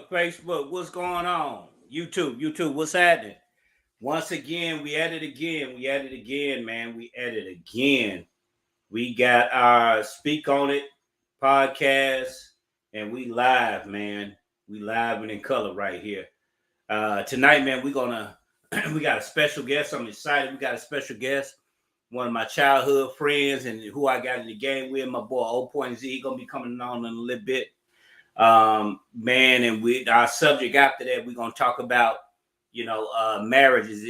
Facebook, what's going on? YouTube, what's happening? Once again, we at it again, man. We at it again. We got our Speak On It podcast, and we live, man. We live and in color right here. Tonight, man, we got a special guest. I'm excited. We got a special guest, one of my childhood friends, and who I got in the game with, my boy O.Z. He gonna be coming on in a little bit. Man, and our subject after that, we're gonna talk about, marriage. Is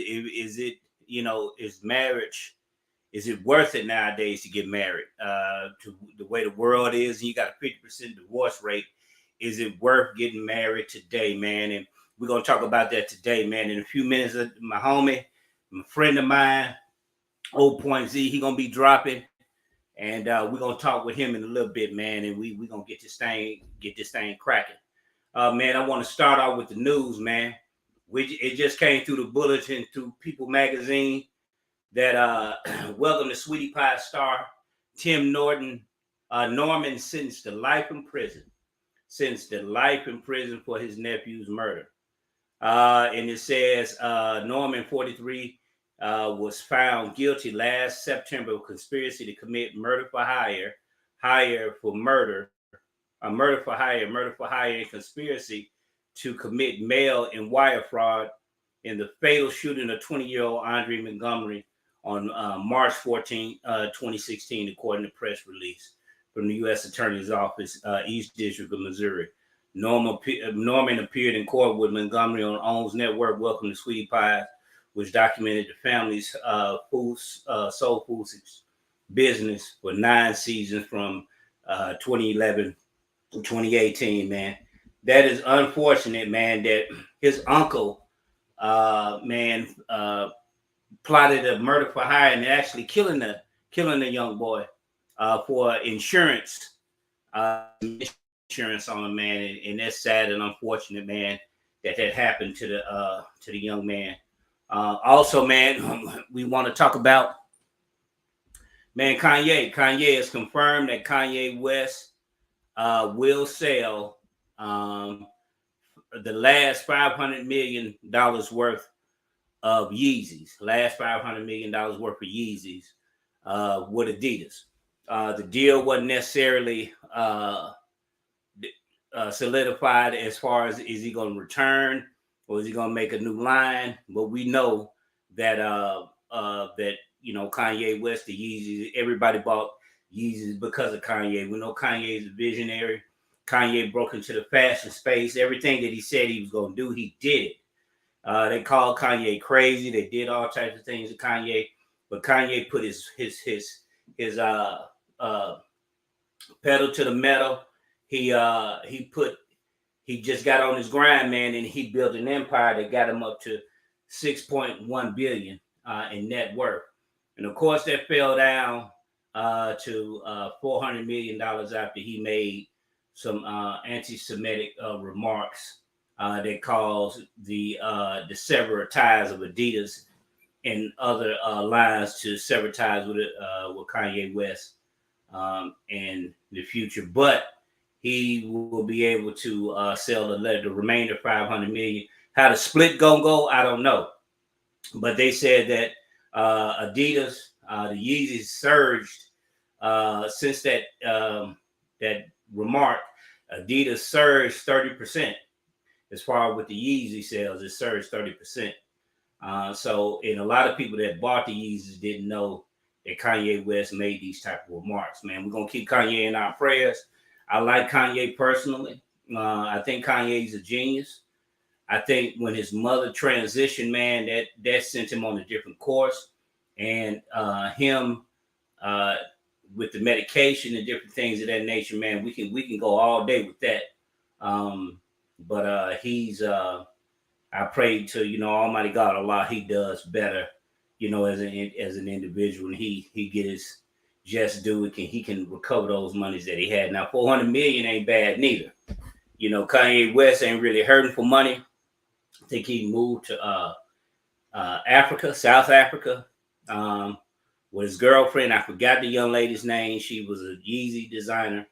it worth it nowadays to get married? To the way the world is, and you got a 50% divorce rate. Is it worth getting married today, man? And we're gonna talk about that today, man. In a few minutes, my homie, my friend of mine, O.Z, he gonna be dropping. And we're gonna talk with him in a little bit, man, and we're gonna get this thing cracking. Man, I want to start off with the news, man. It just came through the bulletin through People magazine that welcome to Sweetie Pie star Tim Norman sentenced to life in prison for his nephew's murder. And it says Norman, 43. Was found guilty last September of conspiracy to commit murder for hire, and conspiracy to commit mail and wire fraud in the fatal shooting of 20-year-old Andre Montgomery on March 14, 2016, according to press release from the U.S. Attorney's Office, East District of Missouri. Norman appeared in court with Montgomery on OWN's network, Welcome to Sweetie Pie, which documented the family's soul food business for 9 seasons from 2011 to 2018, man. That is unfortunate, man, that his uncle, plotted a murder for hire and actually killing the young boy for insurance on him, man. And that's sad and unfortunate, man, that happened to the young man. Also, man, we want to talk about, man, Kanye. Kanye has confirmed that Kanye West will sell the last $500 million worth of Yeezys. Last $500 million worth of Yeezys with Adidas. The deal wasn't necessarily solidified as far as is he going to return or is he going to make a new line? But we know that Kanye West, the Yeezys, everybody bought Yeezys because of Kanye. We know Kanye is a visionary. Kanye broke into the fashion space. Everything that he said he was going to do, he did it. They called Kanye crazy. They did all types of things to Kanye, but Kanye put his pedal to the metal. He just got on his grind, man, and he built an empire that got him up to 6.1 billion in net worth. And of course, that fell down to $400 million after he made some anti-Semitic remarks that caused the sever ties of Adidas and other lines to sever ties with Kanye West in the future. But he will be able to sell the remainder 500 million. How the split gonna go, I don't know. But they said that Adidas, the Yeezys surged since that remark. Adidas surged 30% as far as with the Yeezy sales. It surged 30%. So, and a lot of people that bought the Yeezys didn't know that Kanye West made these type of remarks. Man, we're gonna keep Kanye in our prayers. I like Kanye personally. I think Kanye's a genius. I think when his mother transitioned, man, that sent him on a different course. And him with the medication and different things of that nature, man, we can go all day with that. But he's I pray to Almighty God, Allah, he does better, as an individual, and he get his just due. He can recover those monies that he had. Now, 400 million ain't bad neither. Kanye West ain't really hurting for money. I think he moved to Africa, South Africa, with his girlfriend. I forgot the young lady's name. She was a Yeezy designer,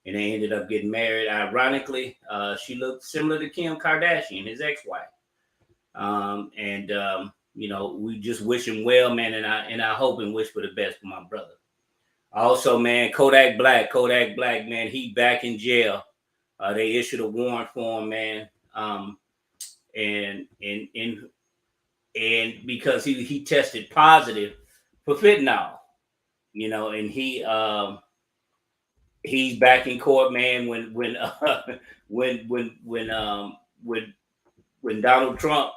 and they ended up getting married. Ironically, she looked similar to Kim Kardashian, his ex-wife. We just wish him well, man, and I hope and wish for the best for my brother. Also, man, Kodak Black, man, he back in jail. They issued a warrant for him, man. And because he tested positive for fentanyl, and he's back in court, man. When Donald Trump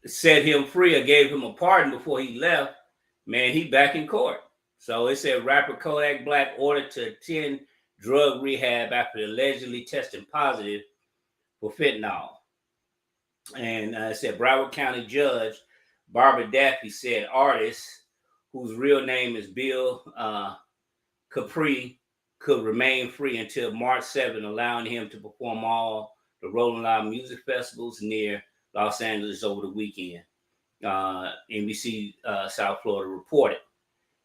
set him free or gave him a pardon before he left, man, he back in court. So it said rapper Kodak Black ordered to attend drug rehab after allegedly testing positive for fentanyl. And it said Broward County Judge Barbara Daffy said artist whose real name is Bill Capri could remain free until March 7, allowing him to perform all the Rolling Loud music festivals near Los Angeles over the weekend. NBC South Florida reported.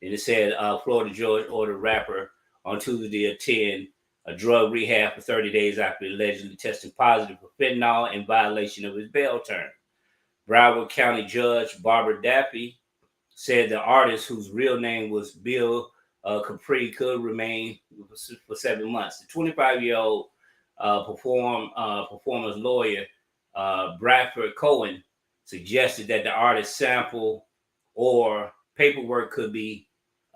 And it said Florida George ordered rapper on Tuesday to attend a drug rehab for 30 days after allegedly testing positive for fentanyl in violation of his bail term. Broward County Judge Barbara Daffy said the artist, whose real name was Bill Capri, could remain for 7 months. The 25-year-old performer's lawyer, Bradford Cohen, suggested that the artist's sample or paperwork could be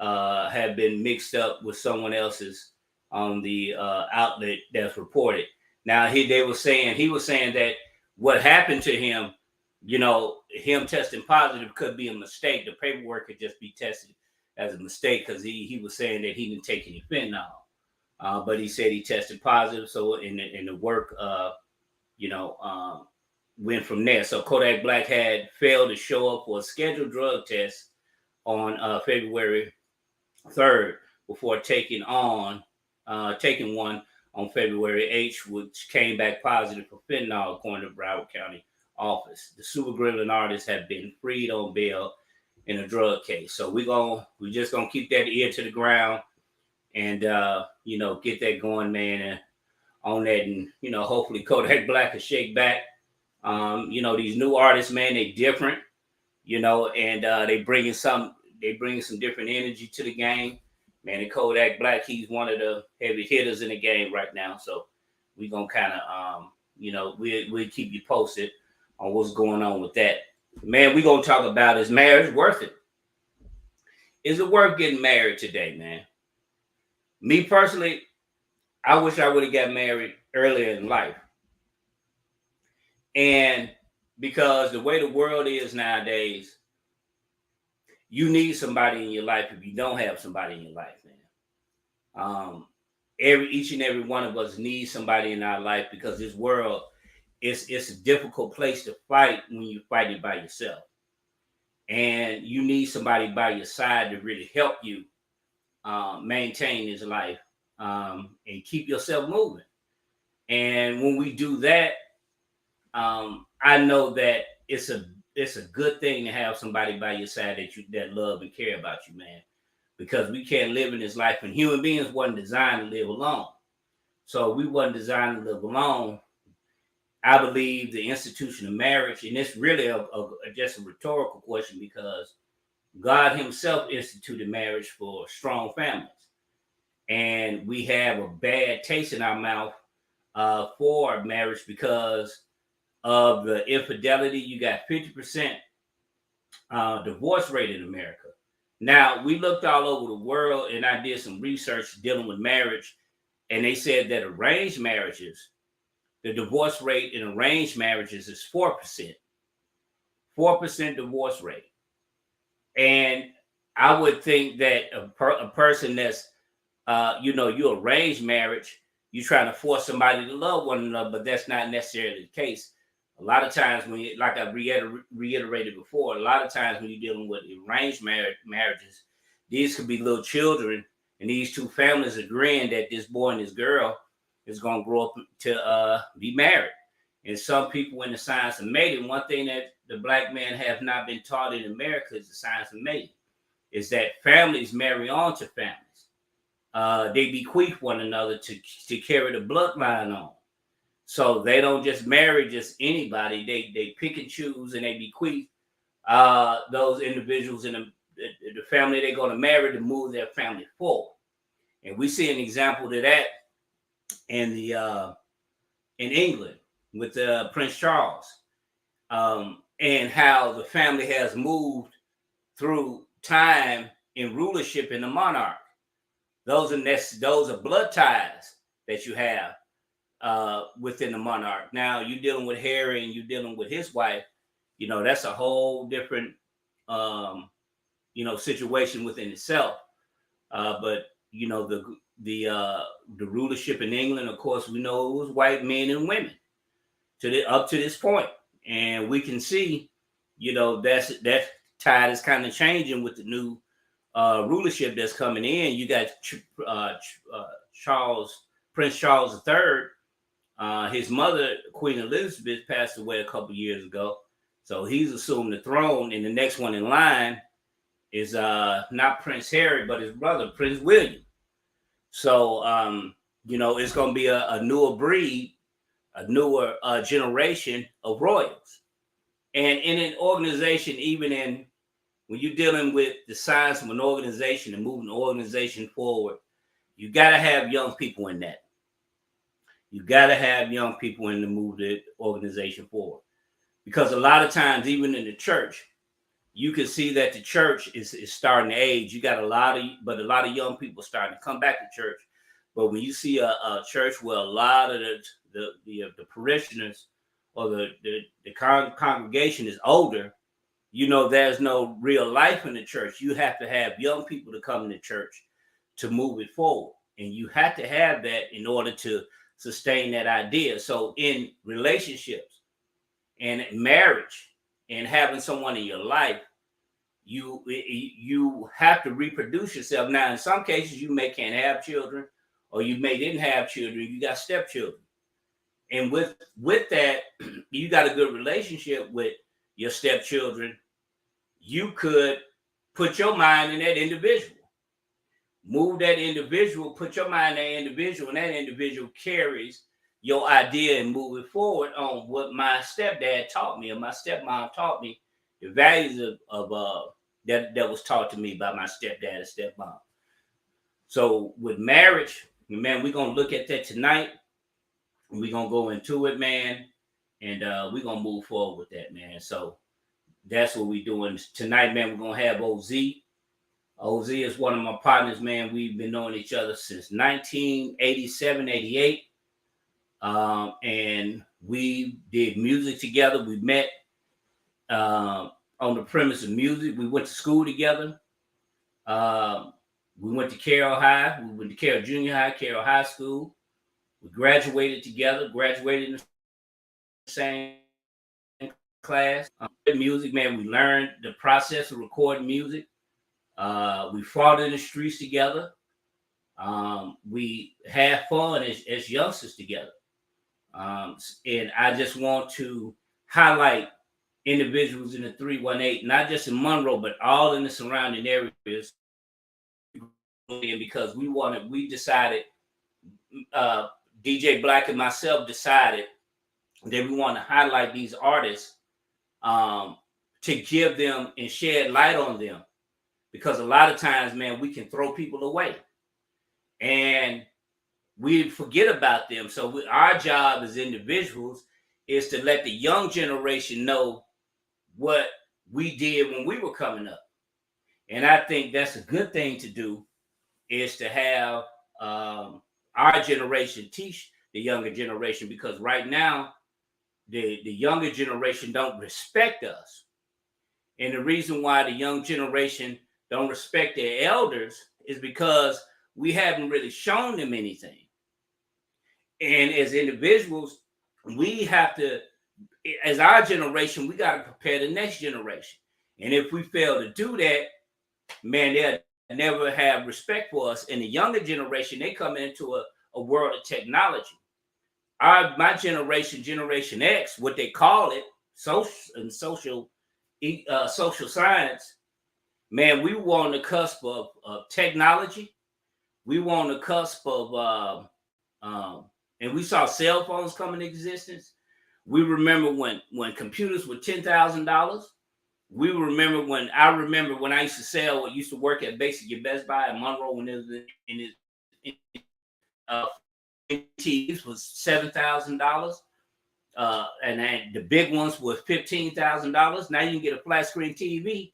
have been mixed up with someone else's on the outlet that's reported. Now he was saying that what happened to him, him testing positive could be a mistake. The paperwork could just be tested as a mistake because he was saying that he didn't take any fentanyl, but he said he tested positive. So in the work, went from there. So Kodak Black had failed to show up for a scheduled drug test on February 3rd before taking one on February 8th, which came back positive for fentanyl, according to Broward County office. The Super Gremlin artist had been freed on bail in a drug case. So we just gonna keep that ear to the ground and get that going, man, and on that, and hopefully Kodak Black will shake back. These new artists, man, they different, and they bringing some different energy to the game. Man, and Kodak Black, he's one of the heavy hitters in the game right now. So we're going to kind of, we'll keep you posted on what's going on with that. Man, we're going to talk about, is marriage worth it? Is it worth getting married today, man? Me personally, I wish I would have got married earlier in life. And because the way the world is nowadays, you need somebody in your life if you don't have somebody in your life, man. Each and every one of us needs somebody in our life because this world it's a difficult place to fight when you fight it by yourself. And you need somebody by your side to really help you maintain this life and keep yourself moving. And when we do that, I know that it's a good thing to have somebody by your side that love and care about you, man. Because we can't live in this life, and human beings wasn't designed to live alone. So we wasn't designed to live alone. I believe the institution of marriage, and it's really just a rhetorical question because God Himself instituted marriage for strong families, and we have a bad taste in our mouth for marriage because of the infidelity. You got 50% divorce rate in America. Now, we looked all over the world, and I did some research dealing with marriage, and they said that arranged marriages, the divorce rate in arranged marriages is 4%. 4% divorce rate. And I would think that a person that's, you arrange marriage, you're trying to force somebody to love one another, but that's not necessarily the case. A lot of times when you, like I reiterated before, a lot of times when you're dealing with arranged marriages, these could be little children, and these two families agreeing that this boy and this girl is going to grow up to be married. And some people in the science of mating, one thing that the black man have not been taught in America is the science of mating, is that families marry on to families. They bequeath one another to carry the bloodline on. So they don't just marry just anybody. They pick and choose, and they bequeath those individuals in the family they're going to marry to move their family forward. And we see an example to that in England with Prince Charles, and how the family has moved through time in rulership in the monarch. Those are blood ties that you have within the monarch. Now you're dealing with Harry and you're dealing with his wife. That's a whole different situation within itself. But the rulership in England, of course, we know it was white men and women up to this point, and we can see, that tide is kind of changing with the new rulership that's coming in. You got Prince Charles III. His mother, Queen Elizabeth, passed away a couple years ago, so he's assumed the throne. And the next one in line is not Prince Harry, but his brother, Prince William. So it's going to be a newer breed, a newer generation of royals. And in an organization, when you're dealing with the science of an organization and moving the organization forward, you got to have young people in that. You got to have young people in to move the organization forward. Because a lot of times, even in the church, you can see that the church is starting to age. You got a lot of young people starting to come back to church. But when you see a church where a lot of the parishioners or the congregation is older, there's no real life in the church. You have to have young people to come into church to move it forward. And you have to have that in order to sustain that idea. So in relationships and marriage and having someone in your life, you have to reproduce yourself. Now, in some cases, you can't have children, or you didn't have children. You got stepchildren. And with that, you got a good relationship with your stepchildren. You could put your mind in that individual. Move that individual, put your mind in that individual, and that individual carries your idea and move it forward on what my stepdad taught me or my stepmom taught me, the values of that was taught to me by my stepdad and stepmom. So with marriage, man, we're going to look at that tonight. We're going to go into it, man, and we're going to move forward with that, man. So that's what we're doing tonight, man. We're going to have OZ. OZ is one of my partners, man. We've been knowing each other since 1987, 88. And we did music together. We met on the premise of music. We went to school together. We went to Carroll High. We went to Carroll Junior High, Carroll High School. We graduated together, graduated in the same class. Music, man, we learned the process of recording music. We fought in the streets together. We had fun as youngsters together. And I just want to highlight individuals in the 318, not just in Monroe, but all in the surrounding areas. Because we decided, DJ Black and myself decided that we want to highlight these artists to give them and shed light on them. Because a lot of times, man, we can throw people away and we forget about them. So our job as individuals is to let the young generation know what we did when we were coming up. And I think that's a good thing to do, is to have our generation teach the younger generation, because right now the younger generation don't respect us. And the reason why the young generation don't respect their elders is because we haven't really shown them anything. And as individuals, we have to, as our generation, we got to prepare the next generation. And if we fail to do that, man, they'll never have respect for us. And the younger generation, they come into a world of technology. My generation, Generation X, what they call it, social science, man, we were on the cusp of technology. We were on the cusp of, and we saw cell phones come into existence. We remember when computers were $10,000. I remember when I used to sell, used to work at basically Best Buy in Monroe when it was TVs was $7,000. And then the big ones were $15,000. Now you can get a flat screen TV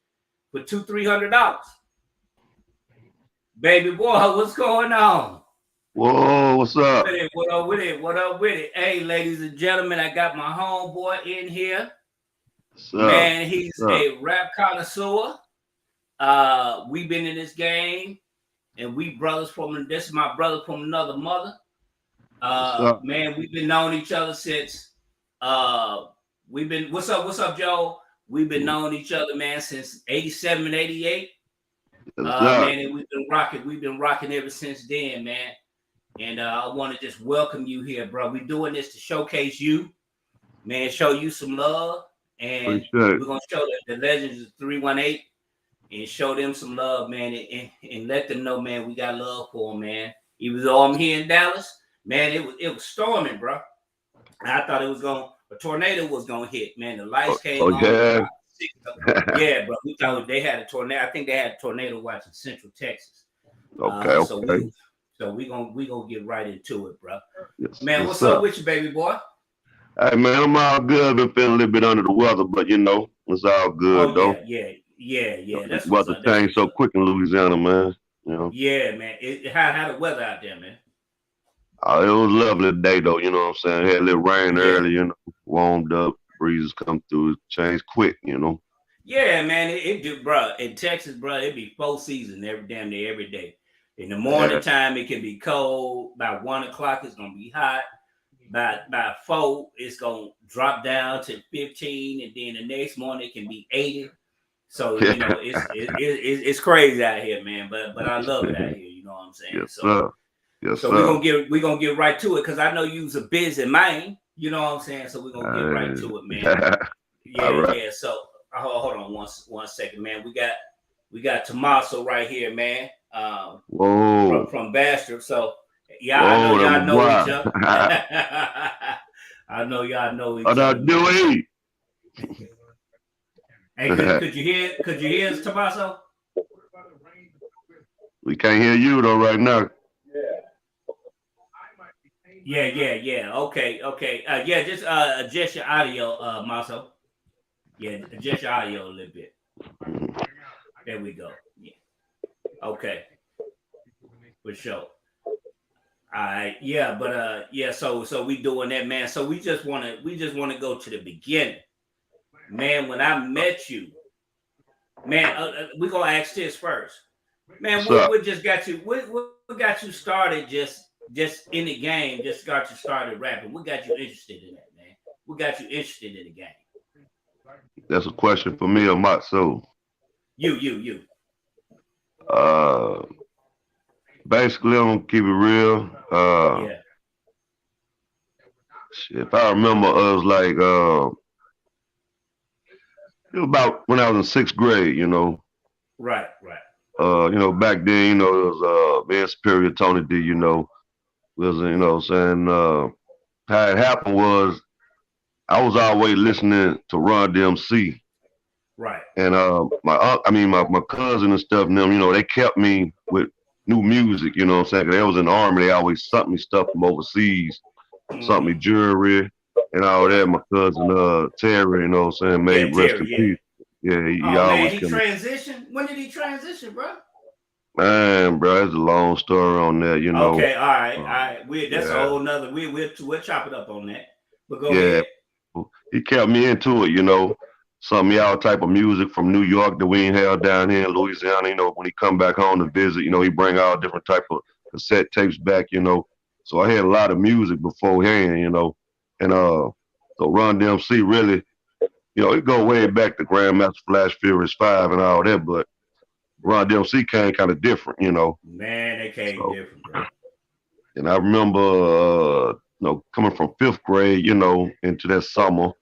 for $200-$300. Baby boy, what's going on? Whoa, what's up? What up with it? What up with it? Hey, ladies and gentlemen, I got my homeboy in here. Man, he's a rap connoisseur. We've been in this game, and we brothers from this is my brother from another mother. Man, we've been knowing each other since what's up, Joe? We've been knowing each other, man, since 87 and 88. Man, and we've been rocking ever since then, man. And I want to just welcome you here, bro. We're doing this to showcase you, man, show you some love. And we're going to show the Legens of 318 and show them some love, man, and let them know, man, we got love for them, man. Even though I'm here in Dallas, man, it was storming, bro. I thought a tornado was going to hit, man. The lights came on. Yeah. Yeah, bro. We thought they had a tornado. I think they had a tornado watch in Central Texas. Okay. So we gonna get right into it, bro. Yes, man, what's up with you, baby boy? Hey, man, I'm all good. I've been feeling a little bit under the weather, but it's all good, though. Yeah. That's what's up. Weather changed so quick in Louisiana, man. Yeah, man. How the weather out there, man? It was lovely today, though. You know what I'm saying? Had a little rain early, warmed up, breezes come through, changed quick, Yeah, man. It do, bro. In Texas, bro, it be 4 seasons damn near every day. In the morning time, it can be cold. By 1 o'clock, it's gonna be hot. By 4, it's gonna drop down to 15, and then the next morning it can be 80. So it's crazy out here, man. But I love it out here. You know what I'm saying? Yes, so we're gonna get right to it, because I know you's a busy man. You know what I'm saying? So we're gonna get right to it, man. Yeah. So hold on one second, man. We got Tommaso right here, man. From Bastrop. So I know y'all know each other. I know y'all know each other. Hey, could you hear us, Tommaso? We can't hear you though right now. Yeah. Okay. Just adjust your audio, Maso. Yeah, adjust your audio a little bit. There we go. Yeah. Okay, for sure. All right, yeah, but yeah, so we doing that, man. So we just wanna go to the beginning, man. When I met you, man, we gonna ask this first, man. What's What up? what just got you? What got you started? Just in the game, just got you started rapping. What got you interested in that, man? What got you interested in the game? That's a question for me or my soul. You. Uh, basically, I'm gonna keep it real. Yeah. If I remember, it was like it was about when I was in sixth grade. Right. Back then, it was me and Superior Tony D. Was saying how it happened was I was always listening to Run DMC. Right. And my cousin and stuff, and them, they kept me with new music, you know what I'm saying? 'Cause they was in the army, they always sent me stuff from overseas, sent me Mm-hmm. jewelry and all that. Right. My cousin Terry, you know what I'm saying, may Yeah, he rest in Terry. Yeah. peace. Yeah, he Oh man, always he kept me. transitioned. When did he transition, bro? Man, bro, it's a long story on that. Okay. All right. All Uh, right. That's a yeah, whole nother. We'll chop it up on that. But go yeah. ahead. He kept me into it. Some y'all type of music from New York that we ain't held down here in Louisiana. When he come back home to visit, he bring all different type of cassette tapes back. So I had a lot of music beforehand. And so Run DMC really, it go way back to Grandmaster Flash Furious 5 and all that, but Run Right. DMC came kind of different. Man, they came So different, bro. and I remember coming from fifth grade, into that summer.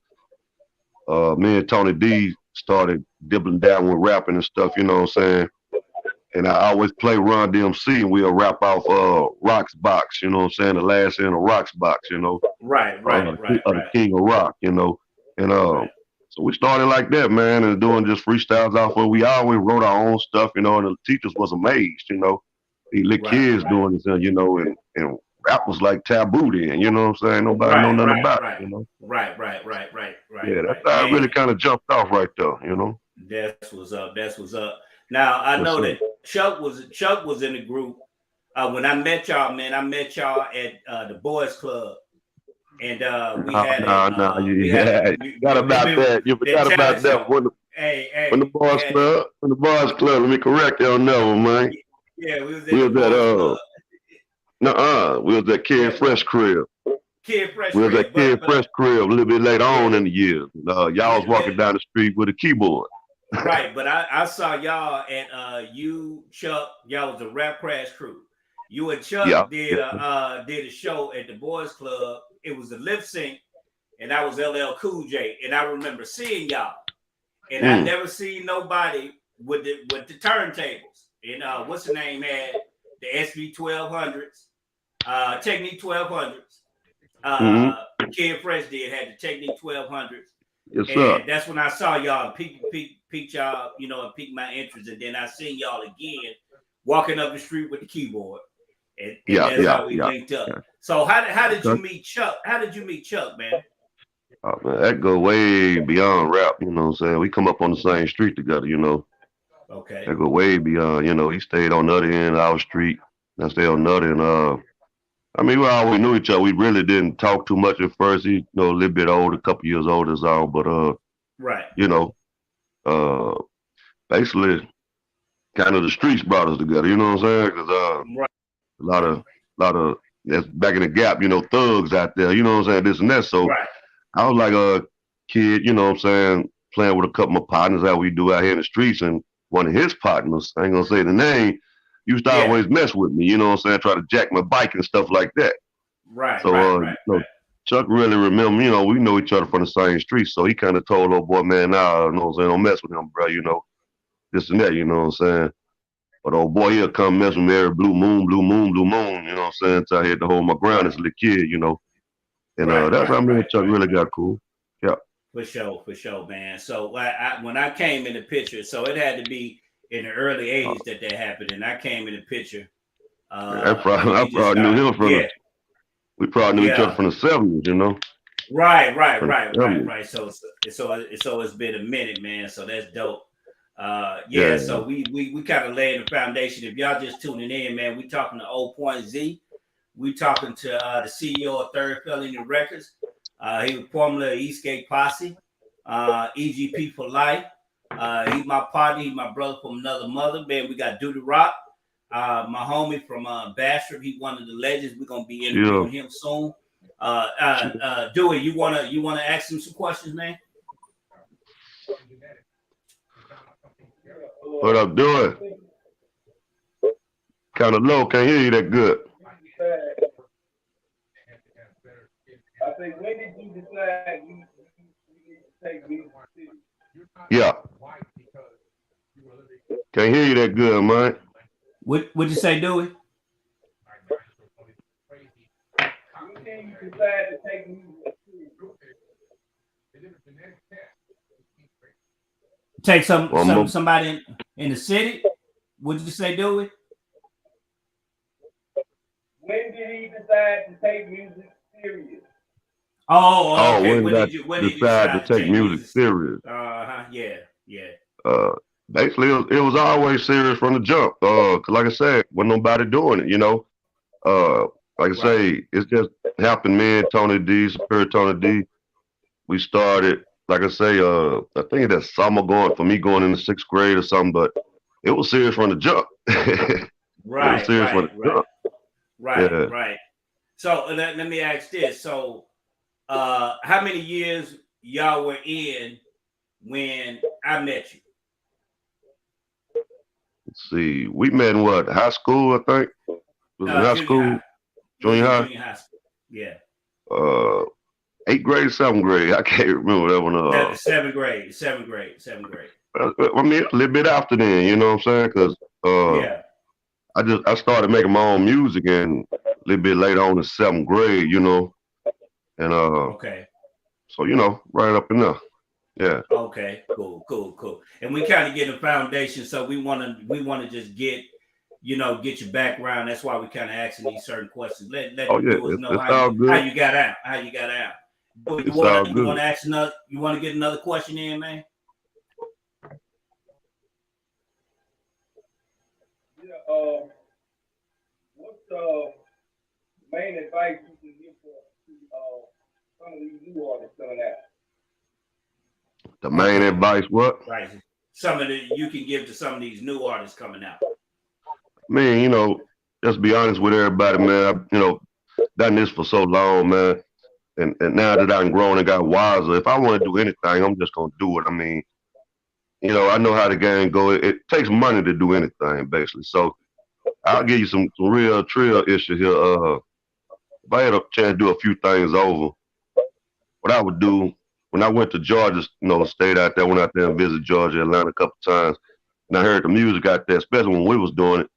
Me and Tony D started dibbling down with rapping and stuff, you know what I'm saying? And I always play Run DMC and we'll rap off Rock's Box, you know what I'm saying? The last end of Rock's Box. Right. Right. Right. Of the Right. King of Rock. And Right. so we started like that, man, and doing just freestyles off where we always wrote our own stuff, and the teachers was amazed. These little Right. kids Right. doing this, and rap was like taboo then, you know what I'm saying? Nobody know Right. nothing Right. about Right. it. Right. Yeah, that's Right. how it really Man, kind of jumped off right there. that's what's up. That's what's up. Now I Yes, know sir. that Chuck was in the group when I met y'all, man. I met y'all at the Boys Club, and we No, had no, no, we had yeah, you forgot about that. You that forgot about talent that show. when the Hey, we boys had it. club, when the boys club. Let me correct you on that one, man. Yeah, we was at We the was at Boys Club. we was at Kid Yeah, Fresh crib. Kid Fresh We was Crib, at Kid but Fresh crib a little bit later yeah, on in the year. Y'all was walking down the street with a keyboard. right. But I saw y'all at you Chuck. Y'all was a Rap Crash crew. You and Yeah, Chuck yeah. did a show at the Boys Club. It was a lip sync, and I was LL Cool J. And I remember seeing y'all, and I Mm, never seen nobody with the turntables. And what's the name had the SV 1200s, Technique 1200s. mm-hmm. Kid Fresh did had the Technique 1200s. Yes, sir. And that's when I saw y'all, peak y'all, and piqued my interest. And then I seen y'all again walking up the street with the keyboard. And Yeah, that's yeah, how we yeah, linked up. yeah. So how did you Okay. meet Chuck? How did you meet Chuck, man? Man, that go way beyond rap. You know what I'm saying? We come up on the same street together. Okay. That go way beyond. He stayed on the other end of our street. I stayed on the other end. I mean, we always knew each other. We really didn't talk too much at first. He, a little bit older, a couple years older as all. But Right. you know, uh, basically, kind of the streets brought us together. You know what I'm saying? Because Right. a lot of that's back in the gap. Thugs out there. You know what I'm saying? This and that. So Right. I was like a kid. You know what I'm saying? Playing with a couple of my partners, how we do out here in the streets, and one of his partners, I ain't gonna say the name, used to Yeah. always mess with me. You know what I'm saying? Try to jack my bike and stuff like that. Right. So, Right. Right. Right. Chuck really remember, we know each other from the same street. So he kind of told old boy, man, nah, you know what I'm saying? Don't mess with him, bro. This and that, you know what I'm saying? But old boy, he'll come mess with me every blue moon, blue moon, blue moon, you know what I'm saying? So I had to hold my ground Right. as a little kid. And Right. that's how Right. me and Right. Chuck Right. really Right. got cool. Yeah. For sure, man. So when I came in the picture, so it had to be in the early Uh, '80s that happened, and I came in the picture, and I we just probably knew started. him Yeah. we probably knew each other Yeah. from the 70s. Right. From the 70s. So it's been a minute, man. So that's dope. Yeah, so we kind of laying the foundation. If y'all just tuning in, man, we talking to Old Point Z. We talking to the CEO of Third Felony Records. He was formerly of Eastgate Posse, EGP for life. He's my partner. He's my brother from another mother. Man, we got Duty Rock, my homie from Bastrop. He's one of the legends. We're gonna be interviewing him soon. Dewey, you wanna ask him some questions, man? What up, doing? Kind of low, can't hear you that good. I think when did you decide you need to take music serious? Yeah. Can't hear you that good, man. What'd you say, Dewey? When did you decide to take music serious? Take somebody in the city. What'd you say, Dewey? When did he decide to take music serious? Oh, okay. When did you decide to take music serious? Yeah. Basically, it was always serious from the jump. 'Cause like I said, wasn't nobody doing it, you know. Like I say, it's just happened. Me and Tony D, Superior Tony D, we started. Like I say, I think that summer going in the 6th grade or something, but it was serious from the jump. Right. So let me ask this. So how many years y'all were in when I met you? Let's see, we met in what, high school, I think? Was in high school? Junior high school. Yeah. 8th grade, 7th grade. I can't remember that one. Seventh grade. I mean, a little bit after then, you know what I'm saying? Because I started making my own music and a little bit later on in 7th grade, you know. And so you know, right up in there. Yeah. Okay, cool. And we kind of get a foundation, so we want to just get your background. That's why we kind of asking these certain questions. Let the viewers know how you got out. You want to ask another? You want to get another question in, man? Yeah. What's the main advice you can give to some of these new artists coming out? The main advice, what? Right. You can give to some of these new artists coming out. Man, you know, just be honest with everybody, man. Done this for so long, man. And now that I'm grown and got wiser, if I want to do anything, I'm just gonna do it. I mean, you know, I know how the game go. It takes money to do anything, basically. So I'll give you some real trill issue here. If I had a chance to do a few things over, what I would do when I went to Georgia, you know, stayed out there, went out there and visited Georgia, Atlanta a couple times, and I heard the music out there, especially when we was doing it.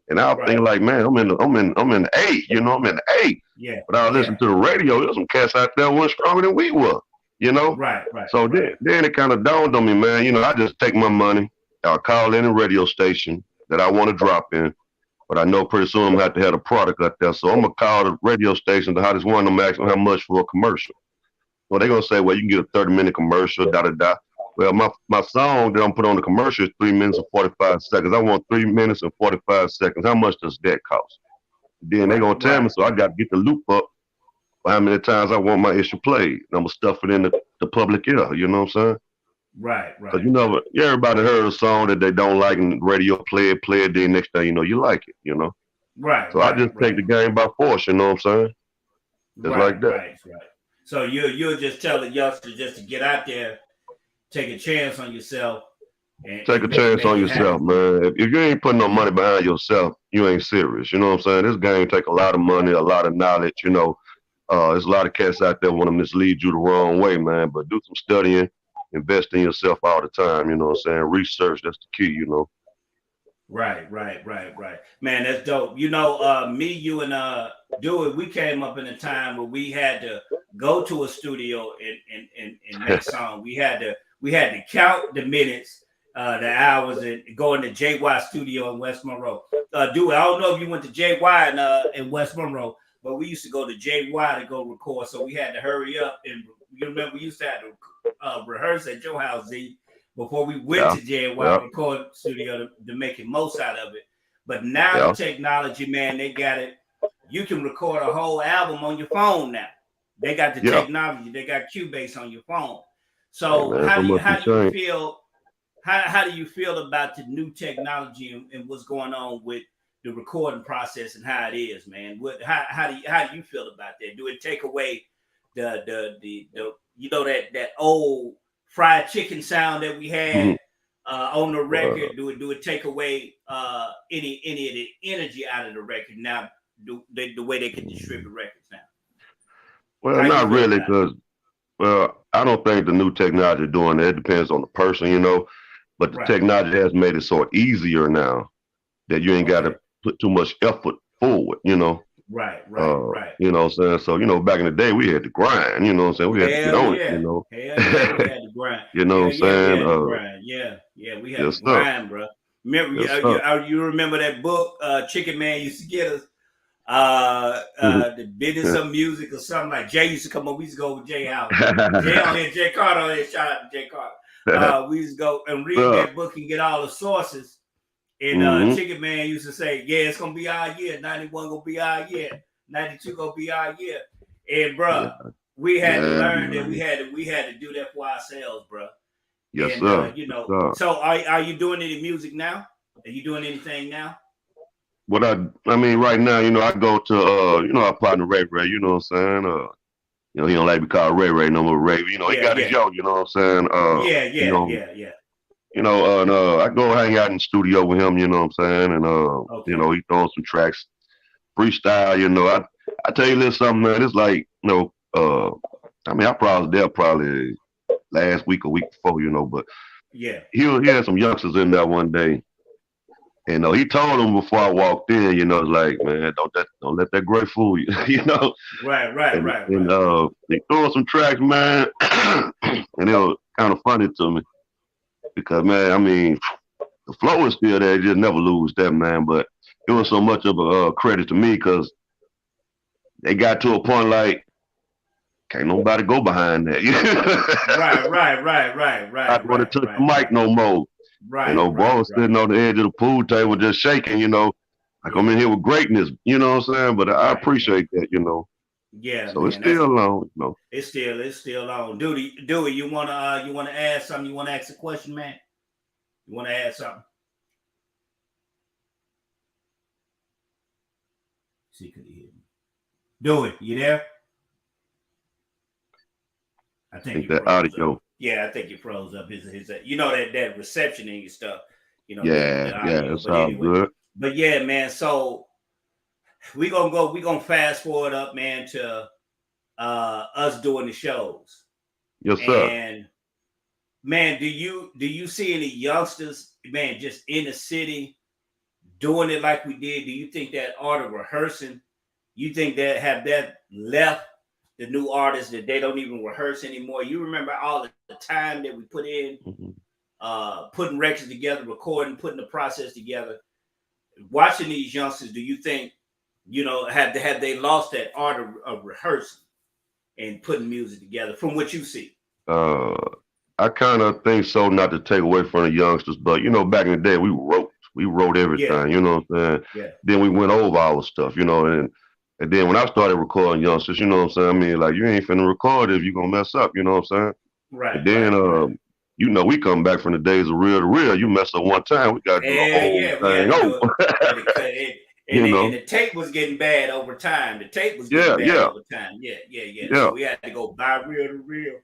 And I was thinking like, man, I'm in the A, you know, I'm in the A. Yeah. But I was listening to the radio, there's some cats out there were stronger than we were, you know? Right. So then it kind of dawned on me, man, you know, I just take my money, I'll call any radio station that I want to drop in, but I know pretty soon I'm gonna have to have a product out there. So I'm gonna call the radio station, the hottest one, I'm asking how much for a commercial. Well, they're gonna say, well, you can get a 30-minute commercial, da. Well, my song that I'm put on the commercial is 3 minutes and 45 seconds. I want 3 minutes and 45 seconds. How much does that cost? Then they're gonna tell me, so I got to get the loop up for how many times I want my issue played. And I'm gonna stuff it in the public ear. You know what I'm saying? Right. Because you know, everybody heard a song that they don't like, and radio play it. Then next thing you know, you like it. You know? Right. So I just take the game by force. You know what I'm saying? Just like that. Right. So you'll just tell the youngsters just to get out there, take a chance on yourself. Take a chance on yourself, man. If you ain't putting no money behind yourself, you ain't serious. You know what I'm saying? This game take a lot of money, a lot of knowledge. You know, there's a lot of cats out there want to mislead you the wrong way, man. But do some studying, invest in yourself all the time. You know what I'm saying? Research, that's the key. You know. Right. Man, that's dope. You know, me, you, and Dewey, we came up in a time where we had to go to a studio and make songs. We had to count the minutes, the hours, and go in the JY studio in West Monroe. Dewey, I don't know if you went to JY in West Monroe, but we used to go to JY to go record, so we had to hurry up. And you remember we used to have to rehearse at your house, Z. before we went Yeah. to J&Y Yeah. recording studio to make the most out of it. But now Yeah. the technology, man, they got it. You can record a whole album on your phone now. They got the Yeah. technology. They got Cubase on your phone. Hey, So man, so much how has do you changed. feel? How do you feel about the new technology and what's going on with the recording process and how it is, man? How do you feel about that? Do it take away the you know that old fried chicken sound that we had on the record? Do it take away any of the energy out of the record now? The way they can distribute records now. Well, How you not feel really, about it? because I don't think the new technology doing that. It depends on the person, you know. But the Right. technology has made it so easier now that you ain't got to Okay. put too much effort forward, you know. Right. You know what I'm saying? So, you know, back in the day, we had to grind, you know what I'm saying? We had to get Hell on it, yeah. you know. Hell yeah, we had to grind. You know Hell what I'm yeah, we saying? had to grind. Yeah, we had to Yes, sir. grind, bro. Remember, Yes, sir. you remember that book, Chicken Man used to get us, the business of music or something like Jay used to come up. We used to go with Jay out. Jay on here, Jay Carter on here. Shout out to Jay Carter. We used to go and read that book and get all the sources. And Chicken Man used to say, "Yeah, it's gonna be our year. 91 gonna be our year. 92 gonna be our year." And bro, we had to learn that we had to do that for ourselves, bro. Yes, And sir. you know, Yes, sir. so are you doing any music now? Are you doing anything now? What I mean, right now, you know, I go to you know, I partner Ray Ray, you know what I'm saying? You know, he don't like to be called Ray Ray no more Ray. You know, he got his yo, you know what I'm saying? Yeah. You know, and I go hang out in the studio with him, you know what I'm saying? And Okay. you know, he throwing some tracks, freestyle, you know. I tell you a little something, man, it's like, you know, I mean, I probably was there probably last week or week before, you know, but Yeah. he had some youngsters in there one day. And he told them before I walked in, you know, it's like, man, don't let that gray fool you, you know. Right. And they threw some tracks, man, and it was kind of funny to me because, man, I mean, the flow is still there. You just never lose that, man. But it was so much of a credit to me because they got to a point like, can't nobody go behind that. Right. I don't want to touch the mic no more. You know, bro was sitting on the edge of the pool table just shaking, you know, like I'm in here with greatness, you know what I'm saying? But I appreciate that, you know. Yeah, so man, it's still on, you know. It's still on. Dewey, you wanna add something? You wanna ask a question, man? You wanna add something? See, could he hear me? Dewey, you there? I think that froze audio. up. Yeah, I think you froze up. His you know that reception in your stuff. You know, yeah, the audio. it's But all anyway, good. but yeah, man. So we gonna fast forward up, man, to us doing the shows. Yes, sir. And man, do you see any youngsters, man, just in the city doing it like we did? Do you think that art of rehearsing, you think that have that left the new artists that they don't even rehearse anymore? You remember all the time that we put in, putting records together, recording, putting the process together. Watching these youngsters, do you think, you know, have they lost that art of rehearsing and putting music together from what you see? I kind of think so, not to take away from the youngsters, but you know, back in the day, we wrote everything, you know what I'm saying? Yeah. Then we went over our stuff, you know, and then when I started recording youngsters, you know what I'm saying? I mean, like, you ain't finna record if you're gonna mess up, you know what I'm saying? Right. And then, you know, we come back from the days of reel to reel. You mess up one time, we gotta do the whole thing over. And, You know? and the tape was getting bad over time. The tape was getting Yeah, bad yeah, over time. Yeah. yeah, So we had to go by reel to reel.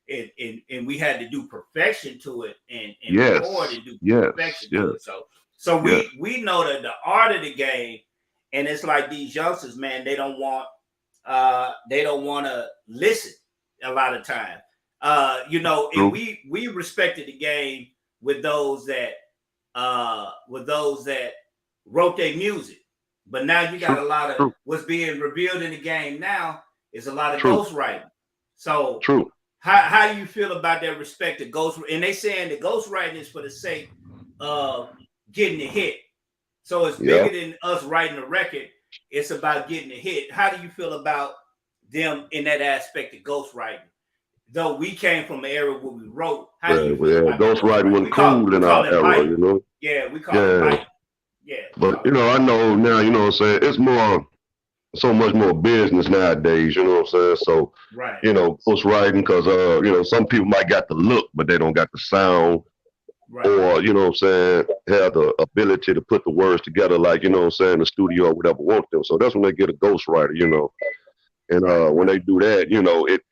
And we had to do perfection to it and record yes, and do yes, perfection to yes, it. So yes. we know that the art of the game, and it's like these youngsters, man, they don't want to listen a lot of time. You know, and True. we respected the game with those that wrote their music. But now you got a lot of what's being revealed in the game now is a lot of ghostwriting. So True. how do you feel about that respect to ghost? And they saying the ghostwriting is for the sake of getting a hit. So it's bigger than us writing a record. It's about getting a hit. How do you feel about them in that aspect of ghostwriting? though we came from an era where we wrote. How Yeah, do you feel about that ghostwriting ghostwriting? was cool We in call our it era, bite. you know. Yeah, we call it Yeah, bite. Yeah, but you know, I know now, you know what I'm saying. It's more, so much more business nowadays. You know what I'm saying. So, right, you know, ghostwriting because you know, some people might got the look, but they don't got the sound, right. or you know what I'm saying, have the ability to put the words together, like you know what I'm saying, the studio or whatever want them. So that's when they get a ghostwriter, you know. And Right, when they right. do that, you know, it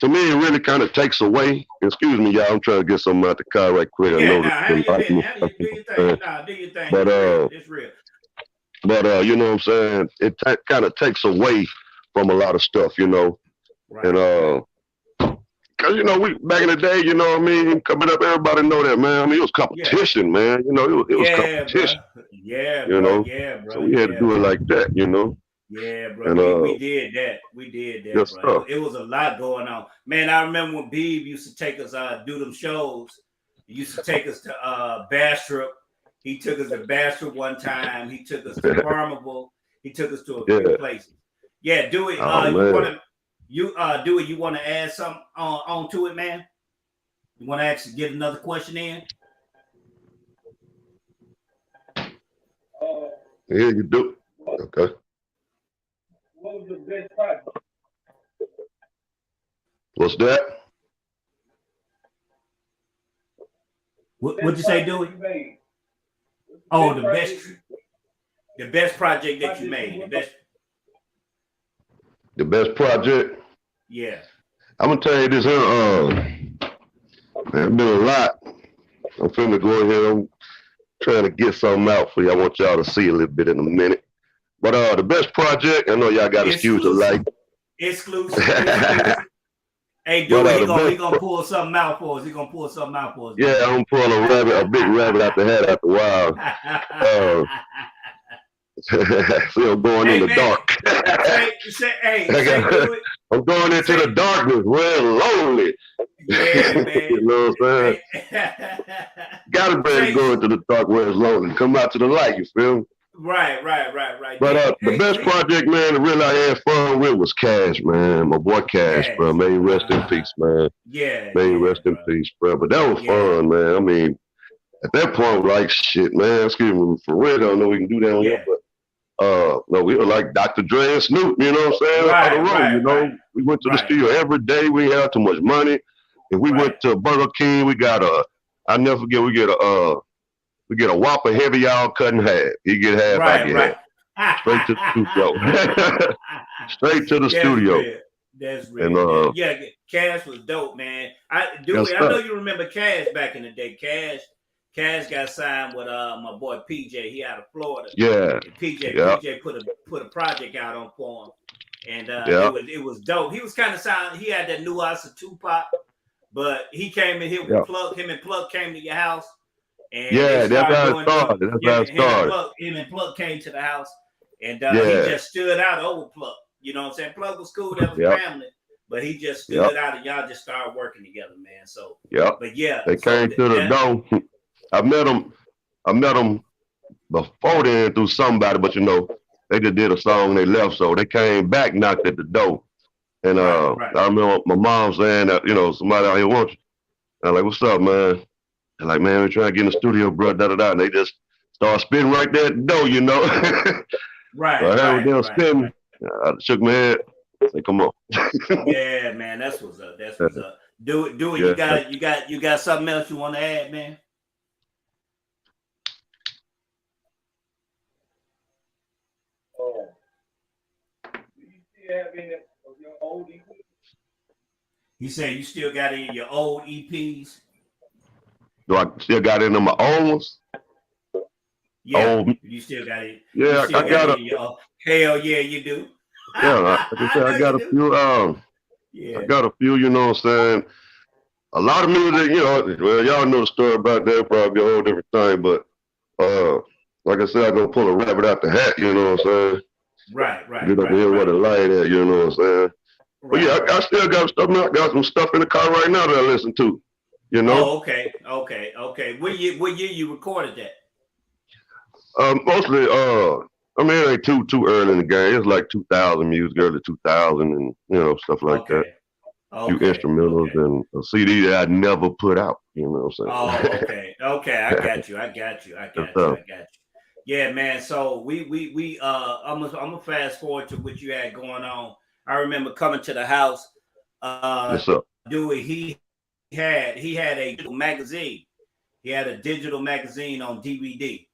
to me it really kind of takes away. Excuse me, y'all. I'm trying to get something out the car right quick. I Yeah, know now the handle your business. lightning Handle stuff your, is do your thing. saying. Nah, do your thing. But It's real. It's real. you know what I'm saying, it kind of takes away from a lot of stuff, you know. And Right, right. cause you know, we back in the day, you know what I mean, coming up, everybody know that, man. I mean, it was Yeah. competition, man. You know, it was Yeah, competition, bro. Yeah, you bro. know. Yeah, So bro. we had to Yeah, do it bro. like that, you know. Yeah, bro. And We did that. We did that, good bro. stuff. It was a lot going on. Man, I remember when Beeb used to take us do them shows. He used to take us to Bastrop. He took us to Bastrop one time. He took us to Farmable. He took us to a few Yeah. places. Yeah, do it. Oh You man. wanna do it, you wanna add something on to it, man? You wanna actually get another question in? Yeah, you do. Okay. What was the best project? What's that? What'd you say, do it? Oh, the best project that you made. The best project. Yeah. I'm gonna tell you this here. Man, it's been a lot. I'm finna go ahead. I'm trying to get something out for you. I want y'all to see a little bit in a minute. But the best project, I know y'all got to excuse the light. Exclusive. Hey, But, dude, he best gonna pull something out for us. He gonna pull something out for us. Yeah, I'm pulling a big rabbit out the hat after a while. Still going in the dark. I'm going into the darkness, real lonely. Yeah, man. You know what I'm saying? Gotta be able to go into the dark where it's lonely. Come out to the light, you feel me? Right. But the best project, man, that really I had fun with was Cash, man. My boy Cash, bro. May he rest in peace, man. Yeah. May he rest in peace, bro. But that was fun, man. I mean, at that point, like shit, man. Excuse me, for real, I don't know we can do that on here, but no, we were like Dr. Dre and Snoop, you know what I'm saying? On the road, you know. We went to the studio every day. We had too much money. If we went to Burger King, we got I never forget, we get a Whopper heavy, y'all cut in half. He get half, I get half. Straight to the studio. Straight to the studio. That's real. And, yeah, Cash was dope, man. I know you remember Cash back in the day. Cash got signed with my boy PJ. He out of Florida. Yeah. And PJ put a project out on for him. And it was dope. He was kind of silent. He had that nuance of Tupac, but he came in here with Plug. Him and Plug came to your house. And that's how it started. Him and Plug came to the house, and he just stood out over Plug. You know what I'm saying? Plug was cool, that was family, but he just stood out, and y'all just started working together, man. So, but yeah, they came to the door. I met them before then through somebody, but you know, they just did a song, they left, so they came back, knocked at the door, and I remember my mom saying that, you know, somebody out here wants you. I'm like, what's up, man? They're like, man, we're trying to get in the studio, bro, da-da-da. And they just start spinning right there at the door, you know? So I heard them spinning. I shook my head. I said, come on. Yeah, man, that's what's up. That's what's up. Do it. Yeah. You got something else you want to add, man? Do you still have any of your old EPs? He said you still got any of your old EPs? Do I still got any of my old ones? Yeah, you still got it. Yeah, I got it. Hell yeah, you do. Yeah, I got a few. I got a few. You know what I'm saying? A lot of music. You know, well, y'all know the story about that. Probably a whole different thing. But like I said, I'm gonna pull a rabbit out the hat. You know what I'm saying? Right. Get up here where the light at. You know what I'm saying? But yeah, I still got stuff. I got some stuff in the car right now that I listen to. You know? Oh, okay. What year you recorded that? Mostly, I mean, it ain't too early in the game. It's like 2000 music, early 2000, and you know, stuff like that. few Okay, instrumentals, okay. and a CD that I never put out. You know what I'm Oh, saying? okay, okay. I got you. I got you. I Yes, got you. sir. I got you. Yeah, man. So we I'm gonna fast forward to what you had going on. I remember coming to the house. Yes, Uh, sir. Dewey, he had a digital magazine. He had a digital magazine on DVD.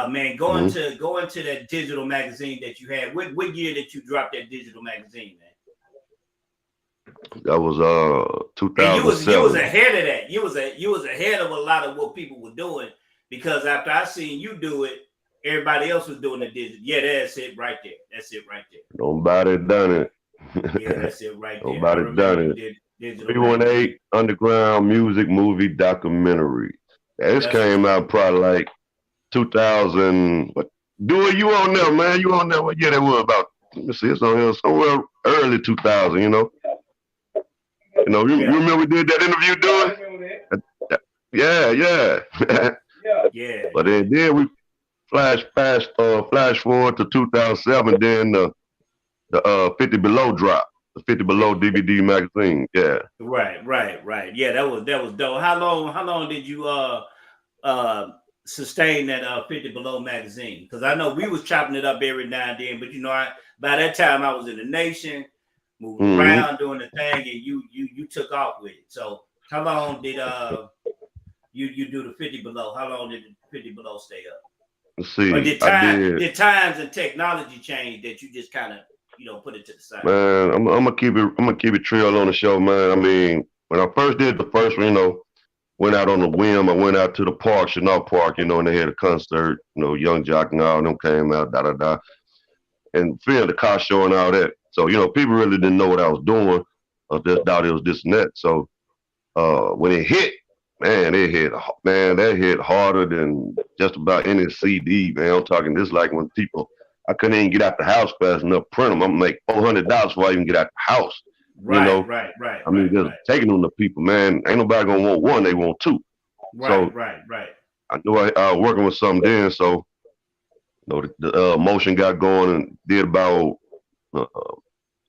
Man, Hmm. going to that digital magazine that you had. What year did you drop that digital magazine, man? That was And you was 2007. ahead of that. You was ahead of a lot of what people were doing because after I seen you do it, everybody else was doing the digital. Yeah, that's it right there. That's it right there. Nobody done it. Yeah, that's it right there. I Nobody remember done you it. did digital 318 magazine. Underground Music Movie Documentary. This That's what's came out probably like 2000. What? Do it? You on there, man? You on there? What year that was about? Let me see. It's on here somewhere early 2000. You yeah, remember we did that interview, Yeah, I doing? remember that. Yeah, yeah. Yeah, yeah, But yeah. then we flash forward to 2007. Then the 50 Below drop, the 50 Below 50. DVD magazine. Yeah. Right. Yeah, that was dope. How long did you uh sustain that 50 Below magazine? Because I know we was chopping it up every now and then, but by that time I was in the nation, moving Hmm. around, doing the thing, and you took off with it. So how long did you do the 50 Below? How long did the 50 Below stay up? Let's Or see. I did. did times and technology change that you just kind of put it to the side? Man, I'm gonna keep it. I'm gonna keep it trail on the show, man. I mean, when I first did the first one, went out on a whim. I went out to the park, Chanel Park, and they had a concert. Young Jock and all them came out, da da da, and filmed the car show and all that. So people really didn't know what I was doing. I just thought it was this and that. So when it hit, man, that hit harder than just about any CD, man. I'm talking this like when people, I couldn't even get out the house fast enough, print them. I'm gonna make $400 before I even get out the house. You know, I mean, just taking them to people, man. Ain't nobody gonna want one, they want two. So Right. I knew I was working with something then. So the motion got going and did about uh,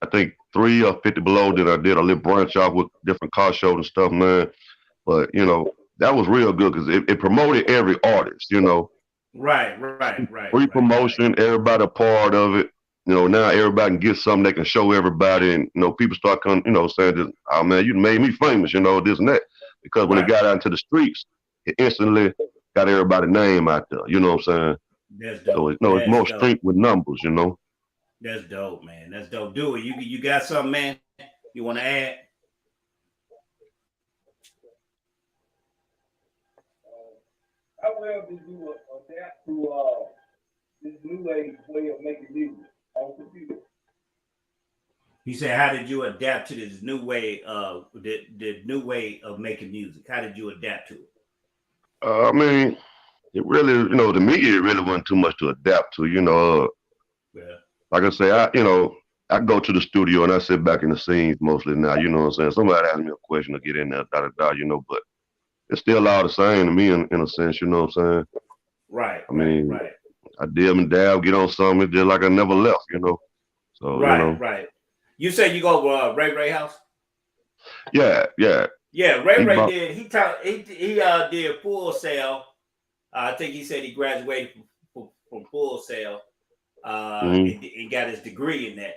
I think 3 or 50 Below. Then I did a little branch off with different car shows and stuff, man. But that was real good because it promoted every artist. Free Right. promotion, everybody a part of it. Now everybody can get something they can show everybody, and people start coming, saying, just, "Oh man, you made me famous," this and that. Because when it Right. got out into the streets, it instantly got everybody's name out there. You know what I'm saying? That's So dope. it's That's more dope. strength with numbers. That's dope, man. That's dope. Do it. You got something, man? You want to add? how well did you adapt to this new age way of making music on computer? He said, "How did you adapt to this new way of the new way of making music? How did you adapt to it?" I mean, it really, to me, it really wasn't too much to adapt to. Yeah. Like I say, I go to the studio and I sit back in the scenes mostly now. You know what I'm saying? Somebody asks me a question to get in there, da da da. But it's still all the same to me in a sense. You know what I'm saying? I mean, Right. I dib and dab, get on something, just like I never left. So Right. You said you go to Ray House? yeah. Yeah, He Ray bought, did. He did Full Sail. I think he said he graduated from Full Sail. mm-hmm. And got his degree in that.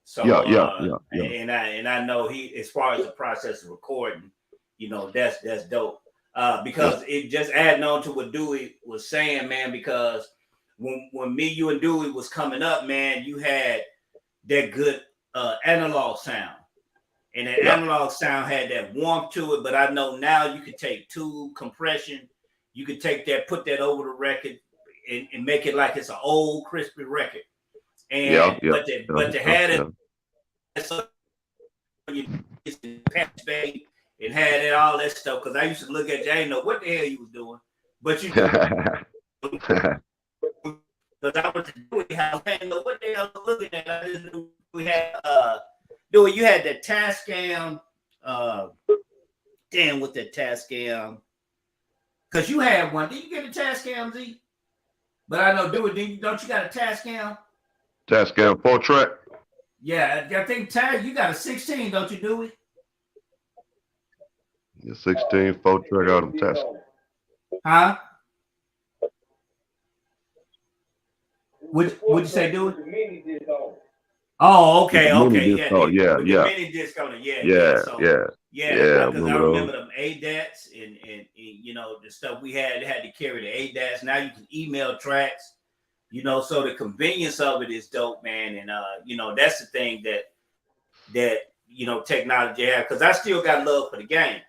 So Yeah. and I know he, as far as the process of recording, that's dope. Yeah, Because it just adding on to what Dewey was saying, man. Because when me, you, and Dewey was coming up, man, you had that good analog sound, and that yeah, analog sound had that warmth to it. But I know now you could take tube compression, you could take that, put that over the record, and make it like it's an old crispy record. yeah, And yeah, but to yeah, have yeah. it so you patch bay and had it all that stuff, because I used to look at you, I didn't know what the hell you was doing, but you knew, because I was doing house, I didn't know what the hell I was looking at. I just knew we had doing, you had that Tascam, damn, with that Tascam, because you had one. Did you get a Tascam, Z? But I know, don't you got a Tascam? Tascam 4-track. Yeah, I think Taz, you got a 16, don't you, Dewey? The 16 4 track out of Tesla. Huh? It Would you was say, do it? the mini disc on. Oh, With the okay, mini okay, disc yeah, on. Yeah, with the yeah, mini disc on it, yeah. yeah, So yeah, yeah, yeah. I because I remember remember those. them ADATs and you know the stuff we had to carry the ADATs. Now you can email tracks, you know, so the convenience of it is dope, man. And you know, that's the thing that you know technology has, because I still got love for the game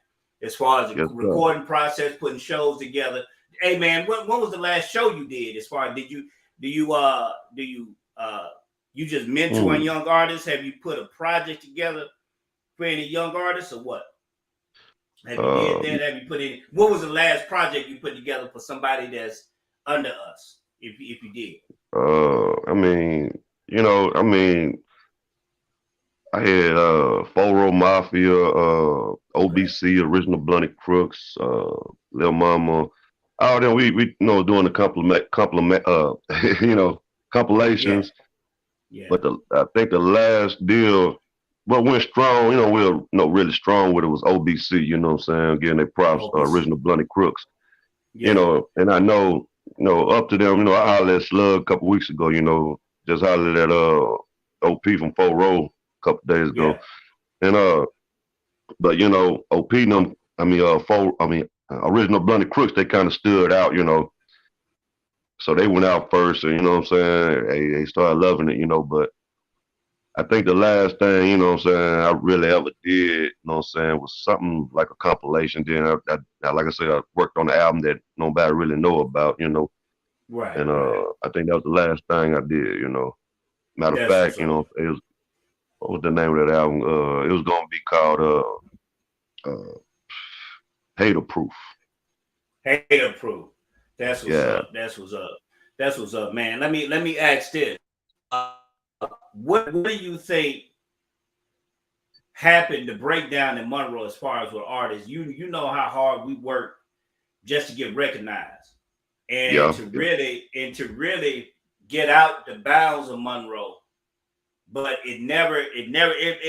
as far as the Yes, sir. recording process, putting shows together. Hey man, when was the last show you did? As far as do you just mentoring Mm. young artists? Have you put a project together for any young artists or what? Have you did Um, that? Have you put in? What was the last project you put together for somebody that's under us? If you did, I mean, I mean, I had Foro Mafia, okay, OBC, Original Blunted Crooks, Lil Mama. All them we doing the compliment yeah, compilations. yeah, But I think the last deal, what went strong, we're really strong with it was OBC. You know what I'm saying? Getting their props, OBC, Original Blunted Crooks. yeah, And I know, up to them. I hollered at Slug a couple weeks ago. Just hollered at OP from Fort Row a couple days ago. yeah, And but OP them, Original Blunted Crooks, they kind of stood out. So they went out first, and you know what I'm saying. They started loving it. But I think the last thing, what I'm saying, I really ever did, what I'm saying, was something like a compilation. Then like I said, I worked on the album that nobody really know about. right, And right. I think that was the last thing I did. Matter of That's fact, what's up. it was, what was the name of that album? It was gonna be called uh Hater Proof. Hater proof. That's what's Yeah. up. That's what's up. That's what's up, man. Let me ask this. Uh, what do you think happened to break down in Monroe as far as with artists? You know how hard we work just to get recognized and Yeah. to Yeah. really get out the bounds of Monroe. But it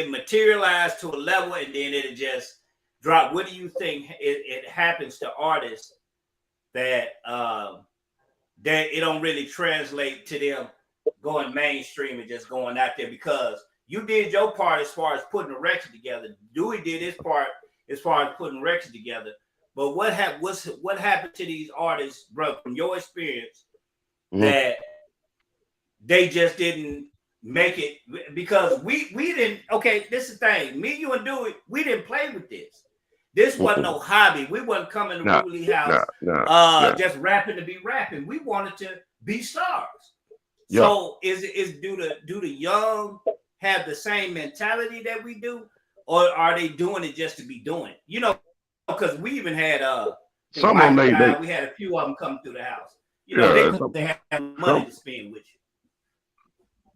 materialized to a level and then it just dropped. What do you think it happens to artists that that it don't really translate to them going mainstream and just going out there? Because you did your part as far as putting a record together. Dewey did his part as far as putting records together. But what happened to these artists, bro, from your experience, Hmm. that they just didn't make it? Because we didn't. Okay, this is the thing. Me, you, and Dewey, we didn't play with this. This wasn't Mm-mm. no hobby. We wasn't coming to Nah. Rudy Nah. House Nah. Nah. just rapping to be rapping. We wanted to be stars. Yeah. So is do the young have the same mentality that we do, or are they doing it just to be doing it? Because we even had I think Some of them Michael they died. We had a few of them come through the house. yeah. They have money Some to spend with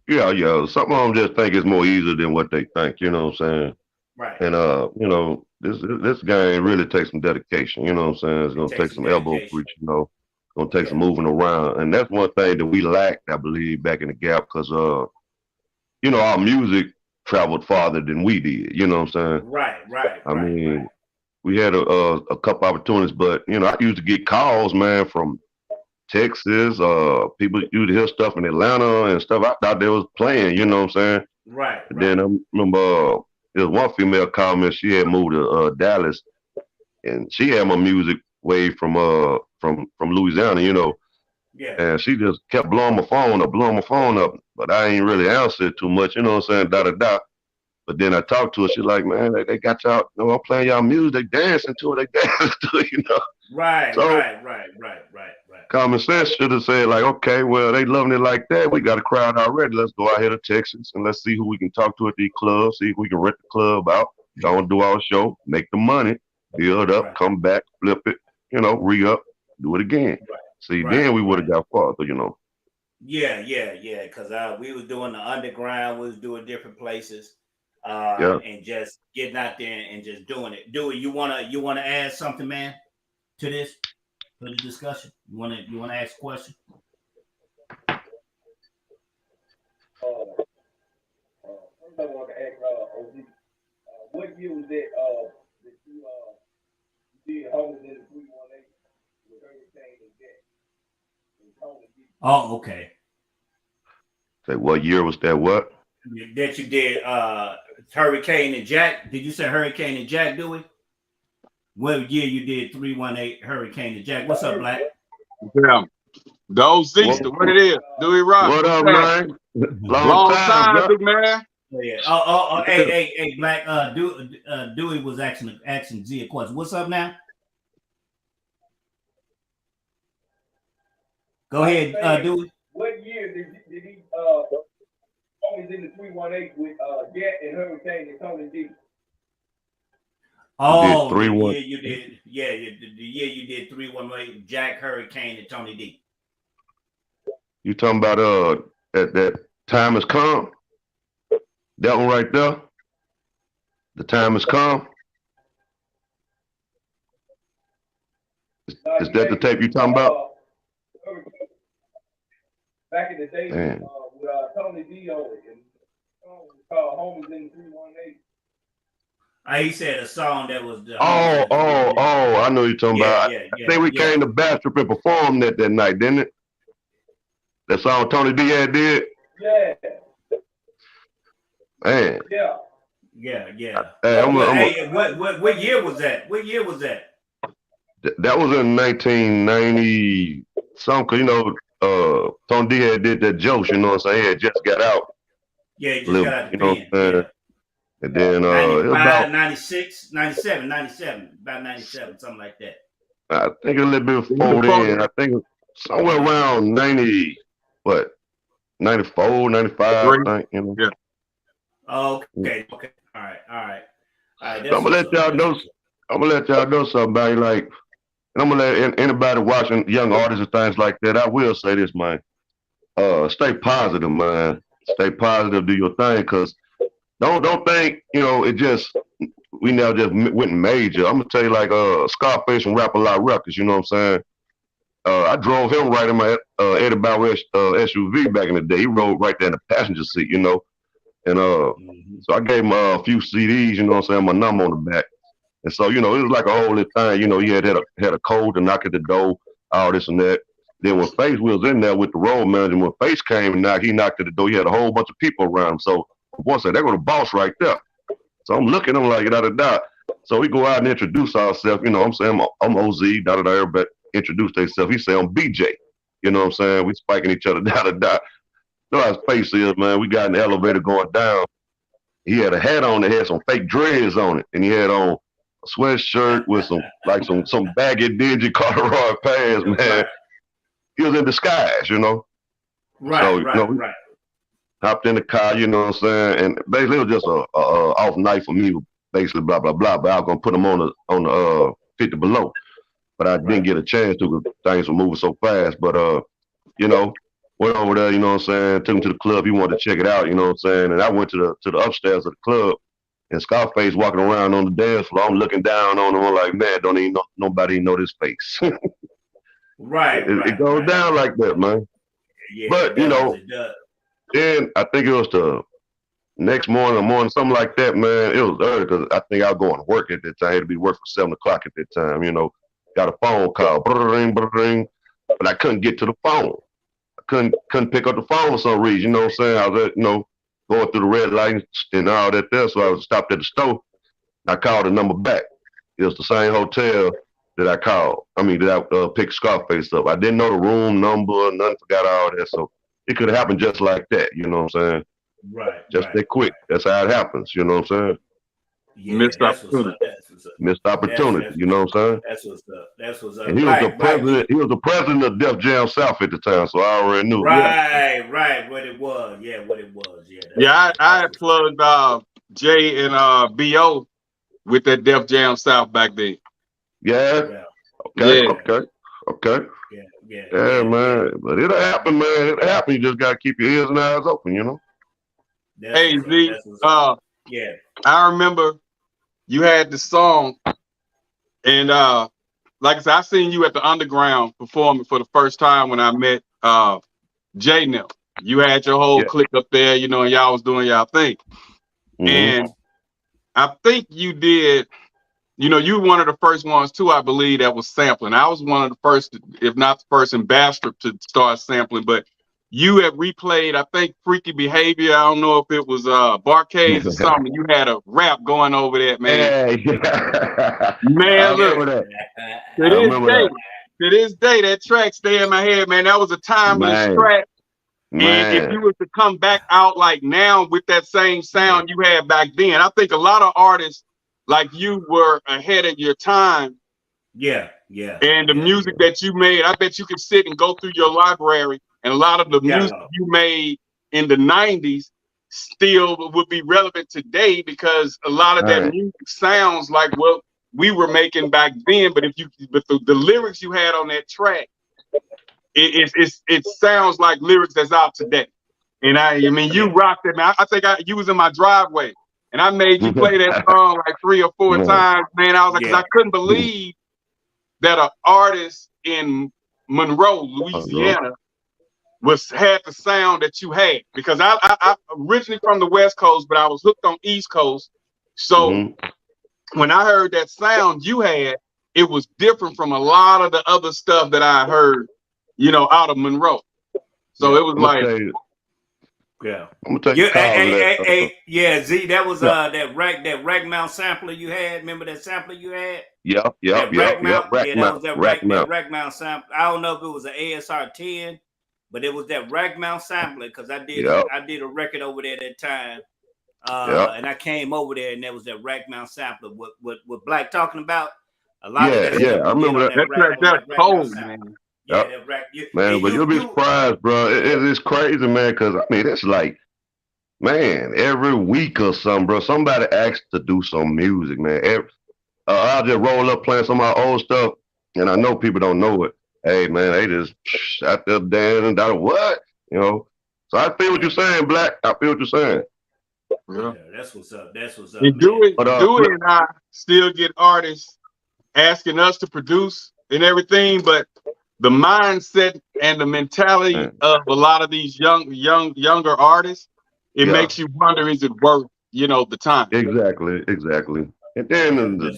Yeah, yeah. Some of them just think it's more easy than what they think. You know what I'm saying? you. Right. And this game really takes some dedication. You know what I'm saying? It's It gonna takes take some some elbow dedication. grease. It's gonna take some Yeah. moving around, and that's one thing that we lacked, I believe, back in the gap, because our music traveled farther than we did. You know what I'm saying? Right. Right. I Right. Right. mean, we had a couple opportunities, but I used to get calls, man, from Texas. People used to hear stuff in Atlanta and stuff. I thought they was playing. You know what I'm saying? Right. And then Right. I remember there was one female called me. She had moved to Dallas, and she had my music way from Louisiana. Yeah. And she just kept blowing my phone up. But I ain't really answered too much. You know what I'm saying? Da da da. But then I talked to her. She's like, man, they got y'all. I'm playing y'all music. They dancing to it. They dancing to it. Right. So Right. Right. Right. Right. Right. common sense should have said like, okay, well they loving it like that. We got a crowd already. Let's go out here to Texas and let's see who we can talk to at these clubs. See if we can rent the club out. Go and do our show, make the money, build up, Right. come back, flip it, re up, do it again. Right. See, Right. then we would have Right. got farther. Yeah. Because we was doing the underground, we was doing different places, Yeah. and just getting out there and just doing it. Do it. You wanna add something, man, to this for the discussion? You wanna ask a question? First I want to ask OG, what year was that that you did Homies in the 318 with Hurricane and Jack. And Tony D. Oh, okay. Say, what year was that? What? That you did Hurricane and Jack. Did you say Hurricane and Jack, Dewey? What year you did 318 Hurricane and Jack? What's up, Black? Yeah. Those seats, what it is. Dewey Rock. What up, man? Long time, big man. Yeah. Oh, hey, Black. Dewey was asking Z a question. What's up now? Go ahead, Dewey. What year did he Homies in the 318 with Jack and Hurricane and Tony D? Oh, the year you did. Yeah, the year you did 318, Jack, Hurricane, and Tony D. You talking about that time has come? That one right there. The time has come. Is that the tape you talking about? Back in the day, with Tony D on it, and the song was called Homies in the 318. He said a song that was the. I know you're talking about. I think we came to Bastrop and performed that night, didn't it? That song Tony D had did. Yeah. Man. Yeah. Hey, what year was that? What year was that? That was in 1990 something. Tony D had did that jokes. You know what I'm saying? He had just got out. Yeah, he just got out the pen. Yeah. And then 96, 97, about 97, something like that. I think a little bit before then. I think somewhere around 90, 94, 95, I think, Yeah. Okay. All right. So I'm gonna let y'all know. Something about it, like, and I'm gonna let anybody watching young artists and things like that. I will say this, man. Stay positive, man. Stay positive. Do your thing, cause don't think it just we now just went major. I'm gonna tell you, like, Scarface and Rap A Lot Records. You know what I'm saying? I drove him right in my Eddie Bauer SUV back in the day. He rode right there in the passenger seat, and so I gave him a few CDs, you know what I'm saying, my number on the back. And so, it was like a whole little thing, he had a code to knock at the door, all this and that. Then when Face was in there with the road manager, when Face came and he knocked at the door, he had a whole bunch of people around him. So boy said, there go the boss right there. So I'm looking, I'm like, da-da-da. So we go out and introduce ourselves, I'm saying, I'm OZ, da-da-da, everybody introduce themselves. He said, I'm BJ. You know what I'm saying? We spiking each other, da-da-da. So his Face is, man, we got in the elevator going down. He had a hat on that had some fake dreads on it. And he had on a sweatshirt with some baggy, dingy corduroy pants, man. Right. He was in disguise, Right, so, right. Hopped in the car, you know what I'm saying? And basically it was just a off night for me, basically, blah, blah, blah. But I was going to put him on the 50 below. But I didn't get a chance to because things were moving so fast. But, went over there, you know what I'm saying? Took him to the club. He wanted to check it out, you know what I'm saying? And I went to the upstairs of the club, and Scarface walking around on the dance floor. I'm looking down on him. I'm like, man, don't even nobody know this face. Right. It goes down like that, man. Yeah, but then I think it was the next morning, something like that, man. It was early because I think I was going to work at that time. I had to be working for 7 o'clock at that time, Got a phone call, ring, but I couldn't get to the phone. Couldn't pick up the phone for some reason, you know what I'm saying? I was at, going through the red lights and all that there, so I was stopped at the store. I called the number back. It was the same hotel that I called. That I picked Scarface up. I didn't know the room number, nothing, forgot all that, so it could have happened just like that, you know what I'm saying? Right. Just that quick. That's how it happens, you know what I'm saying? Yeah, missed opportunity. Missed opportunity, you know what I'm saying? That's what's up. And he was the president. He was the president of Def Jam South at the time, so I already knew. Right. What it was. Yeah. I plugged Jay and BO with that Def Jam South back then. Yeah. Okay. Yeah, man. But it'll happen, man. It'll happen. You just gotta keep your ears and eyes open, Hey Z, yeah. I remember you had the song, and like I said, I seen you at the Underground performing for the first time when I met Jay Nell. You had your whole clique up there, and y'all was doing y'all thing. Mm-hmm. And I think you did, you know, you were one of the first ones too, I believe, that was sampling. I was one of the first, if not the first in Bastrop to start sampling, but you have replayed, I think, Freaky Behavior. I don't know if it was Barcades or something. You had a rap going over that, man. Yeah. I Man, look, remember that. to I this remember day, that. that track stay in my head, man. That was a timeless Man, track. And if man. you were to come back out like now with that same sound you had back then, I think a lot of artists like you were ahead of your time. Yeah. And the music that you made, I bet you could sit and go through your library, and a lot of the music you made in the 90s still would be relevant today because a lot of that music sounds like what we were making back then. But the lyrics you had on that track, it sounds like lyrics that's out today. And I mean, you rocked it, man. I think you was in my driveway, and I made you play that song like 3 or 4 times, man. I was like, because I couldn't believe that an artist in Monroe, Louisiana, had the sound that you had. Because I originally from the West Coast, but I was hooked on East Coast. So when I heard that sound you had, it was different from a lot of the other stuff that I heard, you know, out of Monroe. So it was like, yeah. I'm gonna take yeah, Z, that was that rack mount sampler you had. Remember that sampler you had? Yep. Rack mount Rack mount sampler. I don't know if it was an ASR 10, but it was that rack mount sampler because I did a record over there at that time. And I came over there and there was that rack mount sampler. What Black talking about? A lot of that stuff I remember that. That's cold, man. Yeah, that rack. Man, but you'll be surprised, bro. It's crazy, man, because I mean, it's like, man, every week or something, bro, somebody asks to do some music, man. I'll just roll up playing some of my old stuff, and I know people don't know it. Hey, man, they just out there dancing, what? You know? So I feel what you're saying, Black. I feel what you're saying. Yeah, that's what's up. That's what's up. Do it, and I still get artists asking us to produce and everything, but the mindset and the mentality of a lot of these younger artists, it makes you wonder, is it worth, you know, the time? Exactly. And then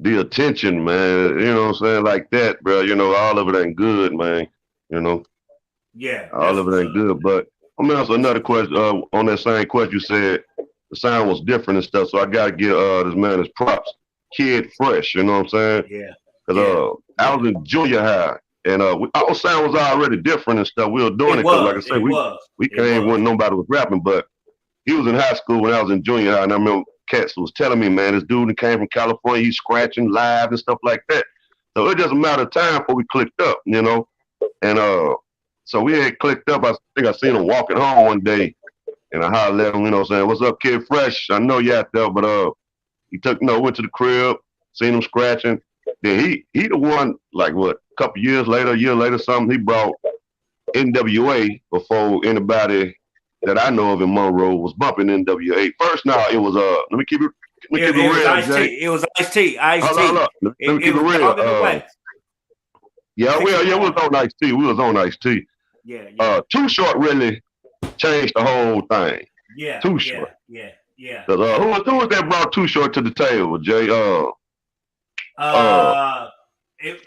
the attention, man, you know what I'm saying, like that, bro, you know, all of it ain't good, man, you know. Yeah. All of it ain't good, but I'm gonna ask another question on that same question. You said the sound was different and stuff, so I gotta give this man his props. Kid Fresh, you know what I'm saying? Yeah. Because I was in junior high, and our sound was already different and stuff. We were doing it because, like I said, we came when nobody was rapping, but he was in high school when I was in junior high, and I remember cats was telling me, man, this dude that came from California, he's scratching live and stuff like that. So it just a matter of time before we clicked up, you know? And so we had clicked up. I think I seen him walking home one day, and I hollered at him, you know, saying, "What's up, Kid Fresh? I know you out there," but he went to the crib, seen him scratching. Then he the one, like what, a year later, something, he brought NWA before anybody that I know of in Monroe was bumping NWA. First, now it was let me keep it real, Jay. It was Ice-T. Hold on. Let me keep it real. Yeah, we was on Ice-T. We was on Ice-T. Yeah. Too Short really changed the whole thing. Yeah. Too Short. Yeah. Who was that brought Too Short to the table, Jay? I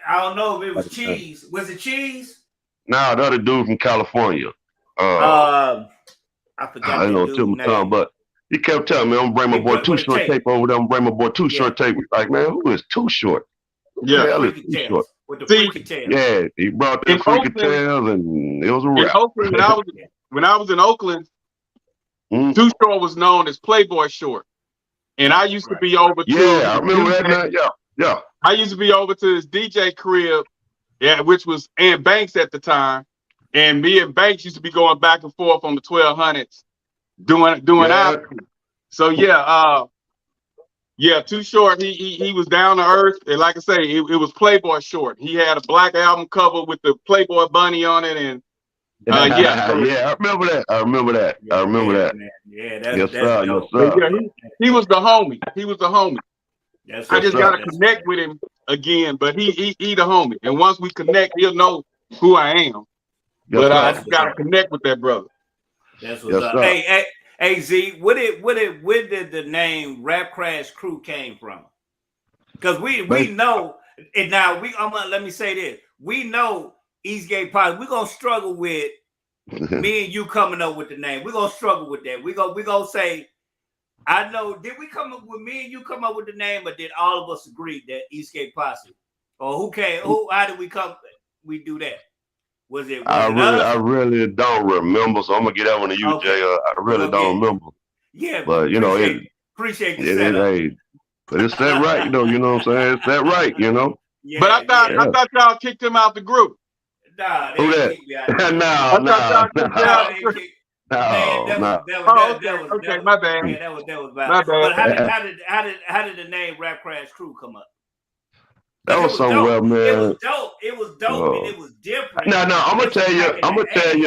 don't know if it was Cheese. Was it Cheese? Nah, the other dude from California. I forgot. I don't know Tim Tom, but he kept telling me, "I'm gonna bring my boy Too Short tape over there. I'm gonna bring my boy Too Short tape." Like, man, who is Too Short? Yeah, hell is Too Short? With the freaky tail. Yeah, he brought the freaky tails, and it was a rap. In Oakland, when I was in Oakland, Too Short was known as Playboy Short, and I used to be over to. Yeah, I remember that night. Yeah. I used to be over to his DJ crib, which was Ann Banks at the time, and me and Banks used to be going back and forth on the 1200s, doing our. So Too Short. He was down to earth, and like I say, it was Playboy Short. He had a black album cover with the Playboy bunny on it, and I remember that. Yeah, yes, sir. He was the homie. I just gotta connect with him again, but he the homie, and once we connect, he'll know who I am. But I just gotta connect with that brother. That's what's up. Hey Z, where did the name Rap Crash Crew came from? Because we know, and now let me say this. We know Eastgate Posse, we're gonna struggle with me and you coming up with the name. We're gonna struggle with that. We gonna say, I know, did we come up with me and you come up with the name, or did all of us agree that Eastgate Posse? Or how did we do that? Was it us? I really don't remember, so I'm gonna get that one to you, Okay. Jay. I really don't remember. Yeah, but you know, appreciate the setup. But it's that right, you know what I'm saying? It's that right, you know. Yeah, but I thought y'all kicked him out the group. Nah, they Who didn't that? kick me out of the group. Okay, my bad. Man, that was bad. My bad. But how did the name Rap Crash Crew come up? That was somewhere, man. It was dope. It was dope, and it was different. No, I'm gonna tell you. You know what I'm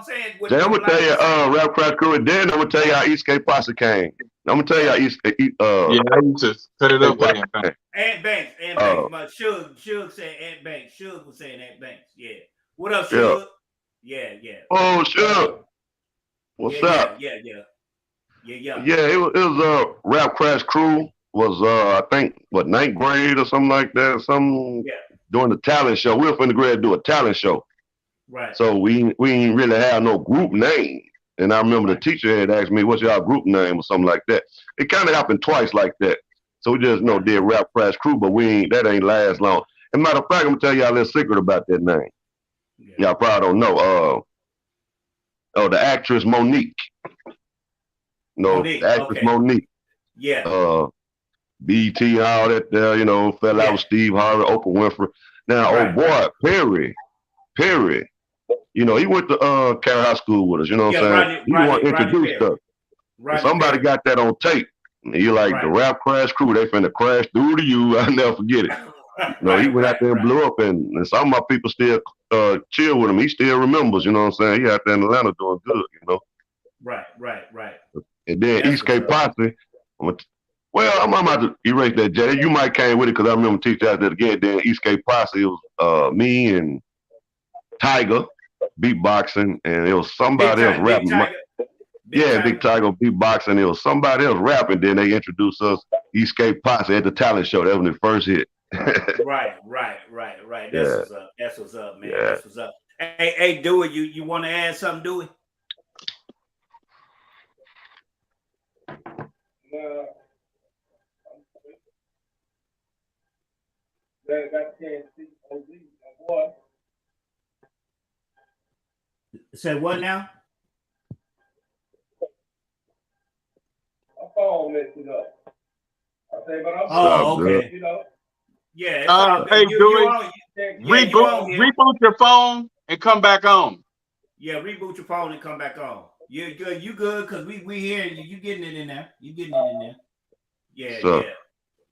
saying? Jay, I'm gonna tell you, Rap Crash Crew, and then I'm gonna tell you how Eastgate Posse came. I'm gonna tell you how yeah, I used to cut it up with him. Ant Banks. My Suge said Ant Banks. Suge was saying Ant Banks. Yeah. What up, Suge? Yeah. Oh, Suge. What's up? Yeah. Yeah, it was Rap Crash Crew was I think ninth grade or something like that. During the talent show. We were finna go ahead and do a talent show. Right. So we ain't really have no group name. And I remember the teacher had asked me, what's y'all group name or something like that. It kind of happened twice like that. So we just did Rap Crash Crew, but that ain't last long. And matter of fact, I'm gonna tell y'all a little secret about that name. Yeah. Y'all probably don't know. The actress Monique. The actress Monique. Yeah. BT, all that there, fell out with Steve Harvey, Oprah Winfrey. Now, old boy, Perry, he went to Carroll High School with us, you know what I'm saying? He want to introduce stuff. Somebody got that on tape. And he like, the Rap Crash Crew, they finna crash through to you. I'll never forget it. He went out there and blew up, and some of my people still chill with him. He still remembers, you know what I'm saying? He out there in Atlanta doing good, Right. And then Eastgate Posse, I'm about to erase that, Jay. You might came with it because I remember teaching out there again. Then Eastgate Posse, it was me and Tiger beatboxing, and it was somebody else rapping. Big Tiger beatboxing. It was somebody else rapping. Then they introduced us Eastgate Posse at the talent show. That was the first hit. Right. That's what's up, man. Yeah. That's what's up. Hey, Dewey, you want to add something, Dewey? No. Got the chance to see OZ, my boy. Say what now? My phone messing up. I say, but I'm okay. Yeah. Hey, reboot your phone and come back on. Yeah, reboot your phone and come back on. You're good. You good? Cause we hearing you. You getting it in there. Yeah.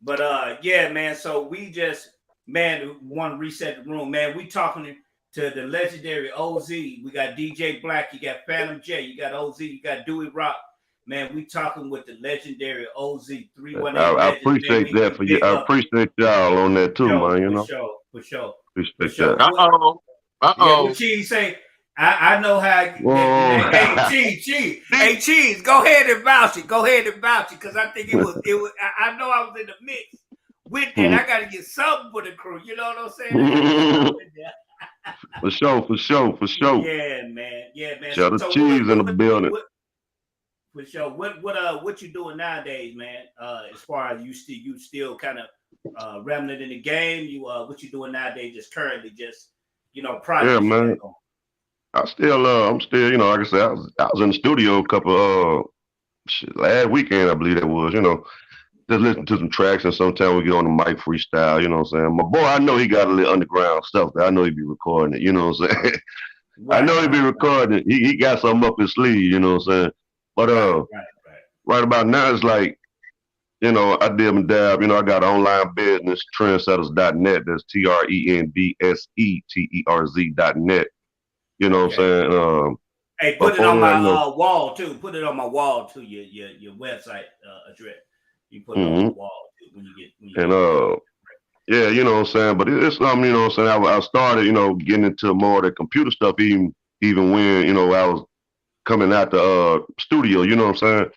But man. So we just want to reset the room, man. We talking to the legendary OZ. We got DJ Black. You got Phantom J. You got OZ. You got Dewey Rock. Man, we talking with the legendary OZ 318. I appreciate that for you. I appreciate y'all on that too, man. For sure. Appreciate that. Uh-oh. Yeah, what Cheese say? I know how. Hey, Cheese, go ahead and vouch it. Because I think it was. I know I was in the mix with that. I got to get something for the crew. You know what I'm saying? For sure. Yeah, man. Shout out Cheese in the building. For sure. What you doing nowadays, man? As far as you still kind of remnant in the game. What you doing nowadays? Just currently, projects. Yeah, man. I'm still, like I said, I was in the studio a couple last weekend, I believe that was, just listen to some tracks, and sometimes we get on the mic freestyle, you know what I'm saying? My boy, I know he got a little underground stuff that I know he be recording it, you know what I'm saying? Right, I know he be recording it. He got something up his sleeve, you know what I'm saying? But right about now, it's like, I dib and dab, I got an online business, trendsetters.net. That's TRENDSETTERZ.net. You know what I'm saying? Hey, put it on my wall too. Put it on my wall too. Your website address. You put it on the wall too when you get. Yeah, you know what I'm saying. But it's something, you know what I'm saying. I started, getting into more of the computer stuff, even when I was coming out the studio. You know what I'm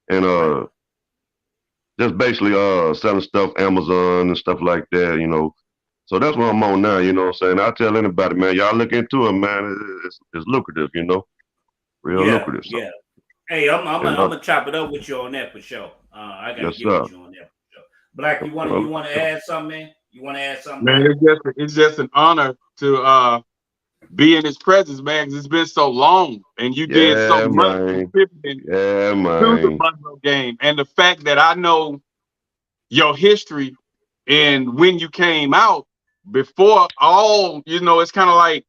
saying. And just basically selling stuff Amazon and stuff like that, you know. So that's what I'm on now, you know what I'm saying? I tell anybody, man, y'all look into it, man. It's lucrative, you know, real Yeah, lucrative. So, yeah. Hey, I'm and gonna chop it up with you on that for sure. I gotta yes, get sir. with you on that for sure. Black, you wanna add something, man? You wanna add something, Man, Black? it's just an honor to be in his presence, man, 'cause it's been so long and you did so Yeah, much man. contributing Yeah, to the man. Monroe game. And the fact that I know your history and when you came out before all, you know, it's kind of like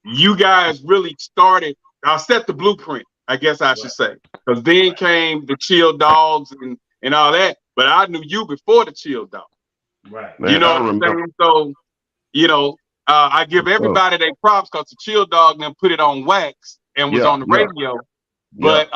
you guys really started, I set the blueprint, I guess I should Right, say. Because then right, came the Chill Dogs and all that. But I knew you before the Chill Dogs. right. You Man, know I what I'm remember. saying? So, you know, I give Oh, everybody their props because the Chill Dog and them put it on wax and was yeah, on the yeah, radio. yeah. But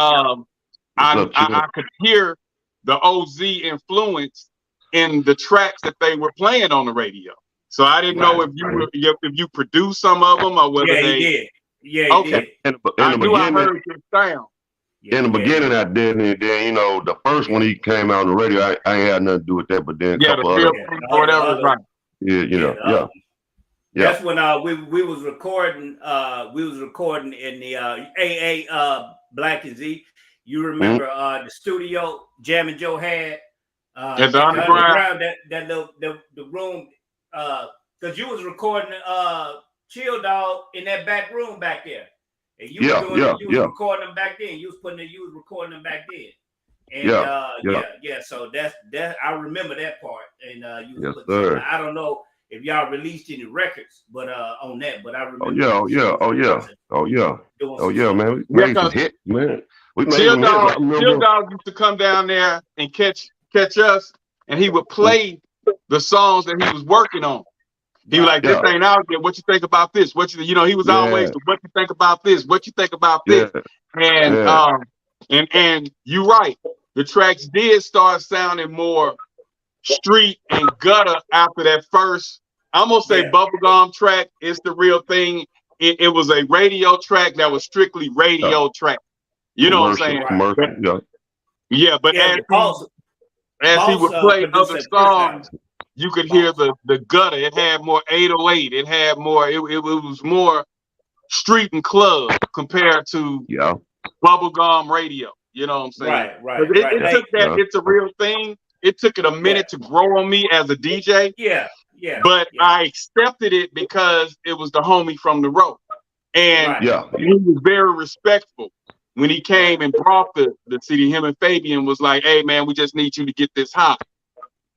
What's up, Chill? I could hear the OZ influence in the tracks that they were playing on the radio. So I didn't know Right. if you produced some of them or whether Yeah, he they. did. Yeah, he Okay, did. In I the knew I beginning, heard your sound. Yeah, yeah, he I did. did, and then you know, the first one Yeah, he came out on the radio, I ain't had nothing to do with that. But then a Yeah, the couple other, feel yeah. or The whatever, other, right? yeah, you yeah, know, the yeah, other. yeah. That's when we was recording in the AA Black and Z. You Mm, remember the studio Jam and Joe had At the at the underground. underground, that little the room, because you was recording Chill Dog in that back room back there. And you was yeah, doing it, yeah, you was yeah, recording them back then. You was recording them back then. And yeah, yeah. yeah, so that I remember that part. And you was Yes, putting something. sir. I don't know if y'all released any records, but on that, but I Oh remember yeah, you oh was yeah, oh yeah, oh yeah, doing oh some yeah, stuff. man. We Yeah, made some because hits, man. We made Chill some hits. I Chill remember. Dog used to come down there and catch us, and he would Mm, play the songs that he was working on. He was Right, like, "This yeah, ain't out yet. What you think about this? You know?" He was always, yeah, "What you think about this? What you think about yeah, this?" And yeah, you're right. The tracks did start sounding more street and gutter after that first. I'm gonna say yeah, bubblegum track is the real thing. It was a radio track that was strictly yeah. radio track. You know what I'm Commercial, saying? right. But commercial. Yeah, yeah, but Yeah, but as he Boss would play produced other that first album. songs, you could hear Boss. the gutter. It had more 808. It had more. It was more street and club compared to yeah, bubblegum radio. You know what I'm saying? Right, 'Cause right, right. it yeah, Hey, took that. yeah, It's a real thing. It took it a yeah, minute to grow on me as a DJ, yeah, yeah, but yeah. I accepted it because it was the homie from the road. And Right, yeah, he was very respectful when he right, came and brought the city. Him and Fabian was like, "Hey man, we just need you to get this hot."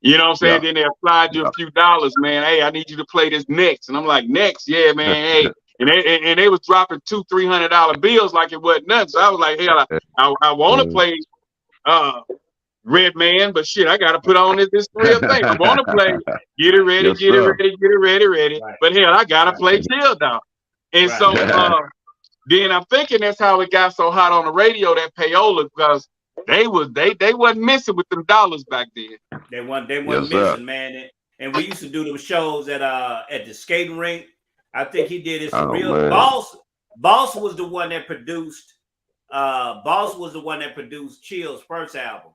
You know what I'm saying? yeah, Then they applied you a yeah. few dollars, man. Hey, I need you to play this next. And I'm like, next, yeah, man. Hey. And they was dropping $200-$300 bills like it wasn't nothing. So I was like, hell, I want to play uh Red Man, but shit, I gotta put on this real thing. I want to play Get It Ready, Yes, Get It sir. Ready, Get It Ready, Ready. right, But hell, I gotta right, play Chill Down. And right, so then I'm thinking that's how it got so hot on the radio, that payola, because they wasn't missing with them dollars back then. they Yes, wasn't sir. missing, man. And we used to do them shows at the skating rink. I think he did it Oh real. man. Boss was the one that produced. Boss was the one that produced Chill's first album,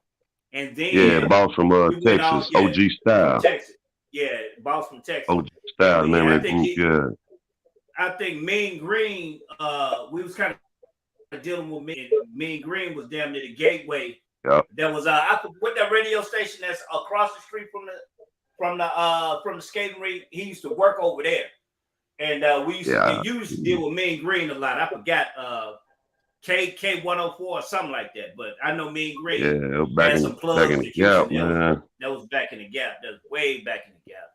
and Yeah, then boss from we went off. Texas, Yeah, OG from style, Texas. Yeah, Boss from Texas, OG and style. Remember that group? Yeah, I think Mean Green. We was kind of dealing with Mean Green was damn near the gateway. yeah, There was what that radio station that's across the street from the skating rink. He used to work over there, and yeah, you used to deal with Mean Green a lot. I forgot K 104 or something like that, but I know Mean Green yeah. had some Back plugs in the to gap, Houston. man. That was back in the gap. That was way back in the gap.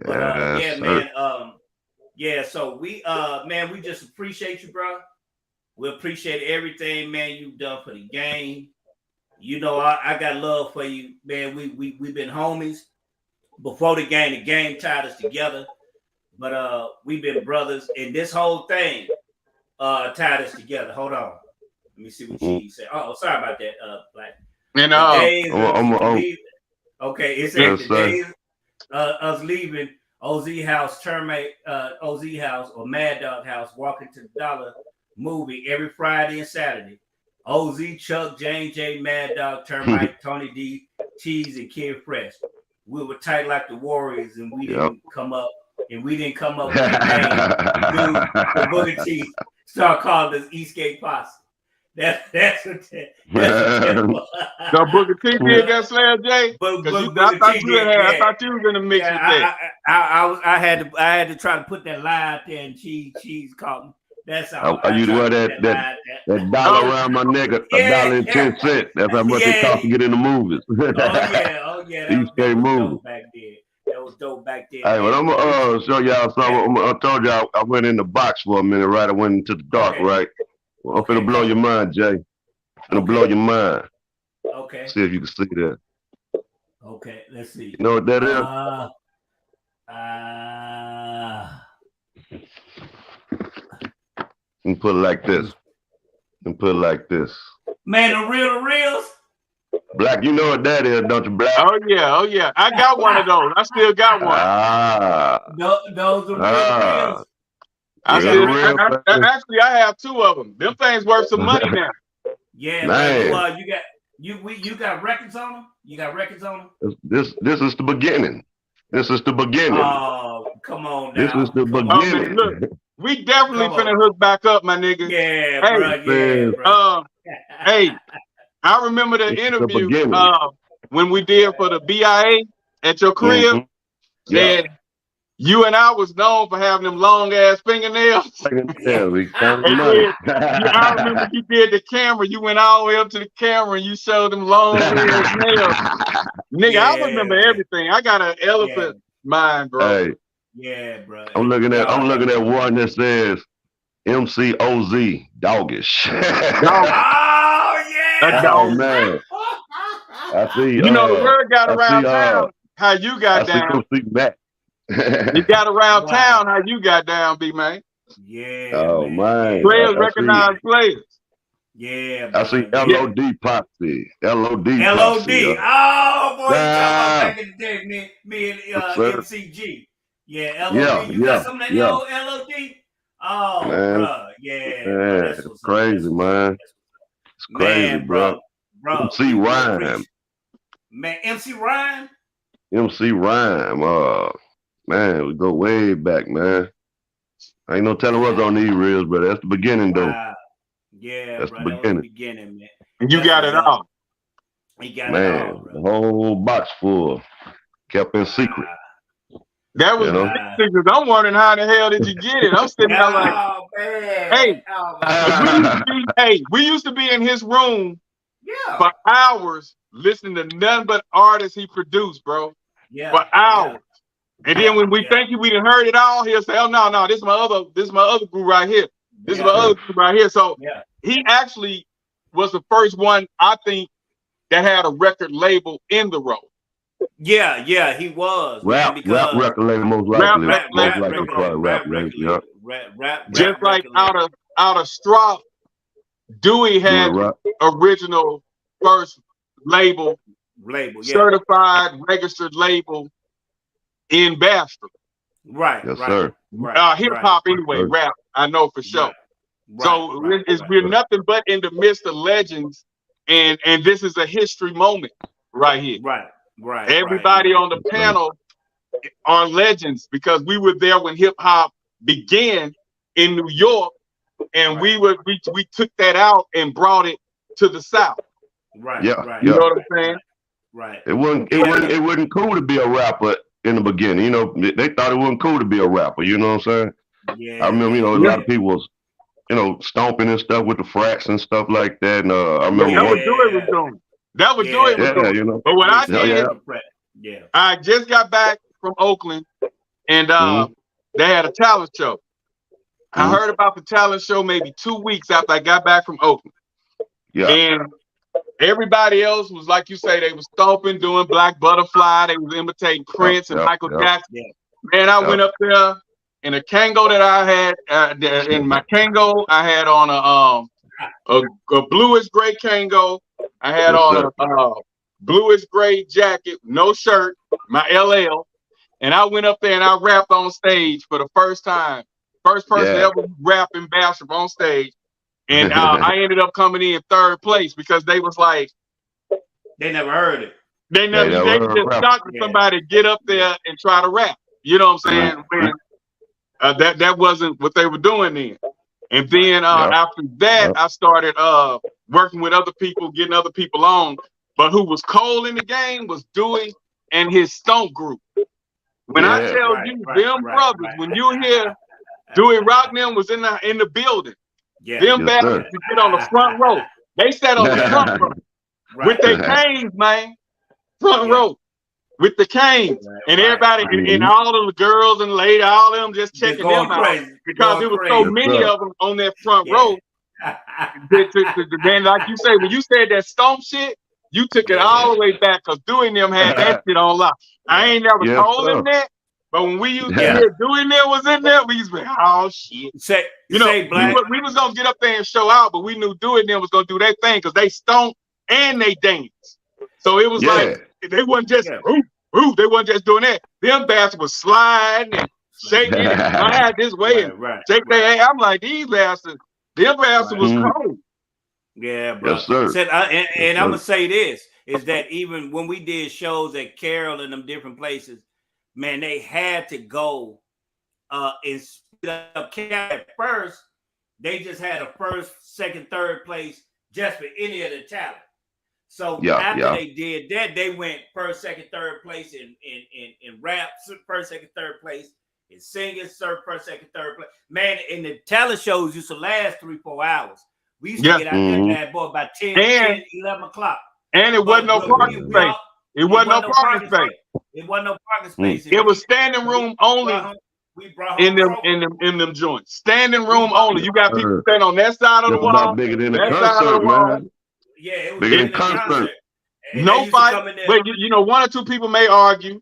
But Yes, yeah, sir. man. Yeah. So we man, we just appreciate you, bro. We appreciate everything, man, you've done for the game. You know, I got love for you, man. We've been homies before the game. The game tied us together, but we've been brothers, and this whole thing tied us together. Hold on, let me see what Mm-hmm. she said. Oh, sorry about that, Black. And The days of I'm, leaving. Okay, it said yes, the sir. days us leaving OZ House, termite OZ House or Mad Dog House, walking to the Dollar movie every Friday and Saturday. OZ, Chuck, Jane J, Mad Dog, Termite, Tony D, Cheese, and Kid Fresh. We were tight like the Warriors, and we didn't come up. And we didn't come up with a name. The Booger T start calling us Eastgate Posse. That's what that was. So Booger T did that, Slam J? Because I thought you was in the mix with that. I had to try to put that lie out there, and Cheese caught me. That's how I used to wear that dollar around my neck, $1.10. That's how much it cost to get in the movies. Oh yeah. Eastgate movie. That was dope back then. Hey, well, I'm gonna show y'all something. I told y'all I went in the box for a minute, right? I went into the dark, right? Well, I'm finna blow your mind, Jay. I'm finna blow your mind. Okay. See if you can see that. Okay, let's see. You know what that is? You can put it like this. Man, the reels. Black, you know what that is, don't you, Black? Oh yeah. I got one of those. I still got one. Those are reels. Actually, I have two of them. Them things worth some money now. Yeah, man. You got records on them? You got records on them? This is the beginning. Oh, come on now. This is the beginning. Look, we definitely finna hook back up, my nigga. Yeah, bro. Hey, I remember the interview when we did for the BIA at your crib. Yeah. And you and I was known for having them long ass fingernails. I remember you did the camera. You went all the way up to the camera and you showed them long ass nails. Nigga, I remember everything. I got an elephant mind, bro. Hey. Yeah, bro. I'm looking at one that says MCOZ, doggish. Oh man. I see. You know the word got around town how you got down. You got around town how you got down, B-Man. Yeah. Oh man. Players recognize players. Yeah. I see LOD Posse. LOD. Oh boy, back in the day, me and MCG. Yeah, LOD. You got some of that old LOD? Oh, bro. Yeah. Man, it's crazy, man. It's crazy, bro. MC Rhyme. Man, MC Rhyme? MC Rhyme. Man, we go way back, man. Ain't no telling what's on these reels, but that's the beginning, though. Yeah, that's bro, the beginning. Man. And you got it all. He got it all, bro. The whole box full, kept in secret. That was because I'm wondering how the hell did you get it? I'm sitting there like, we used to be in his room for hours listening to none but artists he produced, bro. Yeah. For hours. And then when we think we done heard it all, he'll say, "Oh no, this is my other group right here. This is my other group right here." So he actually was the first one, I think, that had a record label in the road. Yeah, he was. Rap record label, most likely. Just like out of Strop, Dewey had original first label, certified, registered label in Bastrop. Right. Yes, sir. Hip hop anyway, rap, I know for sure. We're nothing but in the midst of legends, and this is a history moment right here. Right. Everybody on the panel are legends because we were there when hip hop began in New York, and we took that out and brought it to the South. Right. You know what I'm saying? Right. It wasn't cool to be a rapper in the beginning. You know, they thought it wasn't cool to be a rapper. You know what I'm saying? Yeah. I remember, a lot of people was, stomping and stuff with the frats and stuff like that. And I remember that was Dewey was doing. That was Dewey was doing. But what I did, I just got back from Oakland, and they had a talent show. I heard about the talent show maybe 2 weeks after I got back from Oakland. Yeah. And everybody else was, like you say, they was stomping, doing Black Butterfly. They was imitating Prince and Michael Jackson. Yeah. Man, I went up there in a Kango that I had. In my Kango, I had on a bluish gray Kango. I had on a bluish gray jacket, no shirt, my LL. And I went up there and I rapped on stage for the first time. First person ever rapping Bastrop on stage. And I ended up coming in third place because they was like, They never heard it. they never just rap. shocked for somebody to get up there and try to rap. You know what I'm saying? When, that wasn't what they were doing then. And then after that, I started working with other people, getting other people on. But who was cold in the game was Dewey and his Stomp group. When I tell you, them brothers, when you hear Dewey Rocknell was in the building, them bastards to get on the front row. They sat on the front row with their canes, man. Front row with the canes. And everybody, and all of the girls and ladies, all of them just checking them out. Because there was so many of them on that front row. Then, like you say, when you said that Stomp shit, you took it all the way back because Dewey and them had that shit on lock. I ain't never told them that. But when we used to hear Dewey and them was in there, we used to be, oh shit. We was gonna get up there and show out, but we knew Dewey and them was gonna do their thing because they stomp and they dance. So it was like they wasn't just they wasn't just doing that. Them bastards was sliding and shaking and slide this way and shake their ass. I'm like, these bastards, them bastards was cold. Yeah, bro. Yes, sir. And I'm gonna say this is that even when we did shows at Carroll and them different places, man, they had to go and split up Carroll at first. They just had a first, second, third place just for any of the talent. So after they did that, they went first, second, third place in rap, first, second, third place in singing, first, second, third place. Man, and the talent shows used to last 3-4 hours. We used to get out there bad boy by 10, 11 o'clock. And it wasn't no parking space. It wasn't no parking space. It wasn't no parking space. It was standing room only in them joints. Standing room only. You got people standing on that side of the wall. Bigger than the concert, man. Yeah, it was bigger than concert. No fight, but you know, one or two people may argue,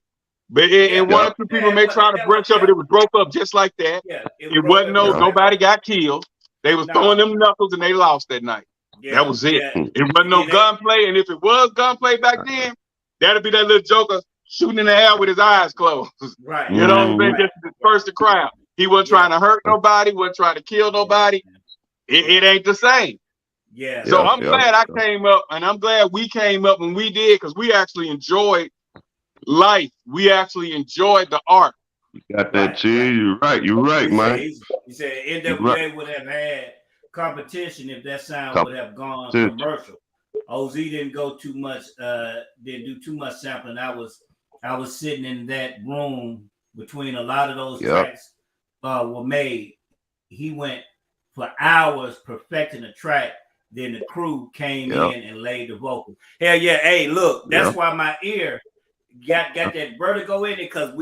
but and one or two people may try to branch up, but it was broke up just like that. It wasn't nobody got killed. They was throwing them knuckles and they lost that night. That was it. It wasn't no gunplay, and if it was gunplay back then, that'd be that little joker shooting in the air with his eyes closed. Right. You know what I'm saying? Just to disperse the crowd. He wasn't trying to hurt nobody, wasn't trying to kill nobody. It ain't the same. Yeah. So I'm glad I came up, and I'm glad we came up when we did, because we actually enjoyed life. We actually enjoyed the art. You got that, cheese. You're right, man. He said NWA would have had competition if that sound would have gone commercial. OZ didn't go too much, didn't do too much sampling. I was sitting in that room between a lot of those tracks were made. He went for hours perfecting a track. Then the crew came in and laid the vocal. Hell yeah. Hey, look, that's why my ear got that vertigo in it, because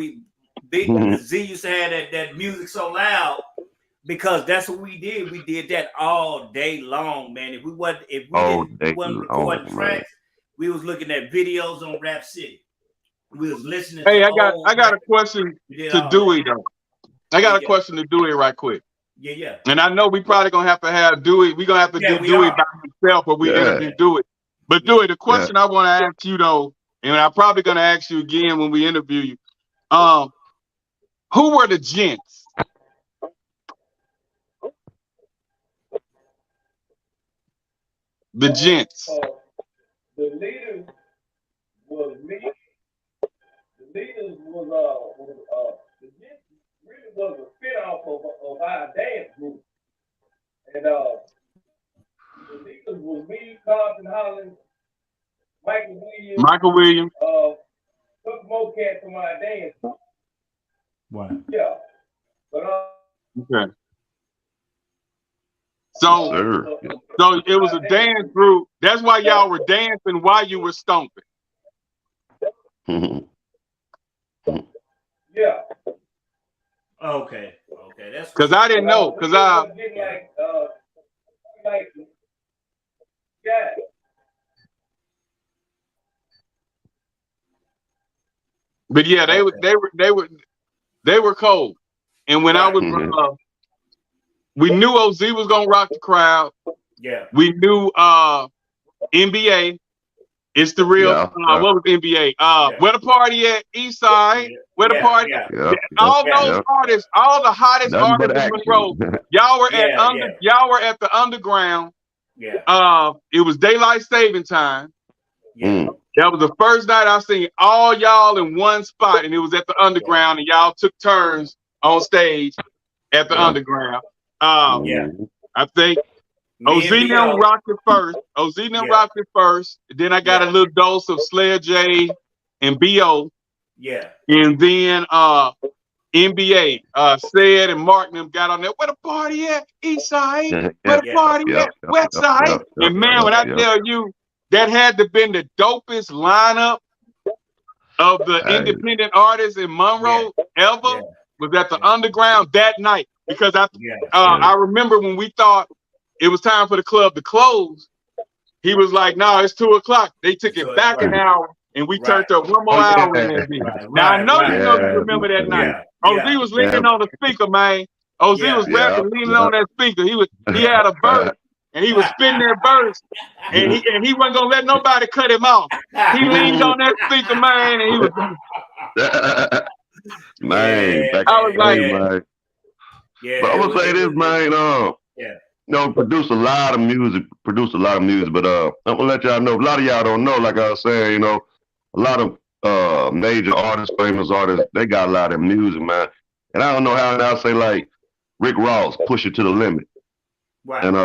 Z used to have that music so loud, because that's what we did. We did that all day long, man. If we wasn't recording tracks, we was looking at videos on Rap City. We was listening. Hey, I got a question to Dewey though. I got a question to Dewey right quick. Yeah. And I know we probably gonna have Dewey. We're gonna have to do Dewey by himself, but we interview Dewey. But Dewey, the question I want to ask you though, and I'm probably gonna ask you again when we interview you. Who were the gents? The gents. The leaders was me. The leaders was the gents really was a spin off of our dance group. And the leaders was me, Carlton Holland, Michael Williams, couple more cats from our dance group. Wow. Yeah. But okay. So it was a dance group. That's why y'all were dancing while you were stomping. Yeah. Okay. That's because I didn't know. Because But yeah, they were cold. And when I was we knew OZ was gonna rock the crowd. Yeah. We knew NBA. It's the real. Yeah, What was NBA? Where the party at? East Side. Where the Yeah, party? yeah, All yeah, those artists, all the hottest nothing but artists in action. Monroe. Y'all were at yeah. Y'all were at the underground. Yeah. It was daylight saving time. Yeah. That was the first night I seen all y'all in one spot, and it was at the underground, and y'all took turns on stage at the underground. Yeah. I think Me and OZ-Nam BL. rocked it first. OZ-Nam rocked it first. Then I got a little dose of Slayer J and B.O. Yeah. And then NBA, Said and Martin them got on there. Where the party at? East Side. Where the party at? West Side. And man, when I tell you, that had to been the dopest lineup of the independent artists in Monroe ever was at the underground that night. Because I remember when we thought it was time for the club to close, he was like, "No, it's 2:00." They took it back an hour, and we turned up one more hour in there. Now I know you remember that night. OZ was leaning on the speaker, man. OZ was rapping, leaning on that speaker. He had a verse, and he was spinning that verse, and he wasn't gonna let nobody cut him off. He leaned on that speaker, man, and he was man. Back I was like, man. But I'm gonna say this, man. Produce a lot of music, but I'm gonna let y'all know. A lot of y'all don't know, like I was saying, a lot of major artists, famous artists, they got a lot of music, man. And I don't know how I'll say like Rick Ross, Push It to the Limit. Right. And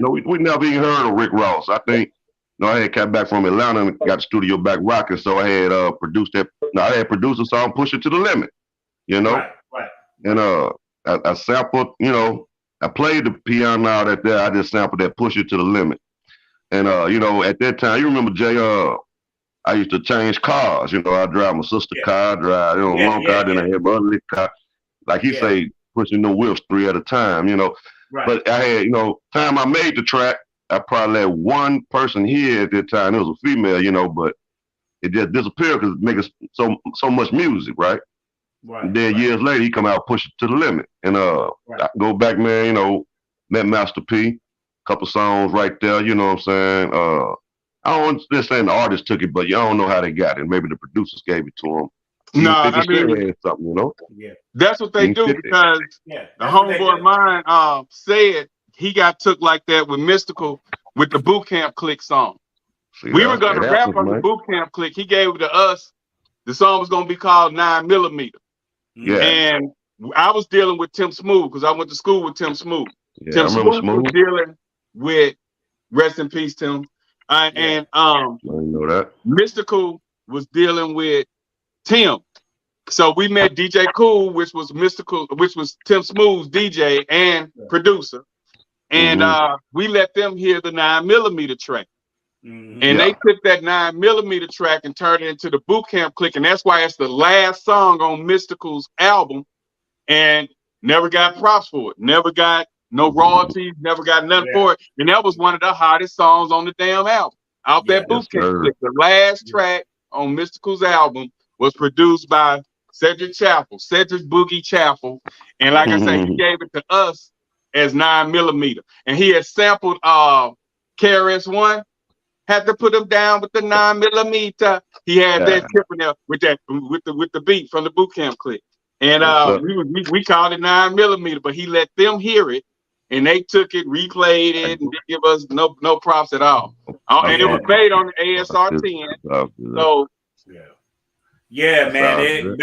we never even heard of Rick Ross. I think I had come back from Atlanta and got the studio back rocking, so I had produced that. I had produced a song, Push It to the Limit. Right. And I sampled, I played the piano out at there. I just sampled that Push It to the Limit. And, at that time, you remember, Jay, I used to change cars. I drive my sister's car, I drive, one car, then I had my other car. Like he say, pushing the wheels 3 at a time, Right. But I had, time I made the track, I probably had one person here at that time. It was a female, but it just disappeared because it makes so much music, right? Right. And then years later, he come out, Push It to the Limit. And I go back, man, met Master P, couple songs right there, you know what I'm saying? I don't just saying the artist took it, but you don't know how they got it. Maybe the producers gave it to them. No, I mean, something, That's what they do because the homeboy of mine said he got took like that with Mystical with the Boot Camp Click song. We were gonna rap on the Boot Camp Click. He gave it to us. The song was gonna be called 9mm. Yeah. And I was dealing with Tim Smooth because I went to school with Tim Smooth. Yeah, Tim Smooth was dealing with, rest in peace, Tim. And I didn't know that. Mystical was dealing with Tim. So we met DJ Cool, which was Tim Smooth's DJ and producer. And we let them hear the 9mm track. And they took that 9mm track and turned it into the Boot Camp Click. And that's why it's the last song on Mystical's album. And never got props for it. Never got no royalties, never got nothing for it. And that was one of the hottest songs on the damn album. Out that Boot Camp Click. The last track on Mystical's album was produced by Cedric Boogie Chappell. And like I said, he gave it to us as 9mm. And he had sampled KRS-One, had to put him down with the 9mm. He had that tip in there with the beat from the Boot Camp Click. And we called it 9mm, but he let them hear it, and they took it, replayed it, and didn't give us no props at all. And it was made on the ASR 10. So man,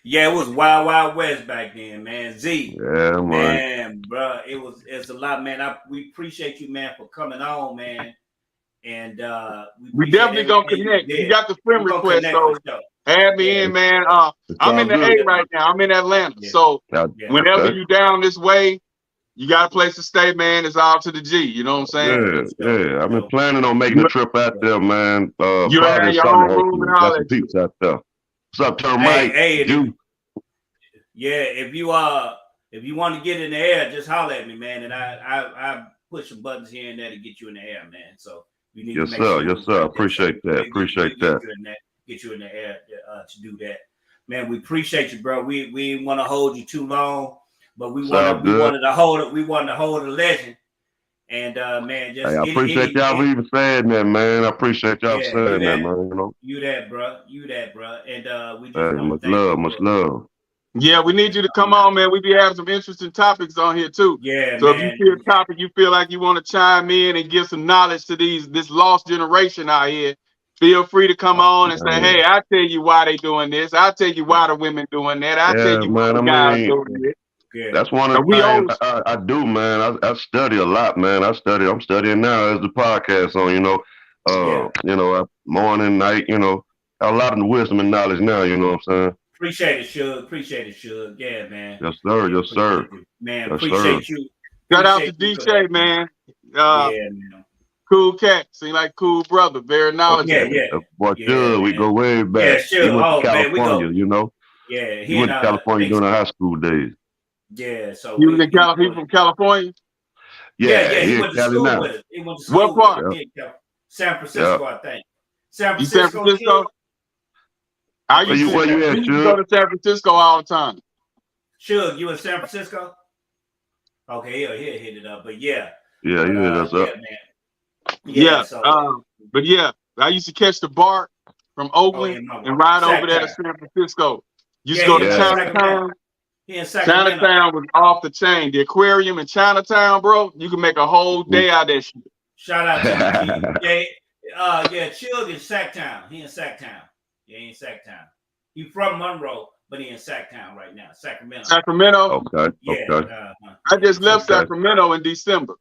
it was Wild West back then, man. Z, man, bro, it's a lot, man. We appreciate you, man, for coming on, man. And we definitely gonna connect. You got the friend request, so add me in, man. I'm in the A right now. I'm in Atlanta, so whenever you down this way, you got a place to stay, man. It's all to the G. You know what I'm saying? Yeah. I've been planning on making a trip out there, man. You have your own room and all that. Peeps out there. What's up, Termite? If you want to get in the air, just holler at me, man, and I push some buttons here and there to get you in the air, man. So. Yes, sir. Appreciate that. Get you in the air to do that, man. We appreciate you, bro. We didn't want to hold you too long, but we wanted to hold the legend, And man, Hey, just I appreciate y'all for even saying that, man. I appreciate y'all yeah, you saying that, that, man. You know, you that, bro, you that, bro. And we just hey, want much to thank love, you much for love. Yeah, we need you to come coming out. on, man. We be having some interesting topics on here too. Yeah, So if you man. see a topic you feel like you want to chime in and give some knowledge to this lost generation out here, feel free to come on and say, Man. hey, I'll tell you why they doing this. I'll tell you why the women doing that. I'll tell Yeah, you why man. the I guys mean, doing this. Yeah, that's one So of the we things always, I do, man. I study a lot, man. I'm studying now as the podcast on, yeah. morning, night, a lot of wisdom and knowledge now, you know what I'm saying? Appreciate it, Suge. Appreciate it, Suge. Yeah, man. Yes, sir. Yeah, Yes, sir. appreciate you, man. Yes, sir. Appreciate you. shout out to Appreciate you for that, DJ, man. Yeah, man. Cool cat. Seem like cool brother. Very Oh, Yeah, knowledgeable. yeah, boy, yeah, sure, we man. go way Yeah, back. He sure. went to Oh man, we California, go. Yeah, He he and went to California thanks. during the high school days. Yeah, so He was in we He from California. Yeah, he he in went to Cali school now. with us. He went to What school with us. part? San Yeah. Francisco, I think. San You San Francisco, Francisco? Suge. I Where used you to, where you we at, used to go Suge? to San Francisco all the time. Suge, you in San Francisco? Okay, he'll hit it up. But yeah. Yeah, he hit us Yeah, up. man. Yeah. So But yeah, I used to catch the BART from Oakland and ride over there to San Francisco. Used to go to Chinatown. He in Sacramento. Chinatown was off the chain. The aquarium in Chinatown, bro, you can make a whole day out of that shit. Shout out to you, G. Chug in Sacktown. He in Sacktown. Yeah, he in Sacktown. He from Monroe, but he in Sacktown right now. Sacramento. Okay. Yeah. Okay. I just left Sacramento in December.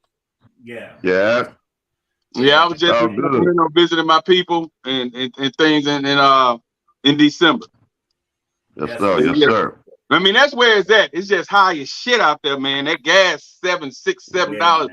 Yeah. Yeah. Yeah, I was just in Sacramento visiting my people and things in December. Yes, sir. Yes, sir. I mean, that's where it's at. It's just high as shit out there, man. That gas, $7,